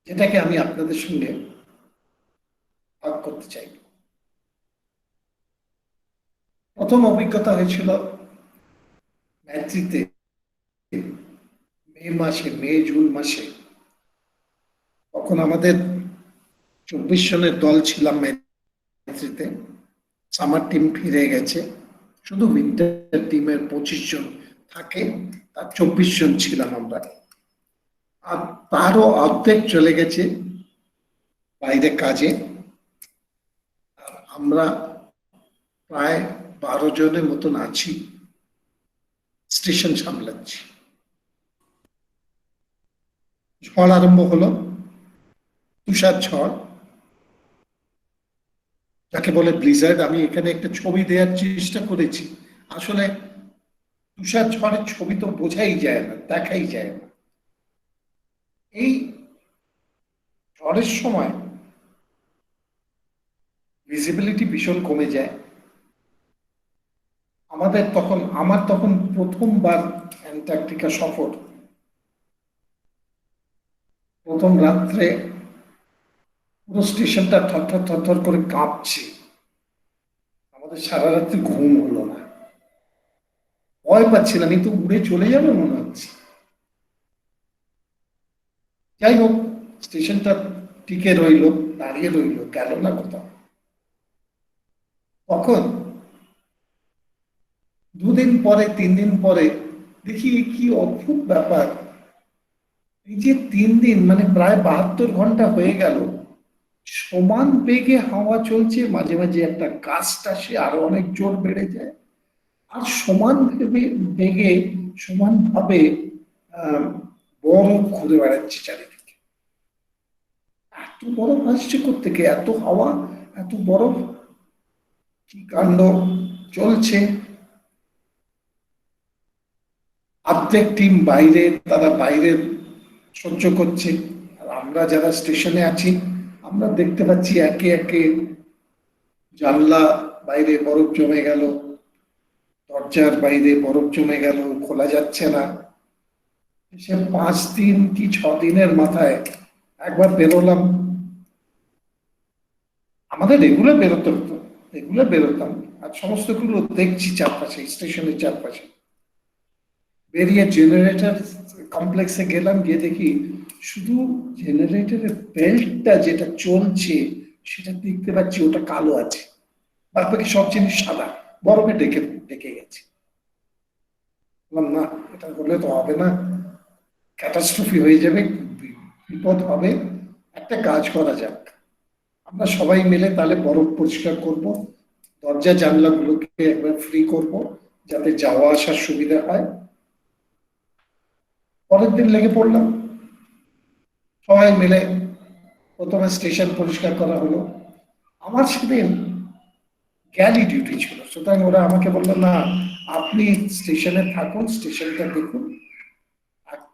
যেটাকে আমি আপনাদের সঙ্গে ভাগ করতে চাই। প্রথম অভিজ্ঞতা হয়েছিল ম্যাদ্রিদে, মে-জুন মাসে। তখন আমাদের 24 জনের দল ছিলাম ম্যাদ্রিদে, সামার টিম ফিরে গেছে, শুধু উইন্টার টিমের 25 জন থাকে, তার 24 জন ছিলাম আমরা। আর তারও অর্ধেক চলে গেছে বাইরে কাজে, আর আমরা প্রায় 12 জনের মতন আছি, স্টেশন সামলাচ্ছি। ঝড় আরম্ভ হলো, তুষার ঝড়, যাকে বলে ব্লিজার্ড। আমি এখানে একটা ছবি দেওয়ার চেষ্টা করেছি। আসলে তুষার ঝড়ের ছবি তো বোঝাই যায় না, দেখাই যায় না। এই ঝড়ের সময় ভিজিবিলিটি ভীষণ কমে যায়। আমার তখন প্রথমবার অ্যান্টার্কটিকা সফর। প্রথম রাত্রে পুরো স্টেশনটা থরথর থরথর করে কাঁপছে। আমাদের সারা রাত্রি ঘুম হলো না, ভয় পাচ্ছিলাম এই তো উড়ে চলে যাবে মনে হচ্ছে। যাই হোক, স্টেশনটা টিকে রইল, দাঁড়িয়ে রইল, গেল না কোথাও। তখন 2 দিন পরে 3 দিন পরে দেখি কি অদ্ভুত ব্যাপার, এই যে 3 দিন মানে প্রায় 72 ঘন্টা হয়ে গেল, সমান বেগে হাওয়া চলছে। মাঝে মাঝে একটা গাছটা সে আরো অনেক জোর বেড়ে যায়, আর সমান বেগে সমানভাবে বরফ ঘুরে বেড়াচ্ছে চারিদিকে। এত বরফ আসছে কোত্থেকে, এত হাওয়া, এত বরফ, কি কাণ্ড চলছে। অর্ধেক টিম বাইরে, তারা বাইরে সহ্য করছে, আর আমরা যারা স্টেশনে আছি আমরা দেখতে পাচ্ছি একে একে জানলা বাইরে বরফ জমে গেল, দরজার বাইরে বরফ জমে গেল, খোলা যাচ্ছে না। সে 5 দিন কি 6 দিনের মাথায় একবার বেরোলাম। আমাদের রেগুলার বেরোতে হতো, রেগুলার বেরোতাম, আর সমস্ত গুলো দেখছি চারপাশে, স্টেশনের চারপাশে। বেরিয়ে জেনারেটর কমপ্লেক্সে গেলাম, গিয়ে দেখি শুধু জেনারেটরের বেল্টটা যেটা চলছে সেটা দেখতে পাচ্ছি ওটা কালো আছে, বাদ বাকি সব জিনিস সাদা, বরফে ঢেকে গেছে। বললাম না, এটা করলে তো হবে না, ক্যাটাস্ট্রফি হয়ে যাবে, বিপদ হবে। একটা কাজ করা যাক, আমরা সবাই মিলে তাহলে বরফ পরিষ্কার করব, দরজা জানলাগুলোকে একবার ফ্রি করব যাতে যাওয়া আসার সুবিধা হয়। পরের দিন লেগে পড়লাম, সবাই মিলে প্রথমে স্টেশন পরিষ্কার করা হলো। আমার সেদিন গ্যালি ডিউটি ছিল, সুতরাং ওরা আমাকে বললো না, আপনি স্টেশনে থাকুন, স্টেশনটা দেখুন,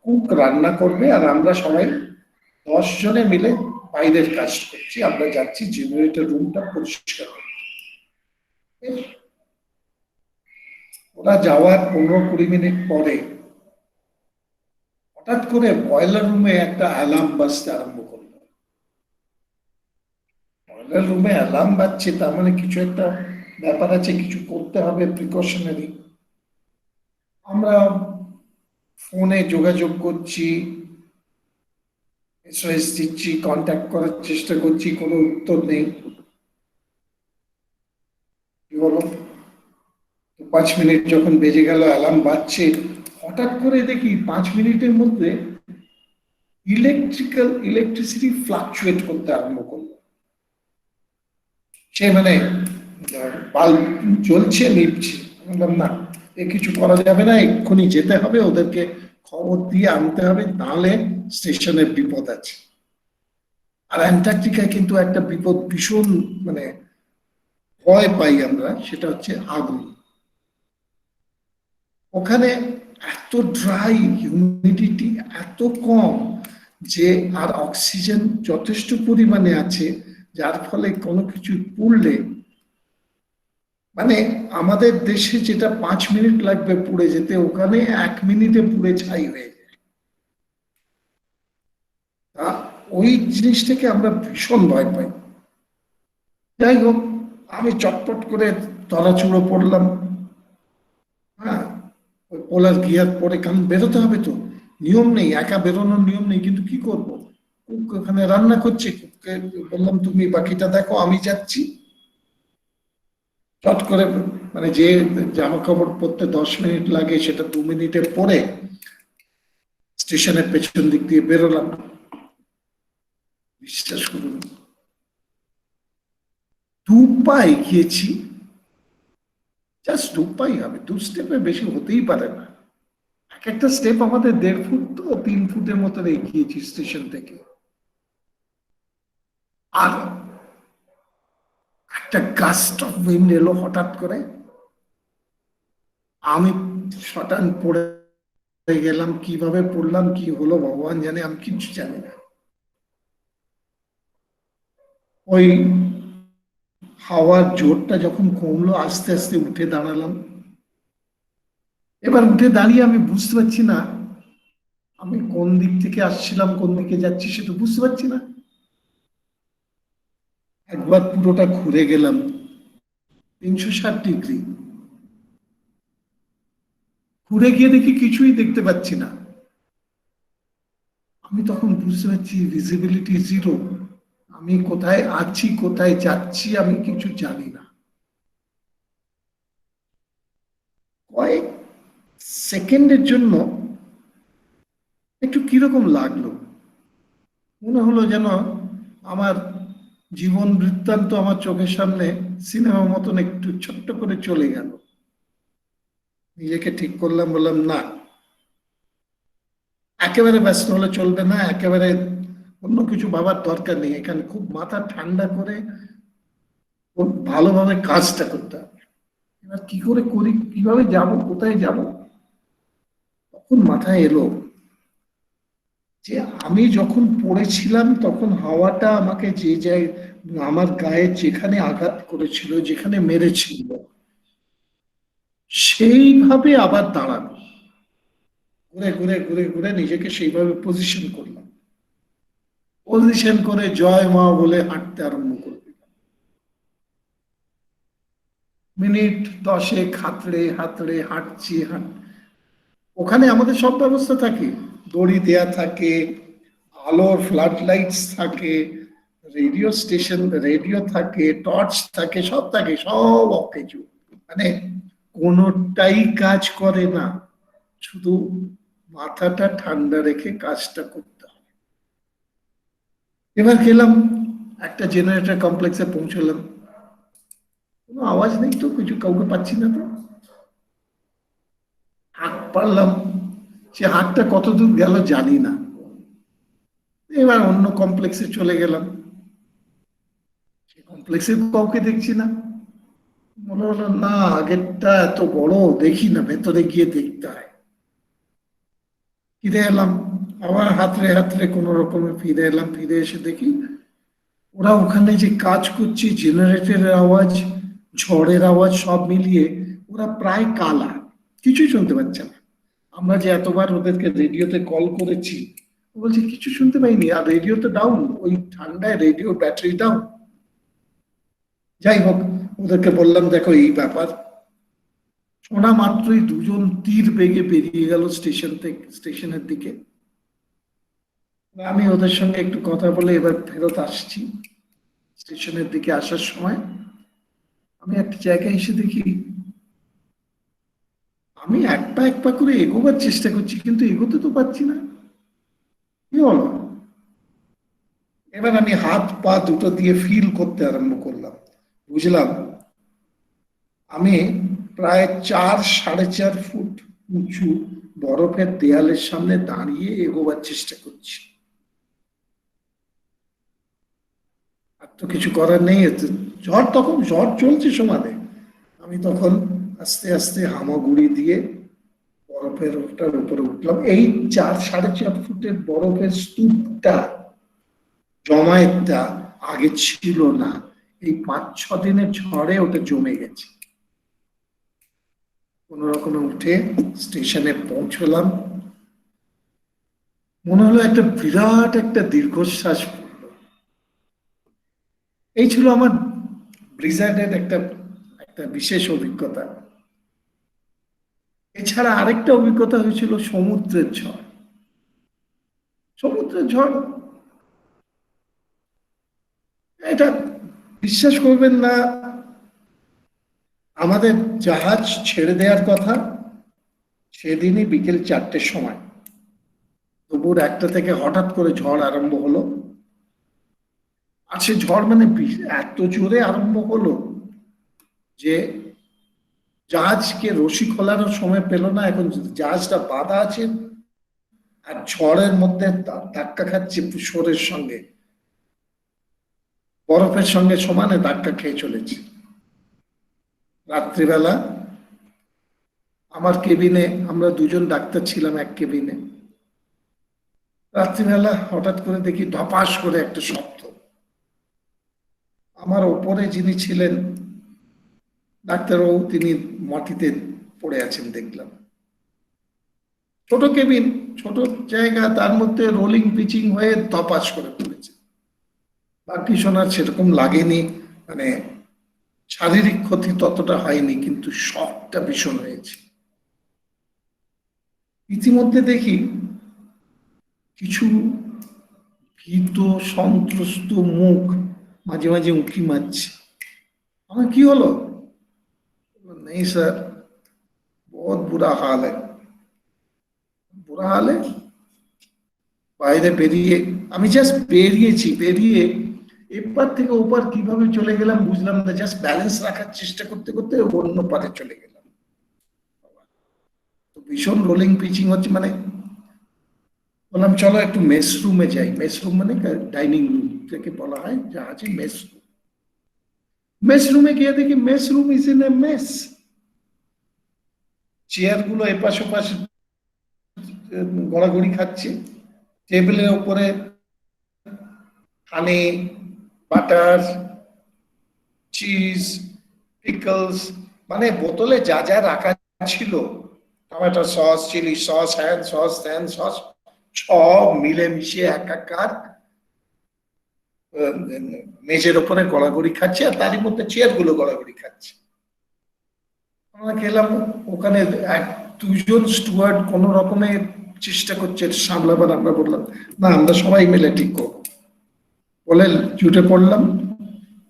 কুক রান্না করবে, আর আমরা সবাই 10 জনে মিলে বাইরের কাজ করছি, আমরা যাচ্ছি জেনারেটর রুমটা পরিষ্কার করতে। ওরা যাওয়ার 15-20 মিনিট পরে হঠাৎ করে বয়লার রুমে একটা অ্যালার্ম বাজতে আরম্ভ করলো। বয়লার রুমে অ্যালার্ম বাজছে, তার মানে কিছু একটা ব্যাপার আছে, কিছু করতে হবে প্রিকশনারি। আমরা ফোনে যোগাযোগ করছি, এসওএস দিচ্ছি, কন্ট্যাক্ট করার চেষ্টা করছি, কোনো উত্তর নেই। কি হলো, 5 মিনিট যখন বেজে গেল, অ্যালার্ম বাজছে, হঠাৎ করে দেখি 5 মিনিটের মধ্যে ইলেকট্রিসিটি ফ্লাকচুয়েট করতে আরম্ভ করলো। সে মানে বাল্ব জ্বলছে নিভছে। বললাম না, এ কিছু করা যাবে না, এক্ষুনি যেতে হবে, ওদেরকে খবর দিয়ে আনতে হবে, নাহলে স্টেশনের বিপদ আছে। আর অ্যান্টার্কটিকায় কিন্তু একটা বিপদ ভীষণ মানে ভয় পাই আমরা, সেটা হচ্ছে আগুন। ওখানে এত ড্রাই, হিউমিডিটি এত কম যে, আর অক্সিজেন যথেষ্ট পরিমাণে আছে, যার ফলে কোনো কিছু পুড়লে, মানে আমাদের দেশে যেটা 5 মিনিট লাগবে পুড়ে যেতে, ওখানে 1 মিনিটে পুড়ে ছাই হয়ে যায়। ওই জিনিসটাকে আমরা ভীষণ ভয় পাই। যাই হোক, আমি চটপট করে তলাচুড়ো পড়লাম। হ্যাঁ, ওই পোলার গিয়ার পরে, কারণ বেরোতে হবে তো, নিয়ম নেই, একা বেরোনোর নিয়ম নেই, কিন্তু কি করবো, কুক ওখানে রান্না করছে, কুককে বললাম তুমি বাকিটা দেখো, আমি যাচ্ছি। চট করে মানে যে জামা কাপড় পরতে 10 মিনিট লাগে সেটা 2 মিনিটে পরে স্টেশনের পেছন দিক দিয়ে বেরোলাম। বিশ্বাস করুন, 2 পা এগিয়েছি, জাস্ট 2 পাই হবে, 2 স্টেপে বেশি হতেই পারে না। এক একটা স্টেপ আমাদের 1.5 ফুট তো 3 ফুটের মতো এগিয়েছি স্টেশন থেকে। আর একটা গাস্ট অফ উইন্ড এলো হঠাৎ করে, আমি শটান পড়ে গেলাম। কিভাবে পড়লাম, কি হলো ভগবান জানে, আমি কিছু জানি না। ওই হাওয়ার জোরটা যখন কমলো, আস্তে আস্তে উঠে দাঁড়ালাম। এবার উঠে দাঁড়িয়ে আমি বুঝতে পারছি না আমি কোন দিক থেকে আসছিলাম, কোন দিকে যাচ্ছি সেটা বুঝতে পারছি না। একবার পুরোটা ঘুরে গেলাম 360 ডিগ্রি। ঘুরে গিয়ে দেখি কিছুই দেখতে পাচ্ছি না। আমি তখন বুঝতে পারছি ভিজিবিলিটি 0। আমি কোথায় আছি, কোথায় যাচ্ছি আমি কিছু জানি না। কয়েক সেকেন্ডের জন্য একটু কিরকম লাগলো, মনে হলো যেন আমার জীবন বৃত্তান্ত আমার চোখের সামনে সিনেমার মতন একটু ছোট্ট করে চলে গেল। নিজেকে ঠিক করলাম, বললাম না, একেবারে ব্যস্ত হলে চলবে না, একেবারে অন্য কিছু ভাবার দরকার নেই। এখানে খুব মাথা ঠান্ডা করে খুব ভালোভাবে কাজটা করতে হবে। এবার কি করে করি, কিভাবে যাব, কোথায় যাব, তখন মাথায় এলো যে আমি যখন পড়েছিলাম তখন হাওয়াটা আমাকে যে জায়গায়, আমার গায়ে যেখানে আঘাত করেছিল, যেখানে মেরেছিল, সেইভাবে আবার দাঁড়ানো। ঘুরে ঘুরে ঘুরে ঘুরে নিজেকে সেইভাবে পজিশন করলাম। পজিশন করে জয় মা বলে হাঁটতে আরম্ভ করলাম। মিনিট 10 হাতড়ে হাতড়ে হাঁটছি। ওখানে আমাদের সব ব্যবস্থা থাকে, দড়ি দেয়া থাকে, আলোর ফ্লাড লাইটস থাকে, রেডিও স্টেশন, রেডিও থাকে, টর্চ থাকে, সব থাকে, সব অকেজু। মানে কোনোটাই কাজ করে না, শুধু মাথাটা ঠান্ডা রেখে কাজটা করতে হবে। এবার গেলাম একটা জেনারেটর কমপ্লেক্সে, পৌঁছলাম। কোনো আওয়াজ নেই তো, কিছু কাউকে পাচ্ছি না তো। হাঁক পারলাম, সে হাঁকটা কত দূর গেল জানি না। এবার অন্য কমপ্লেক্সে চলে গেলাম, সে কমপ্লেক্সে কাউকে দেখছি না। মনে হলো না, আগেরটা এত বড়, দেখি না, ভেতরে গিয়ে দেখতে হয়। ফিরে এলাম, আবার হাতড়ে হাতড়ে কোনো রকমে ফিরে এলাম। ফিরে এসে দেখি ওরা ওখানে যে কাজ করছে, জেনারেটরের আওয়াজ, ঝড়ের আওয়াজ সব মিলিয়ে ওরা প্রায় কালা, কিছুই শুনতে পাচ্ছে না। আমরা যে এতবার ওদেরকে রেডিওতে কল করেছি, বলছে কিছু শুনতে পাইনি। আর রেডিও তো ডাউন, ওই ঠান্ডায় রেডিও ব্যাটারি ডাউন। যাই হোক, ওদেরকে বললাম দেখো এই ব্যাপার। শোনা মাত্রই দুজন তীর বেগে বেরিয়ে গেল স্টেশন থেকে, স্টেশনের দিকে। আমি ওদের সঙ্গে একটু কথা বলে এবার ফেরত আসছি। স্টেশনের দিকে আসার সময় আমি একটা জায়গায় এসে দেখি আমি এক পা করে এগোবার চেষ্টা করছি, কিন্তু এগোতে তো পারছি না। কি হলো? এবার আমি হাত পা দুটো দিয়ে ফিল করতে আরম্ভ করলাম। বুঝলাম আমি প্রায় 4-4.5 ফুট উঁচু বরফের দেয়ালের সামনে দাঁড়িয়ে এগোবার চেষ্টা করছি। আর তো কিছু করার নেই। ঝড় তখন ঝড় চলছে সমানে। আমি তখন আস্তে আস্তে হামাগুড়ি দিয়ে বরফের উপরে উঠলাম। এই 4-4.5 ফুটের বরফের স্তূপটা, জমায়েতটা আগে ছিল না। এই 5-6 দিনের ঝড়ে ওটা জমে গেছে। কোন রকমে উঠে স্টেশনে পৌঁছলাম। মনে হলো একটা বিরাট একটা দীর্ঘশ্বাস পড়ল। এই ছিল আমার ব্রিজার্ডের একটা বিশেষ অভিজ্ঞতা। এছাড়া আরেকটা অভিজ্ঞতা হয়েছিল সমুদ্রের ঝড়। সমুদ্রের ঝড়, এটা বিশ্বাস করবেন না, আমাদের জাহাজ ছেড়ে দেওয়ার কথা সেদিনই বিকেল 4টের সময়। দুপুর 1টা থেকে হঠাৎ করে ঝড় আরম্ভ হলো। আর সে ঝড় মানে এত জোরে আরম্ভ হলো যে জাহাজকে রশি খোলারও সময় পেল না, এখন জাহাজটা বাঁধা আছে আর ঝড়ের মধ্যে ধাক্কা খাচ্ছে শোরের সঙ্গে, বরফের সঙ্গে সমানে ধাক্কা খেয়ে চলেছে। রাত্রিবেলা আমার কেবিনে, আমরা দুজন ডাক্তার ছিলাম এক কেবিনে, রাত্রিবেলা হঠাৎ করে দেখি ধপাস করে একটা শব্দ। আমার ওপরে যিনি ছিলেন ডাক্তারবাবু, তিনি মাটিতে পড়ে আছেন দেখলাম। ছোট কেবিন, ছোট জায়গা, তার মধ্যে রোলিং পিচিং হয়ে ধপাস করে পড়েছে। বাকি শোনার সেরকম লাগেনি, মানে শারীরিক ক্ষতি ততটা হয়নি, কিন্তু শকটা ভীষণ হয়েছে। ইতিমধ্যে দেখি কিছু ভীত সন্ত্রস্ত মুখ মাঝে মাঝে উঁকি মারছে। আমার কি হলো? नहीं सर, बहुत बुरा हाल है। बुरा हाल है? বাইরে বেরিয়ে, আমি জাস্ট বেরিয়েছি, বেরিয়ে এপার থেকে ওপার কিভাবে চলে গেলাম বুঝলাম না, জাস্ট ব্যালেন্স রাখার চেষ্টা করতে করতে অন্য পারে চলে গেলাম। তো ভীষণ রোলিং পিচিং হচ্ছে, মানে বললাম চলো একটু মেস রুমে যাই। মেস রুম মানে ডাইনিং রুম থেকে বলা হয় জাহাজে মেস রুম। মেস রুমে গিয়ে দেখি mess room is in a mess. Chair গুলো এপাশ ওপাশ গড়াগড়ি খাচ্ছে, টেবিলের উপরে হানি, বাটার, চিজ, পিকলস, মানে বোতলে যা যা রাখা ছিল, টমেটো সস, চিলি সস, হ্যান সস, ত্যান সস, সব মিলেমিশে একাকার মেজের ওপরে গড়াগড়ি খাচ্ছে, আর তারই মধ্যে চেয়ার গুলো গড়াগড়ি খাচ্ছে। আমরা খেলাম, ওখানে দুজন স্টুয়ার্ড কোন রকমের চেষ্টা করছে সামলাবার। আমরা বললাম না, আমরা সবাই মিলে ঠিক করবো বলে জুটে পড়লাম।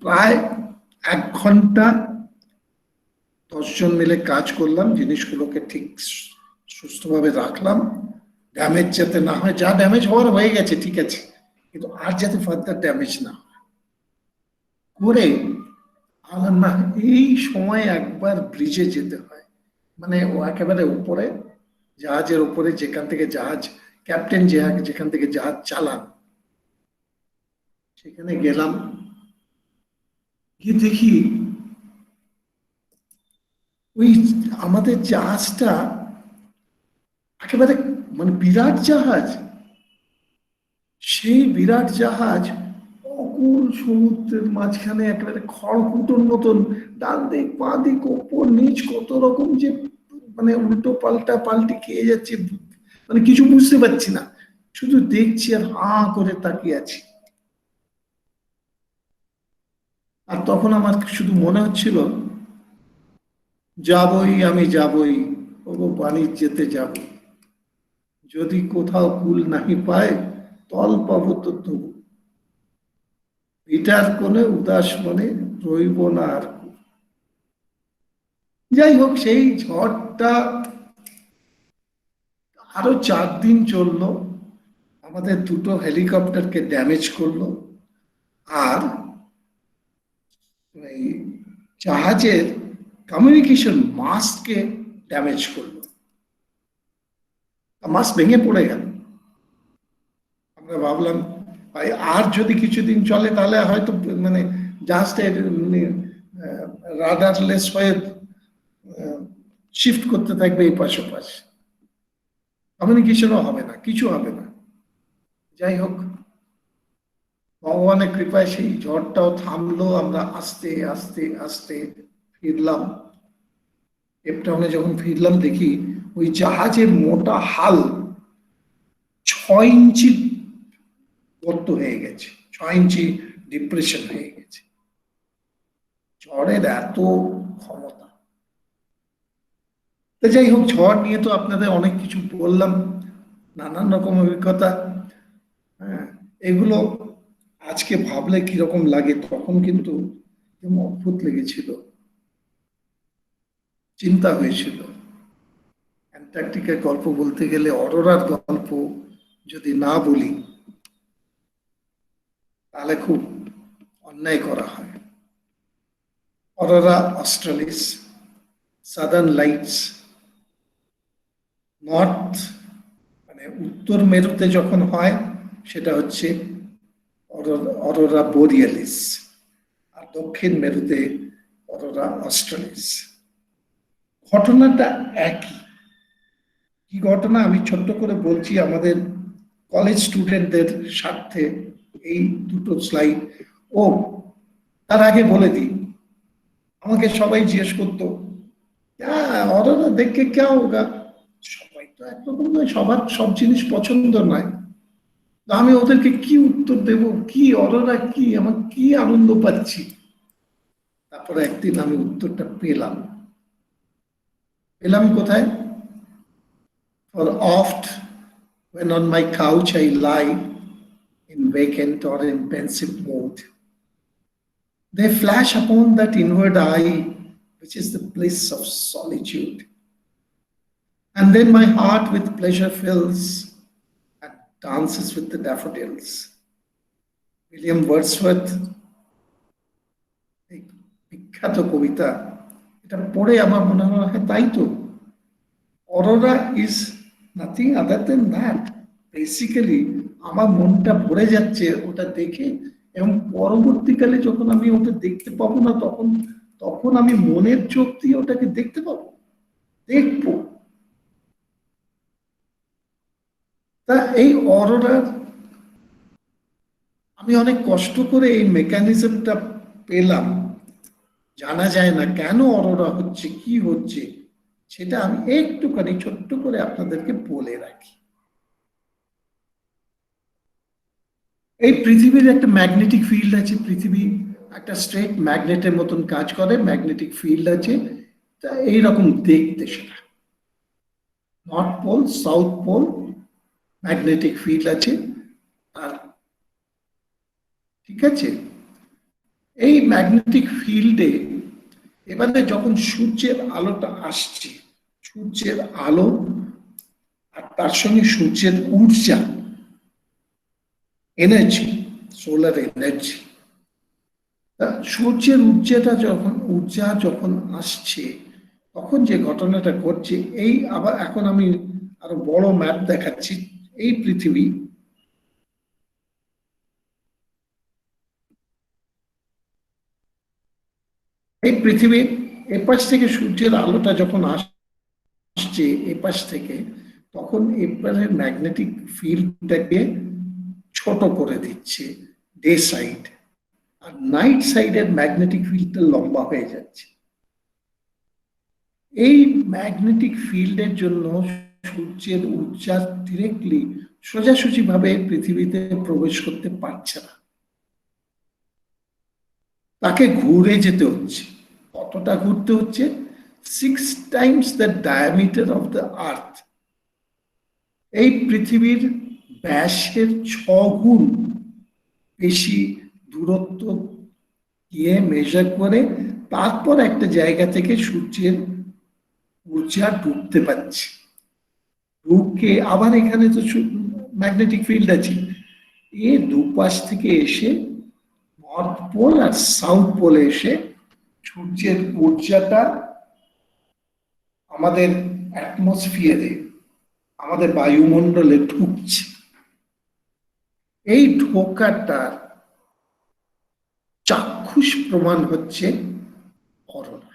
প্রায় 1 ঘন্টা 10 জন মিলে কাজ করলাম, জিনিসগুলোকে ঠিক সুস্থভাবে রাখলাম, ড্যামেজ যাতে না হয়। যা ড্যামেজ হওয়ার হয়ে গেছে ঠিক আছে, কিন্তু আর যাতে ফার্দার ড্যামেজ না হয় করে আমার না, এই সময় একবার ব্রিজে যেতে হয়, মানে ও একেবারে উপরে, জাহাজের উপরে, যেখান থেকে জাহাজ ক্যাপ্টেন যেখান থেকে জাহাজ চালান, সেখানে গেলাম। গিয়ে দেখি ওই আমাদের জাহাজটা একেবারে মানে বিরাট জাহাজ, সেই বিরাট জাহাজ অকুল সমুদ্রের মাঝখানে একেবারে খড়কুটোর মতন ডান দিক বাঁ দিক ওপর নিচ কত রকম যে মানে উল্টো পাল্টি খেয়ে যাচ্ছে, মানে কিছু বুঝতে পারছি না, শুধু দেখছি আর হাঁ করে তাকিয়ে আছি। আর তখন আমার শুধু মনে হচ্ছিল, যাবই আমি যাবই, ও বাণিজ্যতে যাব, যদি কোথাও কুল নাহি পায় তল পাবো তো তবু, এটার কোনে উদাস মনে রইব না আর। যাই হোক, সেই ঝড়টা আরো 4 দিন চললো, আমাদের 2টো হেলিকপ্টারকে ড্যামেজ করলো, আর জাহাজের কমিউনিকেশন মাস্টকে ড্যামেজ করলো, মাস্ট ভেঙে পড়ে গেল। আমরা ভাবলাম ভাই আর যদি কিছুদিন চলে তাহলে হয়তো মানে জাহাজটা রাডারলেস হয়ে শিফট করতে থাকবে এই পাশে পাশে, কমিউনিকেশনও হবে না, কিছু হবে না। যাই হোক, ভগবানের কৃপায় সেই ঝড়টাও থামলো, আমরা আস্তে আস্তে আস্তে ফিরলাম। কেপটাউনে যখন ফিরলাম দেখি ওই জাহাজের মোটা হাল 6 ইঞ্চি গর্ত হয়ে গেছে, 6 ইঞ্চি ডিপ্রেশন হয়ে গেছে। ঝড়ের এত ক্ষমতা। যাই হোক, ঝড় নিয়ে তো আপনাদের অনেক কিছু বললাম, নানান রকম অভিজ্ঞতা। হ্যাঁ, এগুলো আজকে ভাবলে কিরকম লাগে, তখন কিন্তু অদ্ভুত লেগেছিল, চিন্তা হয়েছিল। অ্যান্টার্কটিকার গল্প বলতে গেলে অরোরার গল্প যদি না বলি তাহলে খুব অন্যায় করা হয়। Arora australis southern lights, north মানে উত্তর মেরুতে যখন হয় সেটা হচ্ছে অরোরা বোরিয়ালিস, আর দক্ষিণ মেরুতে অরোরা অস্ট্রালিস। ঘটনাটা একই। কি ঘটনা আমি ছোট্ট করে বলছি আমাদের কলেজ স্টুডেন্টদের স্বার্থে এই দুটো স্লাইড। ও তার আগে বলে দিই, আমাকে সবাই জিজ্ঞেস করতো অরোরা দেখে কে হোগা, সবাই তো একরকম নয়, সবার সব জিনিস পছন্দ নয়। আমি ওদেরকে কি উত্তর দেব, কি অরোরা কি, আমার কি আনন্দ পাচ্ছি। তারপরে একদিন আমি উত্তরটা পেলাম। পেলাম কোথায়? For oft when on my couch I lie in vacant or in pensive mood, they flash upon that inward eye which is the bliss of solitude. And then my heart with pleasure fills and dances with the daffodils. William Wordsworth এই বিখ্যাত কবিতা, এটা পড়ে আমার মনে হয় তাই তো, aurora is nothing other than that. Basically আমার মনটা ভরে যাচ্ছে ওটা দেখে, এবং পরবর্তীকালে যখন আমি ওটা দেখতে পাবো না, তখন আমি মনের চোখ দিয়ে ওটাকে দেখতে পাবো, দেখবো। তা এই অরোরার আমি অনেক কষ্ট করে এই মেকানিজমটা পেলাম। জানা যায় না কেন অরোরা হচ্ছে, কি হচ্ছে, সেটা আমি একটুখানি ছোট্ট করে আপনাদেরকে বলে রাখি। এই পৃথিবীর একটা ম্যাগনেটিক ফিল্ড আছে, পৃথিবী একটা স্ট্রেট ম্যাগনেটের মতন কাজ করে, ম্যাগনেটিক ফিল্ড আছে, তা এইরকম দেখতে সেটা। North pole, south pole magnetic field আছে। আর ঠিক আছে, এই ম্যাগনেটিক ফিল্ডে এবারে যখন সূর্যের আলোটা আসছে, সূর্যের আলো আর তার সঙ্গে সূর্যের ঊর্জা, এনার্জি, সোলার এনার্জি, সূর্যের ঊর্জা যখন আসছে, তখন যে ঘটনাটা ঘটছে, এই আবার এখন আমি আরো বড় ম্যাপ দেখাচ্ছি। এই পৃথিবী, এই পৃথিবীর এপাশ থেকে সূর্যের আলোটা যখন আসছে এপাশ থেকে, তখন এপাশের ম্যাগনেটিক ফিল্ডটাকে ছোট করে দিচ্ছে ডে সাইড, আর নাইট সাইডের ম্যাগনেটিক ফিল্ডটা লম্বা হয়ে যাচ্ছে। এই ম্যাগনেটিক ফিল্ডের জন্য সূর্যের ঊর্জা ডিরেক্টলি সোজাসুজি ভাবে পৃথিবীতে প্রবেশ করতে পারছে না, তাকে ঘুরে যেতে হচ্ছে। কতটা ঘুরতে হচ্ছে? 6 times the diameter of the earth। এই পৃথিবীর ব্যাসের 6 গুণ বেশি দূরত্ব গিয়ে মেজার করে তারপর একটা জায়গা থেকে সূর্যের ঊর্জা ঢুকতে পারছে। ঢুকে আবার এখানে তো ম্যাগনেটিক ফিল্ড আছে, এ দুপাশ থেকে এসে নর্থ পোল আর সাউথ পোলে এসে সূর্যের ঊর্জাটা আমাদের অ্যাটমসফিয়ারে, আমাদের বায়ুমণ্ডলে ঢুকছে। এই ঢোকাটার চাক্ষুষ প্রমাণ হচ্ছে অরোরা।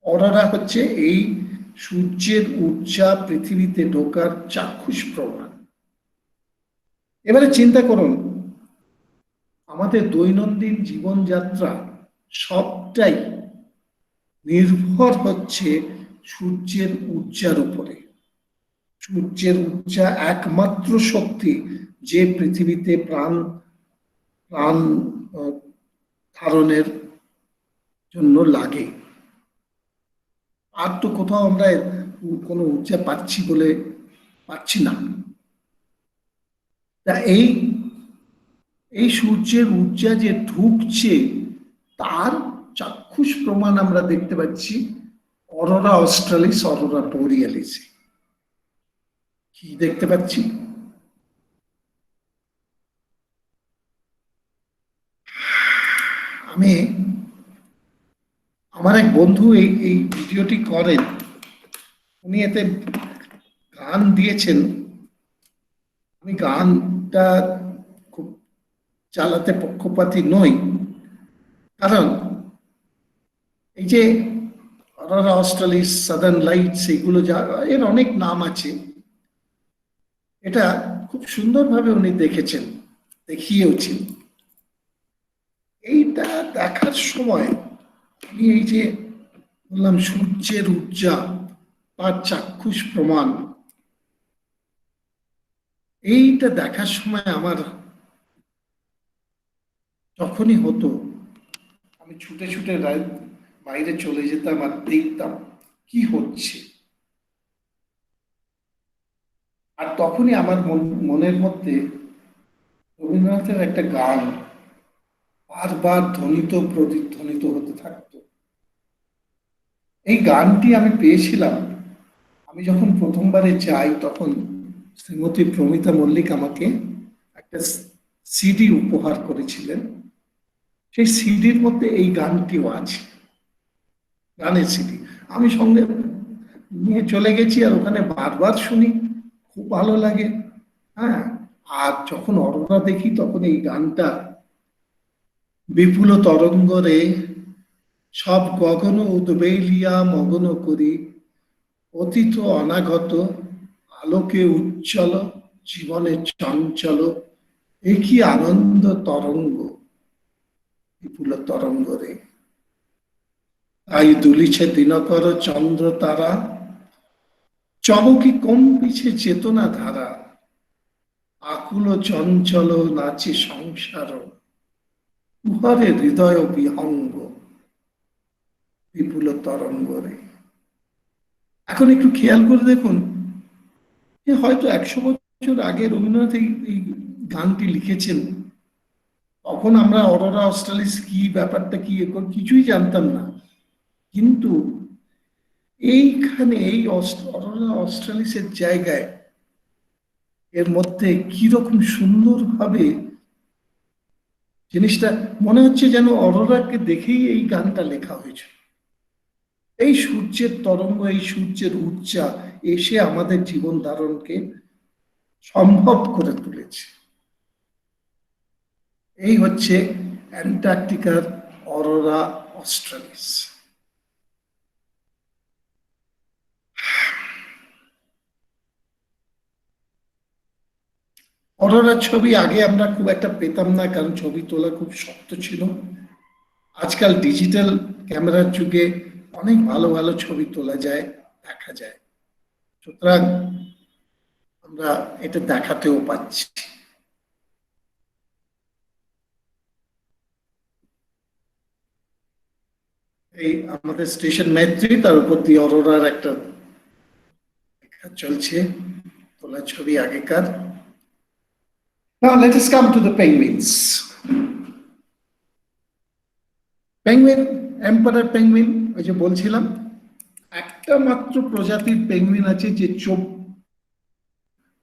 অরোরা হচ্ছে এই সূর্যের ঊর্জা পৃথিবীতে ঢোকার চাক্ষুষ প্রমাণ। এবারে চিন্তা করুন, আমাদের দৈনন্দিন জীবনযাত্রা সবটাই নির্ভর হচ্ছে সূর্যের ঊর্জার উপরে। সূর্যের ঊর্জা একমাত্র শক্তি যে পৃথিবীতে প্রাণ ধারণের জন্য লাগে। আর তো কোথাও আমরা কোনো ঊর্জা পাচ্ছি না। তা এই সূর্যের ঊর্জা যে ঢুকছে তার চাক্ষুষ প্রমাণ আমরা দেখতে পাচ্ছি অরোরা অস্ট্রালিস, অরোরা বোরিয়ালিসে। কি দেখতে পাচ্ছি? আমার এক বন্ধু এই এই ভিডিওটি করেন, উনি এতে গান দিয়েছেন। আমি গানটা খুব চালাতে পক্ষপাতী নই, কারণ এই যে অরোরা অস্ট্রালিস, সাদার্ন লাইটস, এগুলো যা এর অনেক নাম আছে, এটা খুব সুন্দরভাবে উনি দেখেছেন, দেখিয়েওছেন। এইটা দেখার সময় আমি এই যে বললাম সূর্যের উর্জা, তার চাক্ষুষ প্রমাণ, এইটা দেখার সময় আমার যখনই হতো আমি ছুটে ছুটে বাইরে চলে যেতাম আর দেখতাম কি হচ্ছে। আর তখনই আমার মনের মধ্যে রবীন্দ্রনাথের একটা গান বারবার ধ্বনিত প্রতিধ্বনিত হতে থাকতো। এই গানটি আমি পেয়েছিলাম, আমি যখন প্রথমবারে যাই তখন শ্রীমতী প্রমিতা মল্লিক আমাকে একটা সিডি উপহার করেছিলেন। সেই সিডির মধ্যে এই গানটিও আছে, গানের সিডি। আমি সঙ্গে নিয়ে চলে গেছি আর ওখানে বারবার শুনি, খুব ভালো লাগে। হ্যাঁ, আর যখন অরোরা দেখি তখন এই গানটা, বিপুল তরঙ্গ রে সব গগন উদ্বেলিয়া মগন করি, অতীত অনাগত আলোকে উজ্জ্বল জীবনে চঞ্চল, এ কি আনন্দ তরঙ্গ বিপুল তরঙ্গ রে। তাই দুলিছে দিনকর চন্দ্র তারা, চমকি কম্পিছে চেতনা ধারা, আকুল চঞ্চল নাচে সংসার, উহারে হৃদয় বিহঙ্গ বিপুল তরঙ্গ রে। এখন একটু খেয়াল করে দেখুন, যে হয়তো 100 বছর আগে রবীন্দ্রনাথ এই গানটি লিখেছেন, তখন আমরা অরোরা অস্ট্রালিস কি, ব্যাপারটা কি, এখন কিছুই জানতাম না। কিন্তু এইখানে এই অরোরা অস্ট্রালিসের জায়গায় এর মধ্যে কিরকম সুন্দরভাবে জিনিসটা মনে হচ্ছে যেন অরোরাকে দেখেই এই গানটা লেখা হয়েছে। এই সূর্যের তরঙ্গ, এই সূর্যের উর্জা এসে আমাদের জীবন ধারণকে সম্ভব করে তুলেছে। এই হচ্ছে অ্যান্টার্কটিকার অরোরা অস্ট্রালিস। অরোরার ছবি আগে আমরা খুব একটা পেতাম না, কারণ ছবি তোলা খুব শক্ত ছিল। আজকাল ডিজিটাল ক্যামেরার যুগে অনেক ভালো ভালো ছবি তোলা যায়, দেখা যায়। সুতরাং আমরা এটা দেখাতেও পাচ্ছি। এই আমাদের স্টেশন ম্যাট্রি, তার উপর দিয়ে অরোরার একটা চলছে, তোলা ছবি আগেকার। Now let us come to the penguins. Penguin, emperor penguin, ওই যে বলছিলাম, একটা মাত্র প্রজাতির পেঙ্গুইন আছে যে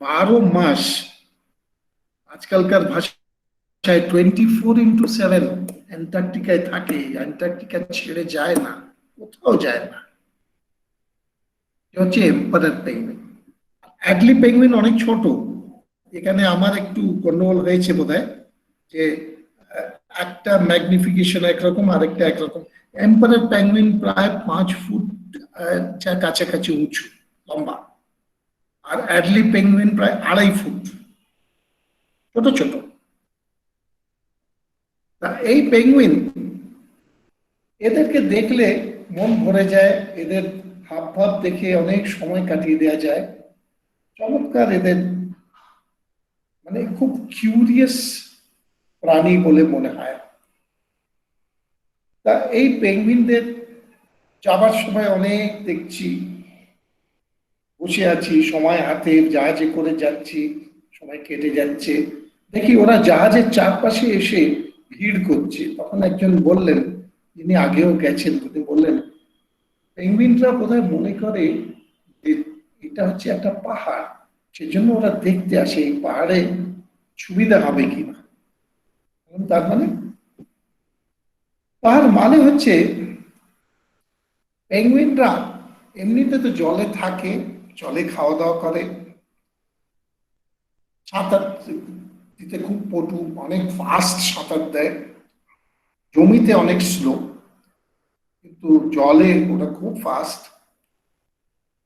12 মাস, আজকালকার ভাষায় 24x7 অ্যান্টার্কটিকায় থাকে। অ্যান্টার্কটিকা ছেড়ে যায় না, কোথাও যায় না। হচ্ছে এম্পারার পেঙ্গুইন। অ্যাডলি পেঙ্গুইন অনেক ছোট। এখানে আমার একটু গন্ডগোল হয়েছে বোধহয়, যে একটা ম্যাগনিফিকেশন একরকম, আরেকটা একরকম। এম্পারার পেঙ্গুইন প্রায় 5 ফুট যা কাছাকাছি উঁচু, লম্বা। আর অ্যাডলি পেঙ্গুইন প্রায় 2.5 ফুট, ছোট ছোট। তা এই পেঙ্গুইন, এদেরকে দেখলে মন ভরে যায়, এদের হাব ভাব দেখে অনেক সময় কাটিয়ে দেওয়া যায়। চমৎকার, এদের মানে খুব কিউরিয়াস প্রাণী বলে মনে হয়। তা এই পেঙ্গুইনদের যাবার সময় অনেক দেখছি, বসে আছি, সময় হাতে, জাহাজে করে যাচ্ছি, সময় কেটে যাচ্ছে, দেখি ওরা জাহাজের চারপাশে এসে ভিড় করছে। তখন একজন বললেন, যিনি আগেও গেছেন, তিনি বললেন, পেঙ্গুইনরা বোধহয় মনে করে যে এটা হচ্ছে একটা পাহাড়, সেজন্য ওরা দেখতে আসে এই পাহাড়ে সুবিধা হবে কিনা। তার মানে, পাহাড় মানে হচ্ছে পেঙ্গুইনরা এমনিতে তো জলে থাকে, জলে খাওয়া দাওয়া করে, সাঁতার দিতে খুব পটু, অনেক ফাস্ট সাঁতার দেয়, জমিতে অনেক স্লো, কিন্তু জলে ওরা খুব ফাস্ট।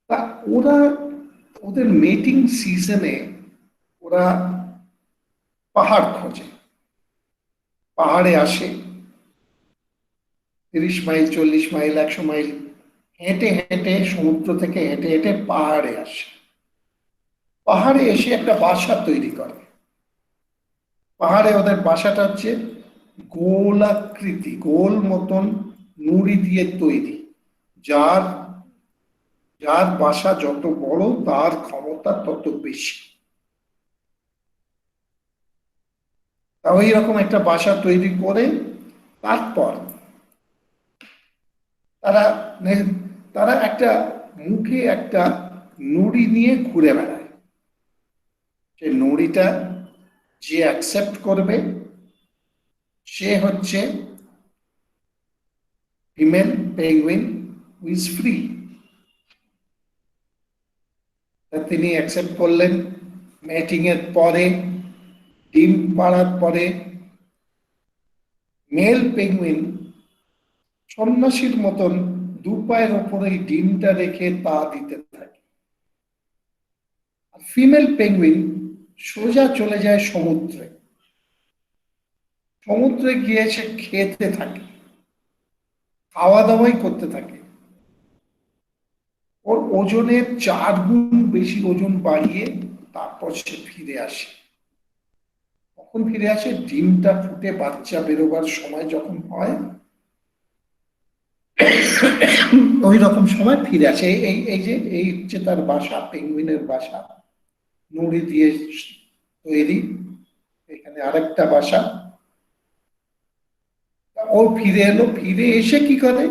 তা ওরা ওদের মেটিং সিজনে ওরা পাহাড় খোঁজে, পাহাড়ে আসে, 30 মাইল 40 মাইল 100 মাইল হেঁটে হেঁটে, সমুদ্র থেকে হেঁটে হেঁটে পাহাড়ে আসে। পাহাড়ে এসে একটা বাসা তৈরি করে। পাহাড়ে ওদের বাসাটা হচ্ছে গোলাকৃতি, গোল মতন নুড়ি দিয়ে তৈরি। যার যার বাসা যত বড় তার ক্ষমতা তত বেশি। তা ওই রকম একটা বাসা তৈরি করে তারপর তারা একটা মুখে একটা নুড়ি নিয়ে ঘুরে বেড়ায়। সেই নুড়িটা যে অ্যাকসেপ্ট করবে সে হচ্ছে female penguin who is free. তিনি অ্যাকসেপ্ট করলেন। ম্যাটিং এর পরে, ডিম পাড়ার পরে মেল পেঙ্গুইন সন্ন্যাসীর মতন দু পায়ের ওপরে ডিমটা রেখে তা দিতে থাকে। আর ফিমেল পেঙ্গুইন সোজা চলে যায় সমুদ্রে। সমুদ্রে গিয়ে সে খেতে থাকে, খাওয়া দাওয়াই করতে থাকে। ওর ওজনের 4 গুণ বেশি ওজন বাড়িয়ে তারপর সে ফিরে আসে। কখন ফিরে আসে? ডিমটা ফুটে বাচ্চা বেরোবার সময় যখন হয়, ওই রকম সময় ফিরে আসে। এই হচ্ছে তার বাসা, পেঙ্গুইনের বাসা, নুড়ি দিয়ে তৈরি। এখানে আরেকটা বাসা। ও ফিরে এলো, ফিরে এসে কি করে?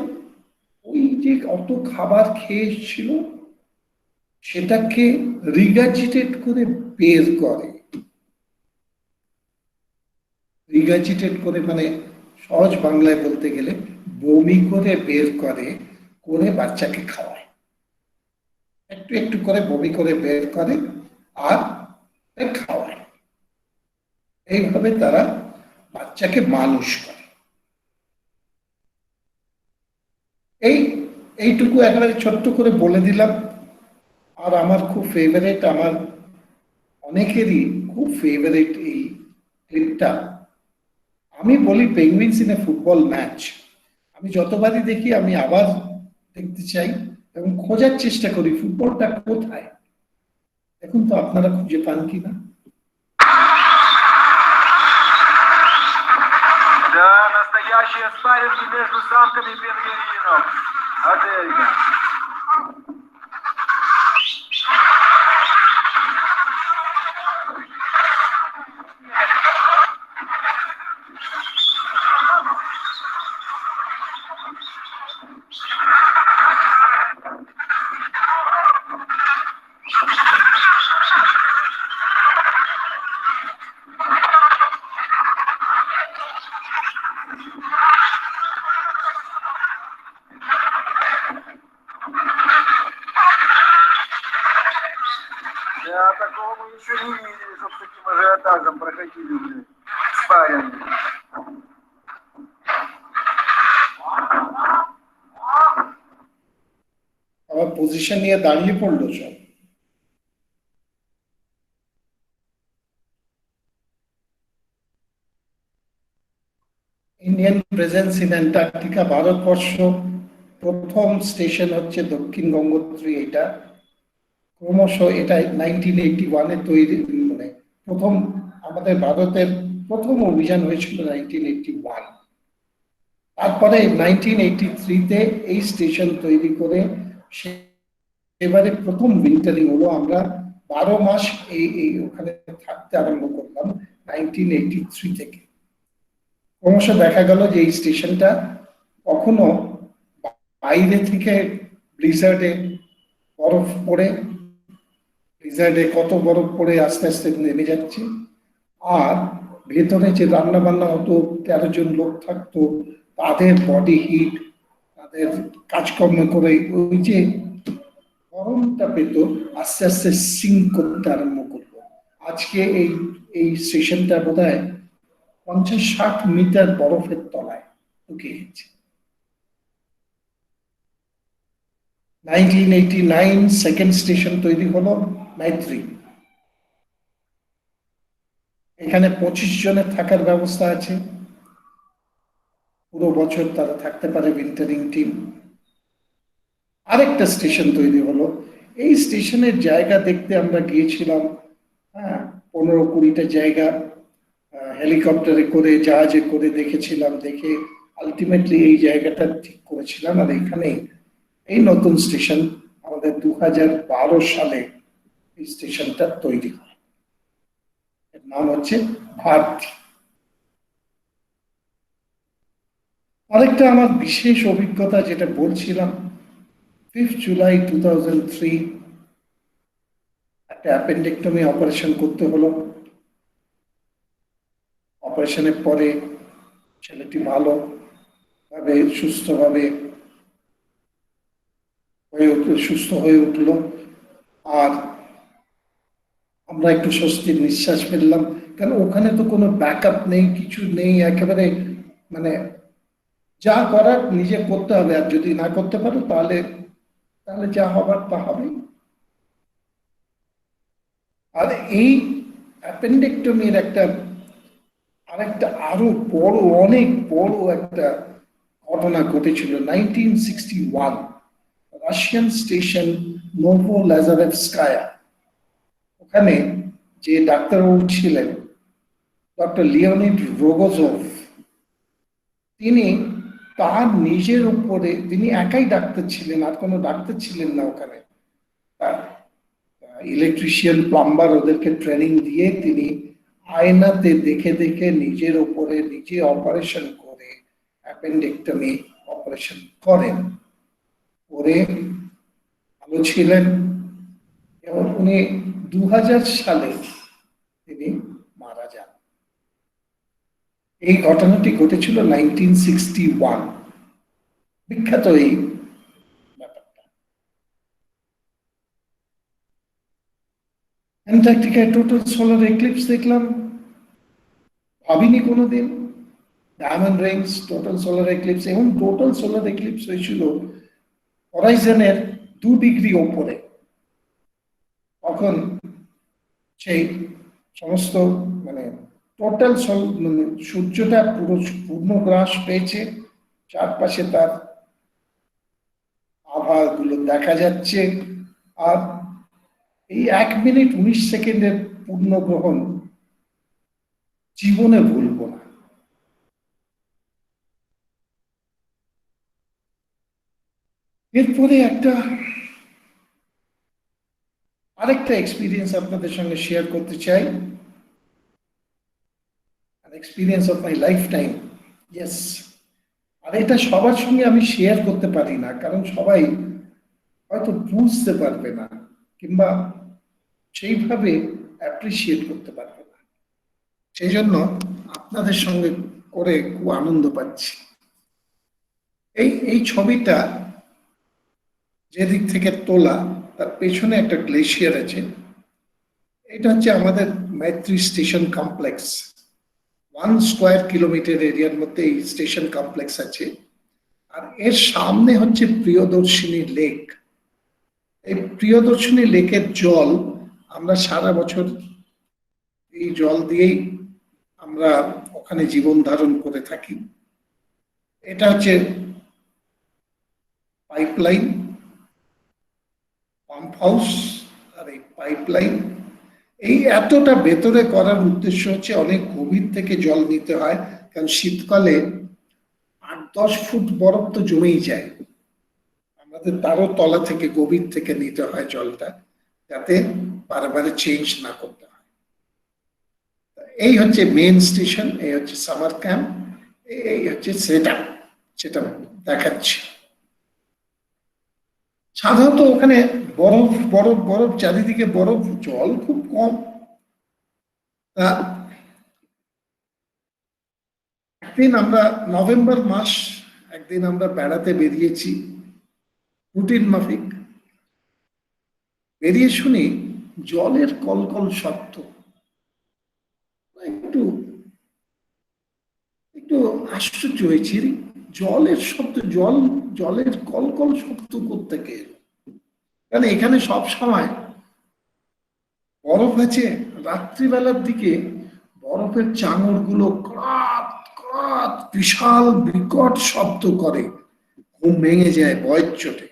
ওই যে অত খাবার খেয়ে এসেছিল সেটাকে রিগাজিটেট করে বের করে। রিগাজিটেট করে মানে সহজ বাংলায় বলতে গেলে বমি করে বের করে, করে বাচ্চাকে খাওয়ায়। একটু একটু করে বমি করে বের করে আর খাওয়ায়। এইভাবে তারা বাচ্চাকে মানুষ করে। এইটুকু একেবারে ছোট্ট করে বলে দিলাম। আর আমার খুব ফেভারিট, আমার অনেকেরই খুব ফেভারিট এই ক্লিপটা। আমি বলি penguins in a football match. আমি যতবারই দেখি আমি আবার দেখতে চাই এবং খোঁজার চেষ্টা করি ফুটবলটা কোথায়। দেখুন তো আপনারা খুঁজে পান কিনা। Настоящие спарринги между самками пингвинов. Адельга. Да, такого мы еще не видели, чтобы с таким ажиотажем проходили спарринги. আবার পজিশন নিয়ে দাঁড়িয়ে পড়লো সব। Indian presence in Antarctica. Bharatvarsha প্রথম স্টেশন হচ্ছে দক্ষিণ গঙ্গোত্রী। এটা ক্রমশ এটা 1981-এ তৈরি, মানে প্রথম আমাদের ভারতের প্রথম অভিযান হয়েছিল 1981। তারপরে 1983-তে এই স্টেশন তৈরি করে এবারে প্রথম উইন্টারিং হলো। আমরা 12 মাস এই ওখানে থাকতে আরম্ভ করলাম 1983 থেকে। ক্রমশ দেখা গেল যে এই স্টেশনটা কখনো বাইরে থেকে ব্লিজার্ডে বরফ পড়ে, ব্লিজার্ডে কত বরফ পড়ে আস্তে আস্তে নেমে যাচ্ছে, আর ভেতরে যে রান্না বান্না হতো, 13 জন লোক থাকতো, তাদের বডি হিট, তাদের কাজকর্ম করে ওই যে গরমটা পেত আস্তে আস্তে সিঙ্ক করতে আরম্ভ করলো। আজকে এই এই স্টেশনটা বোধ হয় 50-60 মিটার বরফের তলায় ঢুকে গেছে। 1989 সেকেন্ড স্টেশন তৈরি হলো মাইত্রী। এখানে 25 জনের থাকার ব্যবস্থা আছে, পুরো বছর তারা থাকতে পারে উইন্টারিং টিম। আরেকটা স্টেশন তৈরি হলো, এই স্টেশনের জায়গা দেখতে আমরা গিয়েছিলাম, হ্যাঁ 15-20টা জায়গা হেলিকপ্টারে করে জাহাজে করে দেখেছিলাম, দেখে আলটিমেটলি এই জায়গাটা ঠিক করেছিলাম। আর এখানে এই নতুন স্টেশন আমাদের 2012 সালে এই স্টেশনটা তৈরি হয়, এর নাম হচ্ছে ভারতী। আরেকটা আমার বিশেষ অভিজ্ঞতা যেটা বলছিলাম, 5 জুলাই 2003 একটা অ্যাপেন্ডেক্টমি অপারেশন করতে হলো। অপারেশনের পরে ছেলেটি ভালোভাবে সুস্থভাবে সুস্থ হয়ে উঠলো, আর আমরা একটু স্বস্তির নিঃশ্বাস ফেললাম, কারণ ওখানে তো কোনো ব্যাকআপ নেই, কিছু নেই, একেবারে মানে যা করার নিজে করতে হবে, আর যদি না করতে পারো তাহলে তাহলে যা হবার তা হবেই। আর এই অ্যাপেন্ডেক্টমির আরেকটা আরো বড়, অনেক বড় একটা ঘটনা ঘটেছিল 1961 রাশিয়ান স্টেশন নোভোলাজারেভস্কায়া। ওখানে যে ডাক্তারবাবু ছিলেন ডক্টর লিওনিড রোগোজভ, তিনি তার নিজের উপরে, তিনি একাই ডাক্তার ছিলেন, আর কোনো ডাক্তার ছিলেন না ওখানে, ইলেকট্রিশিয়ান প্লাম্বার ওদেরকে ট্রেনিং দিয়ে তিনি আয়নাতে দেখে দেখে নিজের উপরে নিজে অপারেশন করে অ্যাপেন্ডেক্টমি অপারেশন করেন। করে ভালো ছিলেন এবং উনি 2000 সালে তিনি মারা যান। এই ঘটনাটি ঘটেছিল 1961, বিখ্যাত এই ব্যাপারটা। অ্যান্টার্কটিকায় টোটাল সোলার এক্লিপস দেখলাম, ভাবিনি কোনোদিন। Diamond Rings, total solar eclipse, এবং টোটাল সোলার এক্লিপস হয়েছিল হরাইজনের 2 ডিগ্রি ওপরে। তখন সেই সমস্ত মানে টোটাল মানে সূর্যটা পুরো পূর্ণগ্রাস পেয়েছে, চারপাশে তার আভাগুলো দেখা যাচ্ছে। আর এই 1 মিনিট 19 সেকেন্ডের পূর্ণগ্রহণ জীবনে ভুলব না। এরপরে আরেকটা এক্সপিরিয়েন্স আপনাদের সঙ্গে শেয়ার করতে চাই, experience of my life time. Yes, আর এটা সবার সঙ্গে আমি শেয়ার করতে পারি না, কারণ সবাই হয়তো বুঝতে পারবে না কিংবা সেইভাবে অ্যাপ্রিসিয়েট করতে পারবে না। সেই জন্য আপনাদের সঙ্গে করে খুব আনন্দ পাচ্ছি। এই ছবিটা যেদিক থেকে তোলা, তার পেছনে একটা গ্লেশিয়ার আছে। এটা হচ্ছে আমাদের Maitri station complex. 1 square kilometre এরিয়ার মধ্যে এই স্টেশন কমপ্লেক্স আছে। আর এর সামনে হচ্ছে প্রিয়দর্শিনী লেক। এই প্রিয়দর্শিনী লেকের জল আমরা সারা বছর এই জল দিয়েই আমরা ওখানে জীবন ধারণ করে থাকি। এটা হচ্ছে পাইপলাইন, পাম্প হাউস, আর এই পাইপলাইন এই এতটা ভেতরে করার উদ্দেশ্য হচ্ছে অনেক গভীর থেকে জল নিতে হয়, কারণ শীতকালে 8-10 ফুট বরফ তো জমেই যায়। আমাদের তারও তলা থেকে গভীর থেকে নিতে হয় জলটা, যাতে বারে চেঞ্জ না করতে হয়। এই হচ্ছে মেন স্টেশন, এই হচ্ছে সামার ক্যাম্প, এই হচ্ছে সেটআপ যেটা দেখাচ্ছি। সাধারণত ওখানে বরফ বরফ বরফ, চারিদিকে বরফ, জল খুব কম। একদিন আমরা নভেম্বর মাস একদিন আমরা বেড়াতে বেরিয়েছি রুটিন মাফিক, বেরিয়ে শুনি জলের কলকল শব্দ। একটু একটু আশ্চর্য হয়েছি, জলের শব্দ, জলের কলকল শব্দ কোত্থেকে এলো? কারণ এখানে সব সময় বরফ আছে, রাত্রিবেলার দিকে বরফের চাঙড় গুলো ক্রাত ক্রাত বিশাল বিকট শব্দ করে, ঘুম ভেঙে যায় ভয়ের চোটে।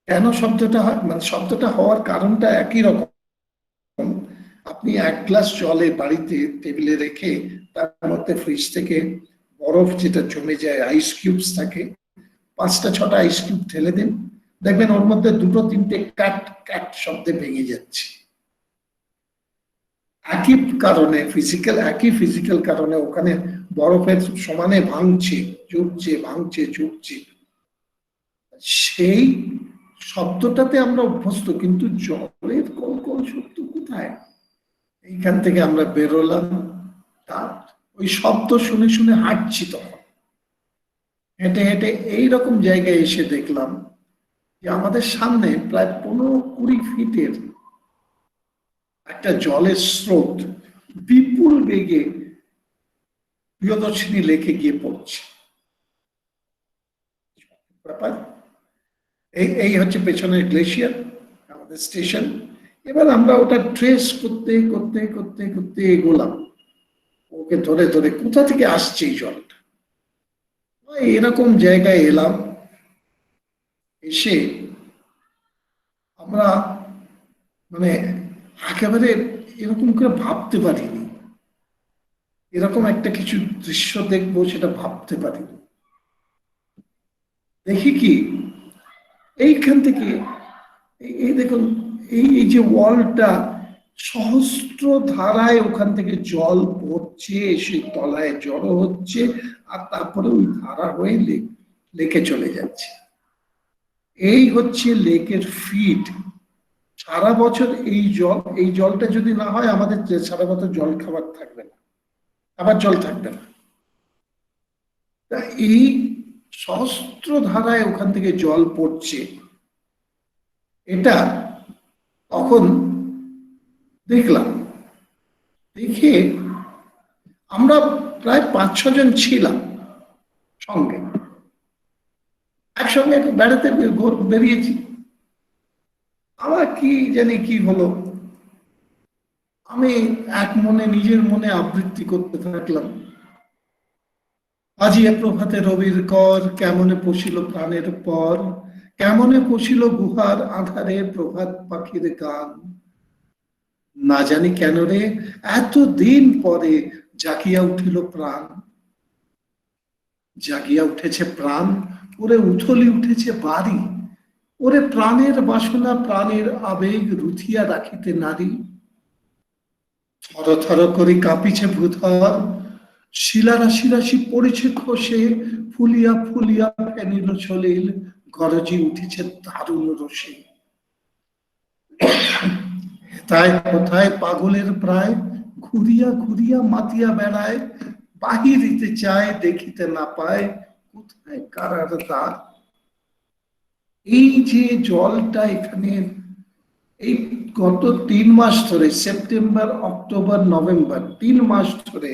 কেন শব্দটা হয়, মানে শব্দটা হওয়ার কারণটা একই রকম। আপনি এক গ্লাস জলে বাড়িতে টেবিলে রেখে তার মধ্যে ফ্রিজ থেকে বরফ যেটা জমে যায়, আইস কিউবস থাকে, 5টা 6টা আইস কিউব ঢেলে দিন, দেখবেন ওর মধ্যে 2-3টে ক্যাট ক্যাট শব্দে ভেঙে যাচ্ছে। একই ফিজিক্যাল কারণে ওখানে বরফের সমানে ভাঙছে ঝুঁকছে। সেই শব্দটাতে আমরা অভ্যস্ত, কিন্তু জলের কলকল শব্দ কোথায়? এইখান থেকে আমরা বেরোলাম, তার ওই শব্দ শুনে শুনে হাঁটছি। তখন হেঁটে হেঁটে এইরকম জায়গায় এসে দেখলাম যে আমাদের সামনে প্রায় 15-20 ফিটের একটা জলের স্রোত বিপুল বেগে প্রিয়দর্শিনী লেকে গিয়ে পড়ছে। ব্যাপার এই হচ্ছে পেছনের গ্লেশিয়ার, আমাদের স্টেশন। এবার আমরা ওটা ট্রেস করতে করতে করতে করতে এগোলাম, ওকে ধরে ধরে কোথা থেকে আসছে এই জলটা। এরকম জায়গায় এলাম, এসে আমরা মানে একেবারে এরকম করে ভাবতে পারিনি, এরকম একটা কিছু দৃশ্য দেখবো সেটা ভাবতে পারিনি। দেখি কি এইখান থেকে এই দেখুন, এই যে ওয়ালটা সহস্র ধারায় ওখান থেকে জল পড়ছে, এসে তলায় জড়ো হচ্ছে, আর তারপরে ওই ধারা হয়ে লেকে চলে যাচ্ছে। এই হচ্ছে লেকের ফিড। সারা বছর এই জলটা যদি না হয়, আমাদের সারা বছর জল খাবার থাকবে না, আবার জল থাকবে না। তা এই সহস্র ধারায় ওখান থেকে জল পড়ছে, এটা তখন দেখলাম। দেখে আমরা প্রায় 5-6 জন ছিলাম সঙ্গে, একসঙ্গে বেড়াতে বেরিয়েছি। আমার কি জানি কি হলো, আমি নিজের মনে আবৃত্তি করতে থাকলাম, আজিয়া প্রভাতে রবির কর, কেমনে পশিল প্রাণের পর, কেমনে পশিল গুহার আধারে প্রভাত পাখির গান। না জানি কেন রে এতদিন পরে জাগিয়া উঠিল প্রাণ, জাগিয়া উঠেছে প্রাণ, ওরে উথলি উঠেছে বাড়ি, ওরে প্রাণের বাসনা প্রাণের আবেগ রুথিয়া রাখিতে নারী। থর থর করে কাঁপিছে ভূধর, শিলা রাশি রাশি পড়েছে খসে, ফুলিয়া ফুলিয়া ফেনিল সলিল, গরজি উঠেছে দারুণ রসে। তাই কোথায় পাগলের প্রায়, ঘুরিয়া ঘুরিয়া মাতিয়া বেড়ায়, বাহিরিতে চায় দেখিতে না পায়, কোথায় কারার দ্বার। এই যে জলটা এখানে এই গত 3 মাস ধরে, সেপ্টেম্বর অক্টোবর নভেম্বর 3 মাস ধরে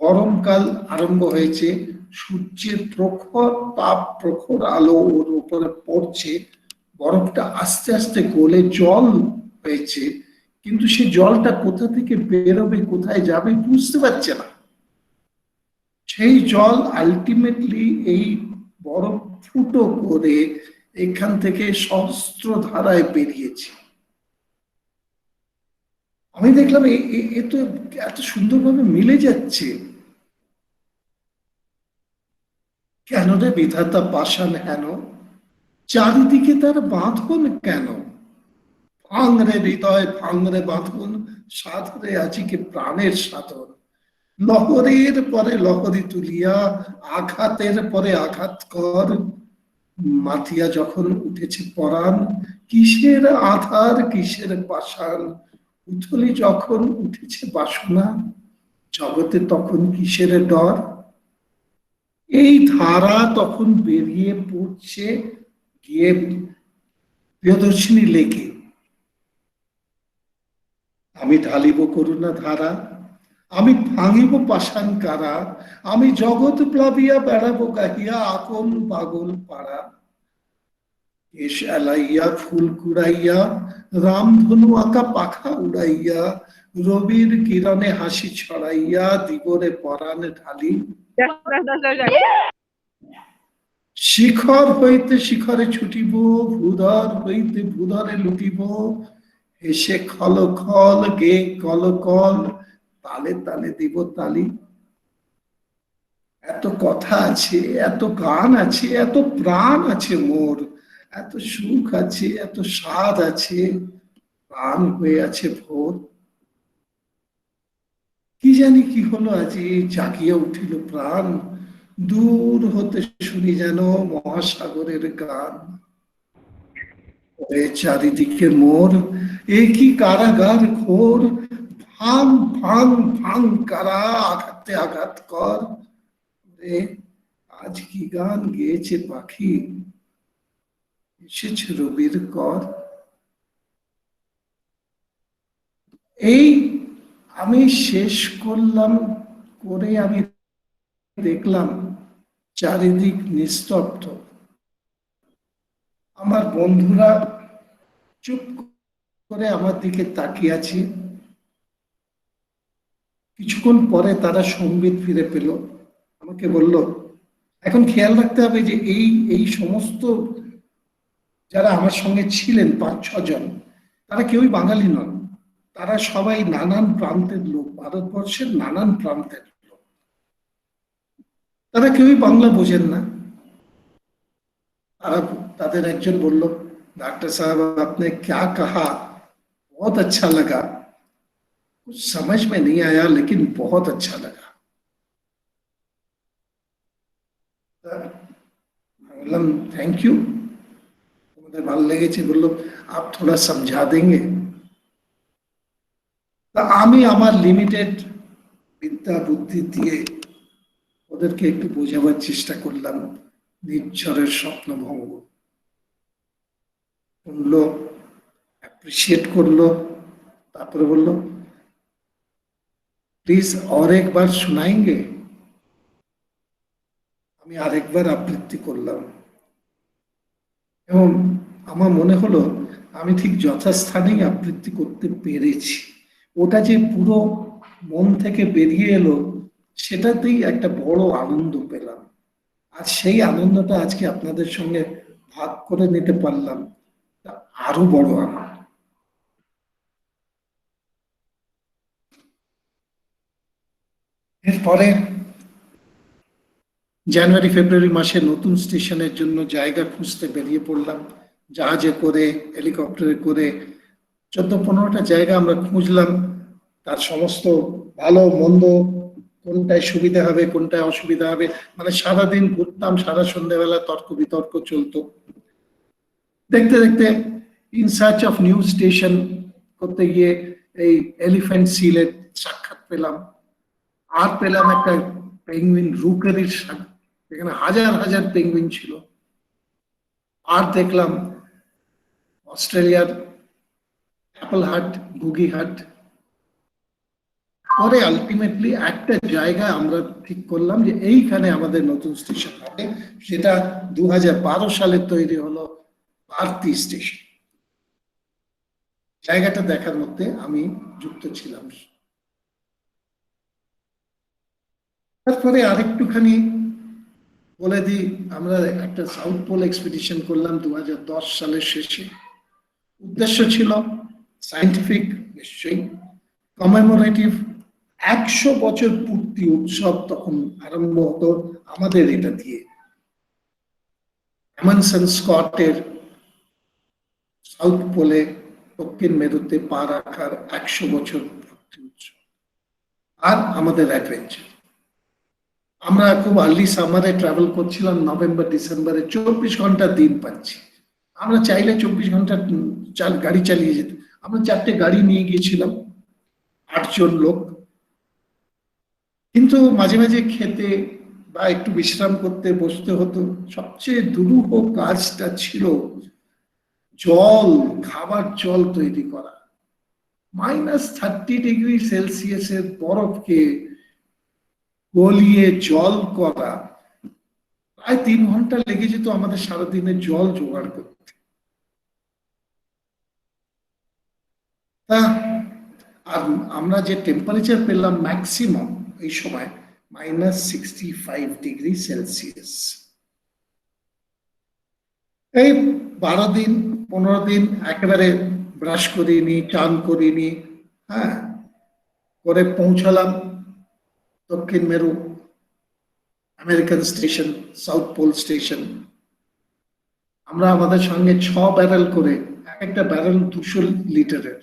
গরমকাল আরম্ভ হয়েছে, সূর্যের প্রখর তাপ প্রখর আলো ওর উপরে পড়ছে, বরফটা আস্তে আস্তে গলে জল হয়েছে, কিন্তু সেই জলটা কোথা থেকে বেরোবে কোথায় যাবে বুঝতে পারছে না। সেই জল আলটিমেটলি এই বরফ ফুটো করে এখান থেকে সহস্র ধারায় বেরিয়েছে। আমি দেখলাম এ তো এত সুন্দরভাবে মিলে যাচ্ছে, কেন রে বিধাতা পাষাণ হেন, চারিদিকে তার বাঁধন কেন, ভাঙরে হৃদয় ভাঙরে বাঁধন, সাধরে আজিকে প্রাণের সাধন। লহরের পরে লহরি তুলিয়া, আঘাতের পরে আঘাত কর, মাতিয়া যখন উঠেছে পরাণ, কিসের আধার কিসের পাষাণ, উথলি যখন উঠেছে বাসনা, জগতে তখন কিসের ডর। এই ধারা তখন বেরিয়ে পড়ছে গিয়ে প্রিয়দর্শিনী লেকে। আমি ঢালিব করুণা ধারা, আমি ভাঙিব পাষাণ কারা, আমি জগৎ প্লাবিয়া বেড়াবো গাহিয়া আপন পাগল পাড়া। কেশ এলাইয়া ফুল কুড়াইয়া, রামধনু আঁকা পাখা উড়াইয়া, রবির কিরণে হাসি ছড়াইয়া, দিবরে পরাণ ঢালি। শিখর হইতে শিখরে ছুটিব, ভূধর হইতে ভূধরে লুটিব, হেসে খল খল গে কল কল, তালে তালে দিব তালি। এত কথা আছে, এত গান আছে, এত প্রাণ আছে মোর, এত সুখ আছে, এত স্বাদ আছে, প্রাণ হয়ে আছে ভোর। কি জানি কি হলো আজি, জাগিয়া উঠিল প্রাণ, দূর হতে শুনি যেন মহাসাগরের গান। চারিদিকে মোর, এ কি কারাগার ঘোর, ভাঙ ভাঙ ভাঙ কারা, আঘাতে আঘাত কর। আজ কি গান গেয়েছে পাখি, এসেছে রবির কর। এই আমি শেষ করলাম, করে আমি দেখলাম চারিদিক নিস্তব্ধ। আমার বন্ধুরা চুপ করে আমার দিকে তাকিয়ে আছে। কিছুক্ষণ পরে তারা সম্বিত ফিরে পেল, আমাকে বলল, এখন খেয়াল রাখতে হবে যে এই সমস্ত যারা আমার সঙ্গে ছিলেন 5-6 জন, তারা কেউই বাঙালি নন, তারা সবাই নানান প্রান্তের লোক, ভারতবর্ষের নানান প্রান্তের লোক। তারা কেউই বাংলা বোঝেন না। তাদের একজন বলল, डॉक्टर साहब आपने क्या कहा, बहुत अच्छा लगा, कुछ समझ में नहीं आया लेकिन बहुत अच्छा लगा। बोललाম थैंक यू, তোমাদের ভালো লেগেছে। বললো आप थोड़ा समझा देंगे। তা আমি আমার লিমিটেড বিদ্যা বুদ্ধি দিয়ে ওদেরকে একটু বোঝাবার চেষ্টা করলাম। নির্ঝরের স্বপ্নভঙ্গ শুনলো, অ্যাপ্রিসিয়েট করলো, তারপরে বললো প্লিজ और एक बार सुनाएंगे। আমি আরেকবার আবৃত্তি করলাম এবং আমার মনে হলো আমি ঠিক যথাস্থানেই আবৃত্তি করতে পেরেছি। ওটা যে পুরো মন থেকে বেরিয়ে এলো, সেটাতেই একটা বড় আনন্দ পেলাম। আর সেই আনন্দটা আজকে আপনাদের সঙ্গে ভাগ করে নিতে পারলাম, আরো বড় আনন্দ। এরপরে জানুয়ারি ফেব্রুয়ারি মাসে নতুন স্টেশনের জন্য জায়গা খুঁজতে বেরিয়ে পড়লাম। জাহাজে করে, হেলিকপ্টারে করে 14-15টা জায়গা আমরা খুঁজলাম। তার সমস্ত ভালো মন্দ, কোনটায় সুবিধা হবে কোনটায় অসুবিধা হবে, মানে সারাদিন ঘুরতাম, সারা সন্ধ্যাবেলা তর্ক বিতর্ক চলতো। দেখতে দেখতে in search of new station করতে গিয়ে এই এলিফ্যান্ট সিলের সাক্ষাৎ পেলাম। আর পেলাম একটা পেঙ্গুইন রুকারির সাথে, এখানে হাজার হাজার পেঙ্গুইন ছিল। আর দেখলাম অস্ট্রেলিয়ার অ্যাপল হাট, বুগি হাট। পরে আলটিমেটলি একটা জায়গায় আমরা ঠিক করলাম যে এইখানে আমাদের নতুন স্টেশন হবে, সেটা 2012 সালে তৈরি হলো ভারতী স্টেশন। জায়গাটা দেখার মধ্যে আমি যুক্ত ছিলাম। তারপরে আরেকটুখানি বলে দিই, আমরা একটা সাউথ পোল এক্সপিডিশন করলাম 2010 সালের শেষে। উদ্দেশ্য ছিল সায়েন্টিফিক, নিশ্চয়ই কমেমোরেটিভ, 100 বছর পূর্তি উৎসব তখন আরম্ভ হতো আমাদের এটা দিয়ে। অ্যামানসন স্কটের সাউথ পোলে, দক্ষিণ মেরুতে পা রাখার 100 বছর পূর্তি উৎসব, আর আমাদের অ্যাডভেঞ্চার। আমরা খুব আর্লি সামারে ট্রাভেল করছিলাম, নভেম্বর ডিসেম্বরে, 24 ঘন্টা দিন পাচ্ছি। আমরা চাইলে 24 ঘন্টা গাড়ি চালিয়ে যেতে। আমরা 4টে গাড়ি নিয়ে গিয়েছিলাম, 8 জন লোক। কিন্তু মাঝে মাঝে খেতে বা একটু বিশ্রাম করতে বসতে হতো। সবচেয়ে দুরূহ কাজটা ছিল জল, খাবার জল তৈরি করা। -30°C বরফকে গলিয়ে জল করা, প্রায় 3 ঘন্টা লেগে যেত আমাদের সারাদিনে জল জোগাড় করতে। তা আর আমরা যে টেম্পারেচার পেলাম ম্যাক্সিমাম এই সময় -65°C। এই 12 দিন 15 দিন একেবারে ব্রাশ করিনি, টান করিনি, হ্যাঁ, করে পৌঁছালাম দক্ষিণ মেরু, American station, south pole station. আমরা আমাদের সঙ্গে 6 ব্যারেল করে, এক একটা ব্যারেল 200 লিটারের,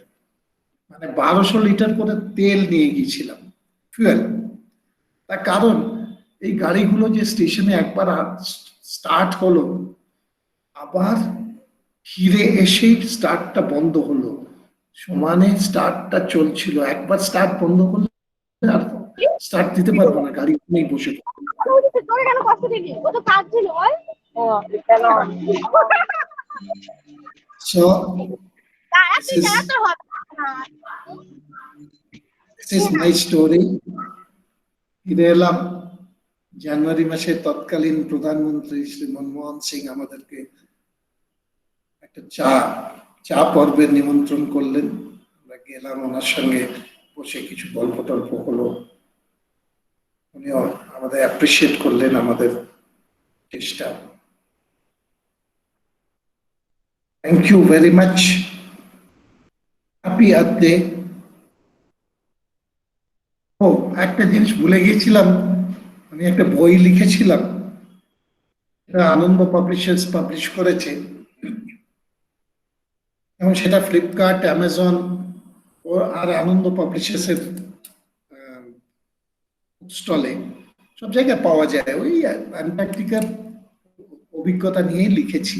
মানে 1200 লিটার করে তেল নিয়ে গিয়েছিলাম, ফুয়েল। তার কারণ এই গাড়িগুলো যে স্টেশনে একবার স্টার্ট হলো, আবার ফিরে এসেই স্টার্টটা বন্ধ হলো, সমানে স্টার্টটা চলছিল। একবার স্টার্ট বন্ধ করলে আর স্টার্ট দিতে পারবো না, গাড়ি নেই বসে। So this is my story. ফিরে এলাম জানুয়ারি মাসে। তৎকালীন প্রধানমন্ত্রী শ্রী মনমোহন সিং আমাদেরকে একটা চা পর্বের নিমন্ত্রণ করলেন। আমরা গেলাম, ওনার সঙ্গে বসে কিছু গল্প টল্প হলো। উনিও আমাদের অ্যাপ্রিসিয়েট করলেন আমাদের চেষ্টা। Thank you very much. Happy earth day. ও, একটা জিনিস ভুলে গিয়েছিলাম, আমি একটা বই লিখেছিলাম, আনন্দ পাবলিশার্স পাবলিশ করেছে, এবং সেটা ফ্লিপকার্ট, অ্যামাজন ও আর আনন্দ পাবলিশার্সের স্টলে সব জায়গায় পাওয়া যায়। ওই অ্যান্টার্কটিকার অভিজ্ঞতা নিয়ে লিখেছি।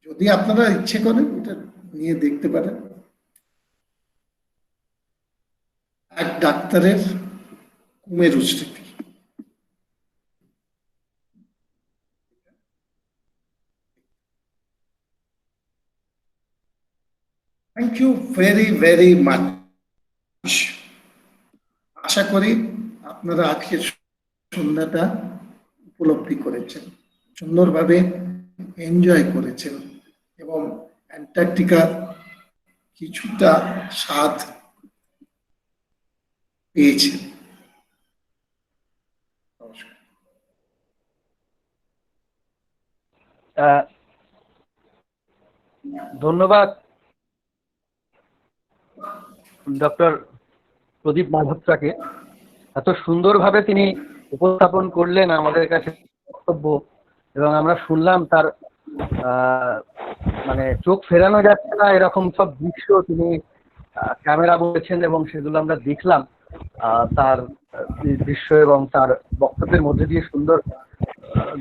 যদি আপনারা ইচ্ছে করেন এটা নিয়ে দেখতে পারেন। এক ডাক্তারের কুমেরু স্মৃতি। Thank you very very much. আশা করি আপনারা আজকের সন্ধ্যাটা উপলব্ধি করেছেন, সুন্দরভাবে এনজয় করেছেন, এবং অ্যান্টার্কটিকার কিছুটা স্বাদ পেয়েছেন। ধন্যবাদ ডক্টর প্রদীপ মালহোত্রাকে। এত সুন্দরভাবে তিনি উপস্থাপন করলেন আমাদের কাছে বক্তব্য, এবং আমরা শুনলাম তার মানে চোখ ফেরানো যাচ্ছে না এরকম সব দৃশ্য তিনি ক্যামেরা বলেছেন, এবং সেগুলো আমরা দেখলাম। তার দৃশ্য এবং তার বক্তব্যের মধ্যে দিয়ে সুন্দর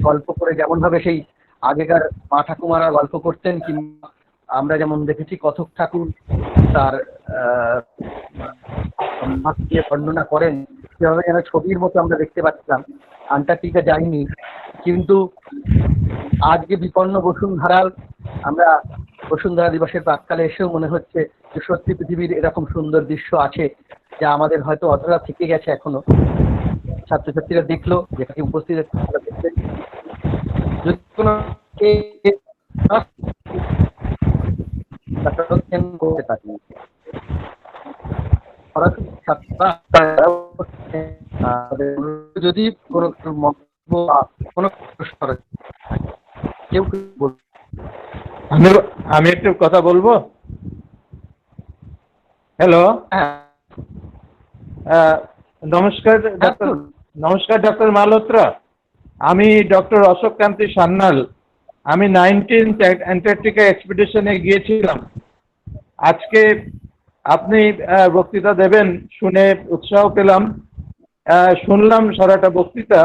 গল্প করে, যেমন ভাবে সেই আগেকার মা ঠাকুমারা গল্প করতেন, কিংবা আমরা যেমন দেখেছি কথক ঠাকুর তার বর্ণনা করেন, সেভাবে যেন ছবির মতো আমরা দেখতে পাচ্ছিলাম। আন্টার্কটিকা যাইনি, কিন্তু আজকে বিপন্ন বসুন্ধরার, আমরা বসুন্ধরা দিবসের প্রাক্কালে এসেও মনে হচ্ছে যে সত্যি পৃথিবীর এরকম সুন্দর দৃশ্য আছে, যা আমাদের হয়তো অধরা থেকে গেছে এখনো। ছাত্রছাত্রীরা দেখলো, যেখানে উপস্থিত দেখলেন। যদি কোনো করতে থাকি, যদি কোনো মন্তব্য কোনো কেউ আমি একটু কথা বলবো। হ্যালো, নমস্কার ডক্টর মালহোত্রা। আমি ডক্টর অশোক কান্তি সান্যাল। আমি 19th অ্যান্টার্কটিকা এক্সপিডিশনে গিয়েছিলাম। আজকে আপনি বক্তৃতা দেবেন শুনে উৎসাহ পেলাম। শুনলাম সারাটা বক্তৃতা,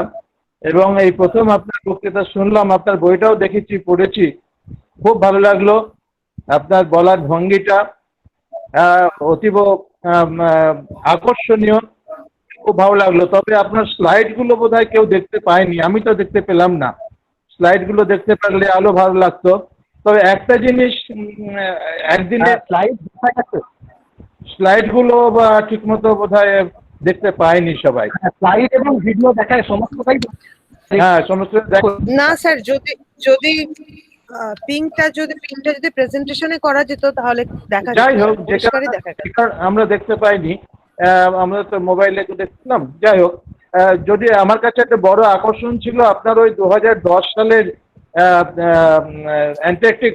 এবং এই প্রথম আপনার বক্তৃতা শুনলাম। আপনার বইটাও দেখেছি, পড়েছি, খুব ভালো লাগলো। আপনার বলার ভঙ্গিটা অতীব আকর্ষণীয়, খুব ভালো লাগলো। তবে আপনার স্লাইড গুলো বোধহয় কেউ দেখতে পায়নি, আমি তো দেখতে পেলাম না। স্লাইড গুলো দেখতে পারলে আরো ভালো লাগতো। তবে একটা জিনিস একদিনে স্লাইড দেখা যাচ্ছে, স্লাইড গুলো বা ঠিক মতো বোধহয় দেখতে পায়নি সবাই। স্লাইড এবং ভিডিও দেখায় সমস্তটাই। হ্যাঁ, সমস্ত না স্যার, যদি যদি পিঙ্কটা যদি প্রেজেন্টেশনে করা যেত তাহলে দেখা যেত, যাই হোক, পরিষ্কারই দেখা যেত। যেটা আমরা দেখতে পাইনি, আমরা তো মোবাইলে দেখছিলাম। যাই হোক, যদি আমার কাছে একটা বড় আকর্ষণ ছিল আপনার ওই 2010 সালের অ্যান্টার্কটিক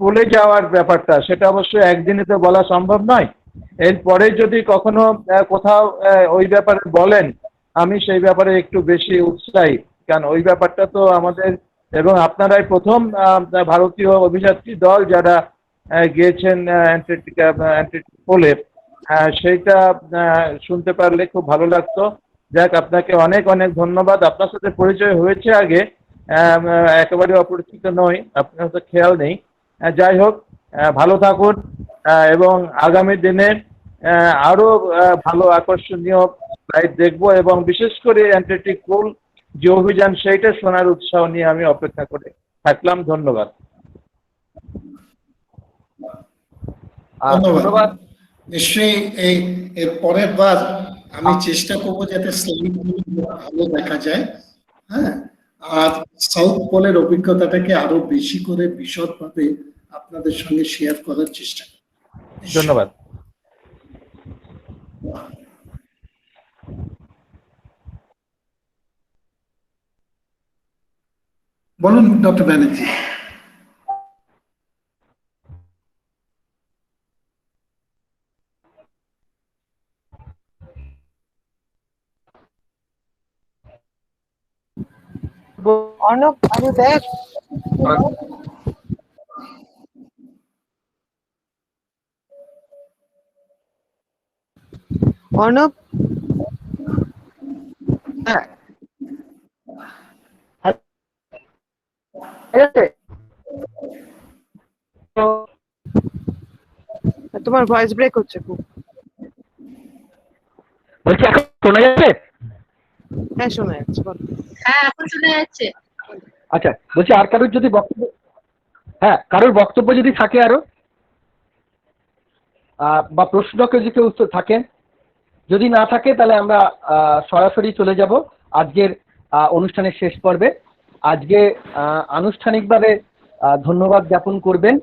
পোলে যাওয়ার ব্যাপারটা, সেটা অবশ্যই একদিনে তো বলা সম্ভব নয়। এরপরে যদি কখনো কোথাও ওই ব্যাপারে বলেন, আমি সেই ব্যাপারে একটু বেশি উৎসাহী, কারণ ওই ব্যাপারটা তো আমাদের এবং আপনারাই প্রথম ভারতীয় অভিযাত্রী দল যারা গিয়েছেন অ্যান্টার্কটিক পোলে। সেইটা শুনতে পারলে খুব ভালো লাগতো। যাক, আপনাকে অনেক অনেক ধন্যবাদ। আপনার সাথে পরিচয় হয়েছে আগে, একেবারে অপরিচিত নই, আপনার তো খেয়াল নেই। যাই হোক, ভালো থাকুন এবং আগামী দিনে আরো ভালো আকর্ষণীয় ফ্লাইট দেখবো, এবং বিশেষ করে অ্যান্টার্কটিক পোল যে অভিযান, সেইটা শোনার উৎসাহ নিয়ে আমি অপেক্ষা করে থাকলাম। ধন্যবাদ। ধন্যবাদ। নিশ্চয়ই এর পরের বার আমি চেষ্টা করবো যাতে স্লাইড ভালো দেখা যায়। হ্যাঁ, আর সাউথ পোলের অভিজ্ঞতাটাকে আরো বেশি করে বিশদভাবে আপনাদের সঙ্গে শেয়ার করার চেষ্টা করব। ধন্যবাদ। বলুন doctor Banerjee. Arnab, are you there? Arnab? তোমার ভয়েস ব্রেক হচ্ছে খুব। বলছি এখন শোনা যাচ্ছে? হ্যাঁ, শোনা যাচ্ছে, বল। হ্যাঁ, এখন শোনা যাচ্ছে। আচ্ছা, বলছি আর কারোর যদি বক্তব্য, হ্যাঁ কারোর বক্তব্য যদি থাকে আরো, বা প্রশ্ন যদি কেউ থাকেন, যদি না থাকে তাহলে আমরা সরাসরি চলে যাব আজকের অনুষ্ঠানের শেষ পর্বে। আজকে আনুষ্ঠানিকভাবে ধন্যবাদ জ্ঞাপন করবেন।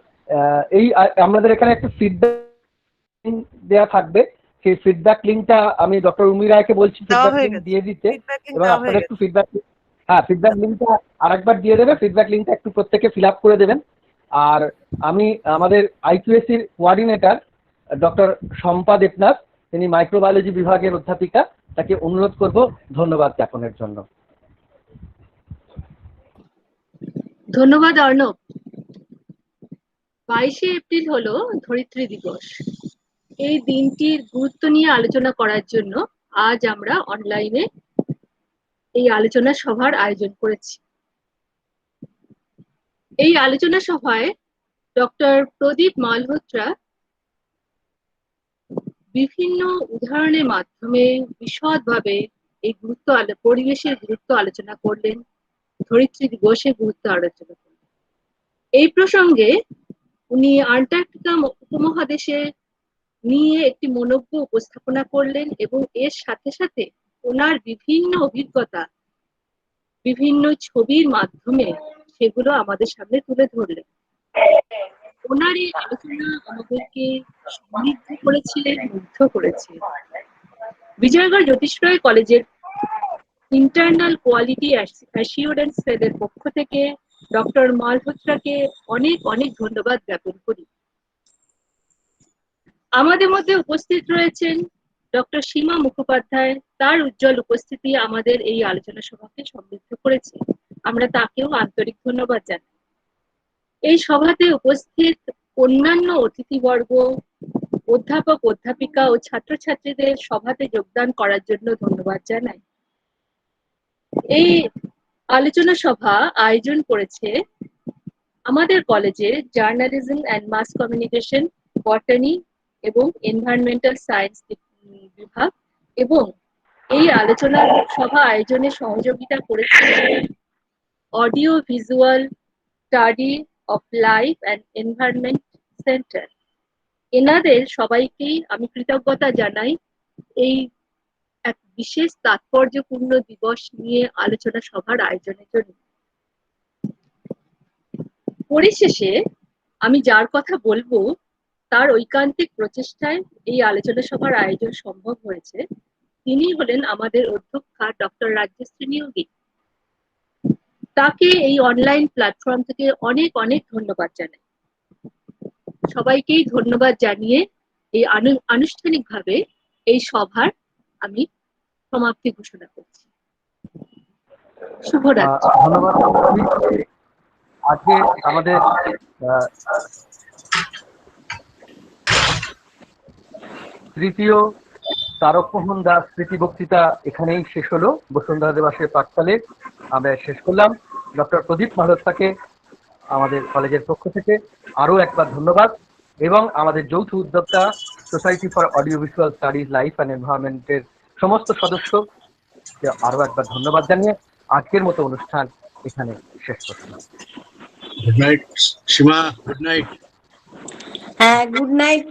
এই আমাদের এখানে একটা ফিডব্যাক দেওয়া থাকবে, সেই ফিডব্যাক লিঙ্কটা আমি ডক্টর উর্মি রায়কে বলছি ফিডব্যাক লিঙ্ক দিয়ে দিতে, এবং আপনারা একটু ফিডব্যাক লিঙ্কটা আরেকবার দিয়ে দেবে। ফিডব্যাক লিঙ্কটা একটু প্রত্যেকে ফিল আপ করে দেবেন। আর আমি আমাদের আইকিউএসির কোঅর্ডিনেটর ডক্টর শম্পা দেবনাথ, তিনি মাইক্রোবায়োলজি বিভাগের অধ্যাপিকা, তাকে অনুরোধ করব ধন্যবাদ জ্ঞাপনের জন্য। ধন্যবাদ অর্ণব। 22শে এপ্রিল হলো ধরিত্রী দিবস। এই দিনটির গুরুত্ব নিয়ে আলোচনা করার জন্য আজ আমরা অনলাইনে এই আলোচনা সভার আয়োজন করেছি। এই আলোচনা সভায় ডক্টর প্রদীপ মালহোত্রা বিভিন্ন উদাহরণের মাধ্যমে বিশদভাবে এই পরিবেশের গুরুত্ব আলোচনা করলেন, ধরিত্রী দিবসের গুরুত্ব আলোচনা করলেন। এই প্রসঙ্গে উনি আন্টার্কটিকা উপমহাদেশে নিয়ে একটি মনোজ্ঞ উপস্থাপনা করলেন, এবং এর সাথে সাথে ওনার বিভিন্ন অভিজ্ঞতা বিভিন্ন ছবির মাধ্যমে সেগুলো আমাদের সামনে তুলে ধরলেন। ওনার এই আলোচনা আমাদেরকে সমৃদ্ধ করেছিলেন, মুগ্ধ করেছে। বিজয়গড় জ্যোতিষ রায় কলেজের ইন্টারনাল কোয়ালিটি অ্যাসিওরেন্স সেলের পক্ষ থেকে ডক্টর মালহোত্রাকে অনেক অনেক ধন্যবাদ জ্ঞাপন করি। আমাদের মধ্যে উপস্থিত রয়েছেন ডক্টর সীমা মুখোপাধ্যায়, তার উজ্জ্বল উপস্থিতি আমাদের এই আলোচনা সভাকে সমৃদ্ধ করেছে, আমরা তাকেও আন্তরিক ধন্যবাদ জানাই। এই সভাতে উপস্থিত অন্যান্য অতিথিবর্গ, অধ্যাপক অধ্যাপিকা ও ছাত্রছাত্রীদের সভাতে যোগদান করার জন্য ধন্যবাদ জানাই। এই আলোচনা সভা আয়োজন করেছে আমাদের কলেজের journalism and mass communication, botany এবং এনভায়রনমেন্টাল সায়েন্স বিভাগ এবং এই আলোচনা সভা আয়োজনে সহযোগিতা করেছে audio visual study of life and environment centre. এনাদের সবাইকেই আমি কৃতজ্ঞতা জানাই এই এক বিশেষ তাৎপর্যপূর্ণ দিবস নিয়ে আলোচনা সভার আয়োজনের জন্য। পরিশেষে আমি যার কথা বলবো তার ঐকান্তিক প্রচেষ্টায় এই আলোচনা সভার আয়োজন সম্ভব হয়েছে। তিনি হলেন আমাদের অধ্যক্ষা ডক্টর রাজশ্রী নিয়োগী। তাকে এই অনলাইন প্ল্যাটফর্ম থেকে অনেক অনেক ধন্যবাদ জানাই। সবাইকেই ধন্যবাদ জানিয়ে এই আনুষ্ঠানিকভাবে এই সভার আমি সমাপ্তি ঘোষণা করছি। শুভরাত্রি। ধন্যবাদ। আজকে আমাদের তৃতীয় তারকমোহন দাস স্মৃতি বক্তৃতা এখানেই শেষ হলো। বসুন্ধরা দিবসের প্রাক্কালে আমরা শেষ করলাম। ডক্টর প্রদীপ মালহোত্রাকে আমাদের কলেজের পক্ষ থেকে আরো একবার ধন্যবাদ, এবং আমাদের যৌথ উদ্যোক্তা society for audio visual studies life and এনভায়রনমেন্টের সমস্ত সদস্যকে আরো একবার ধন্যবাদ জানিয়ে আজকের মতো অনুষ্ঠান এখানে শেষ করলাম। গুড নাইট সীমা, গুড নাইট। হ্যাঁ, গুড নাইট।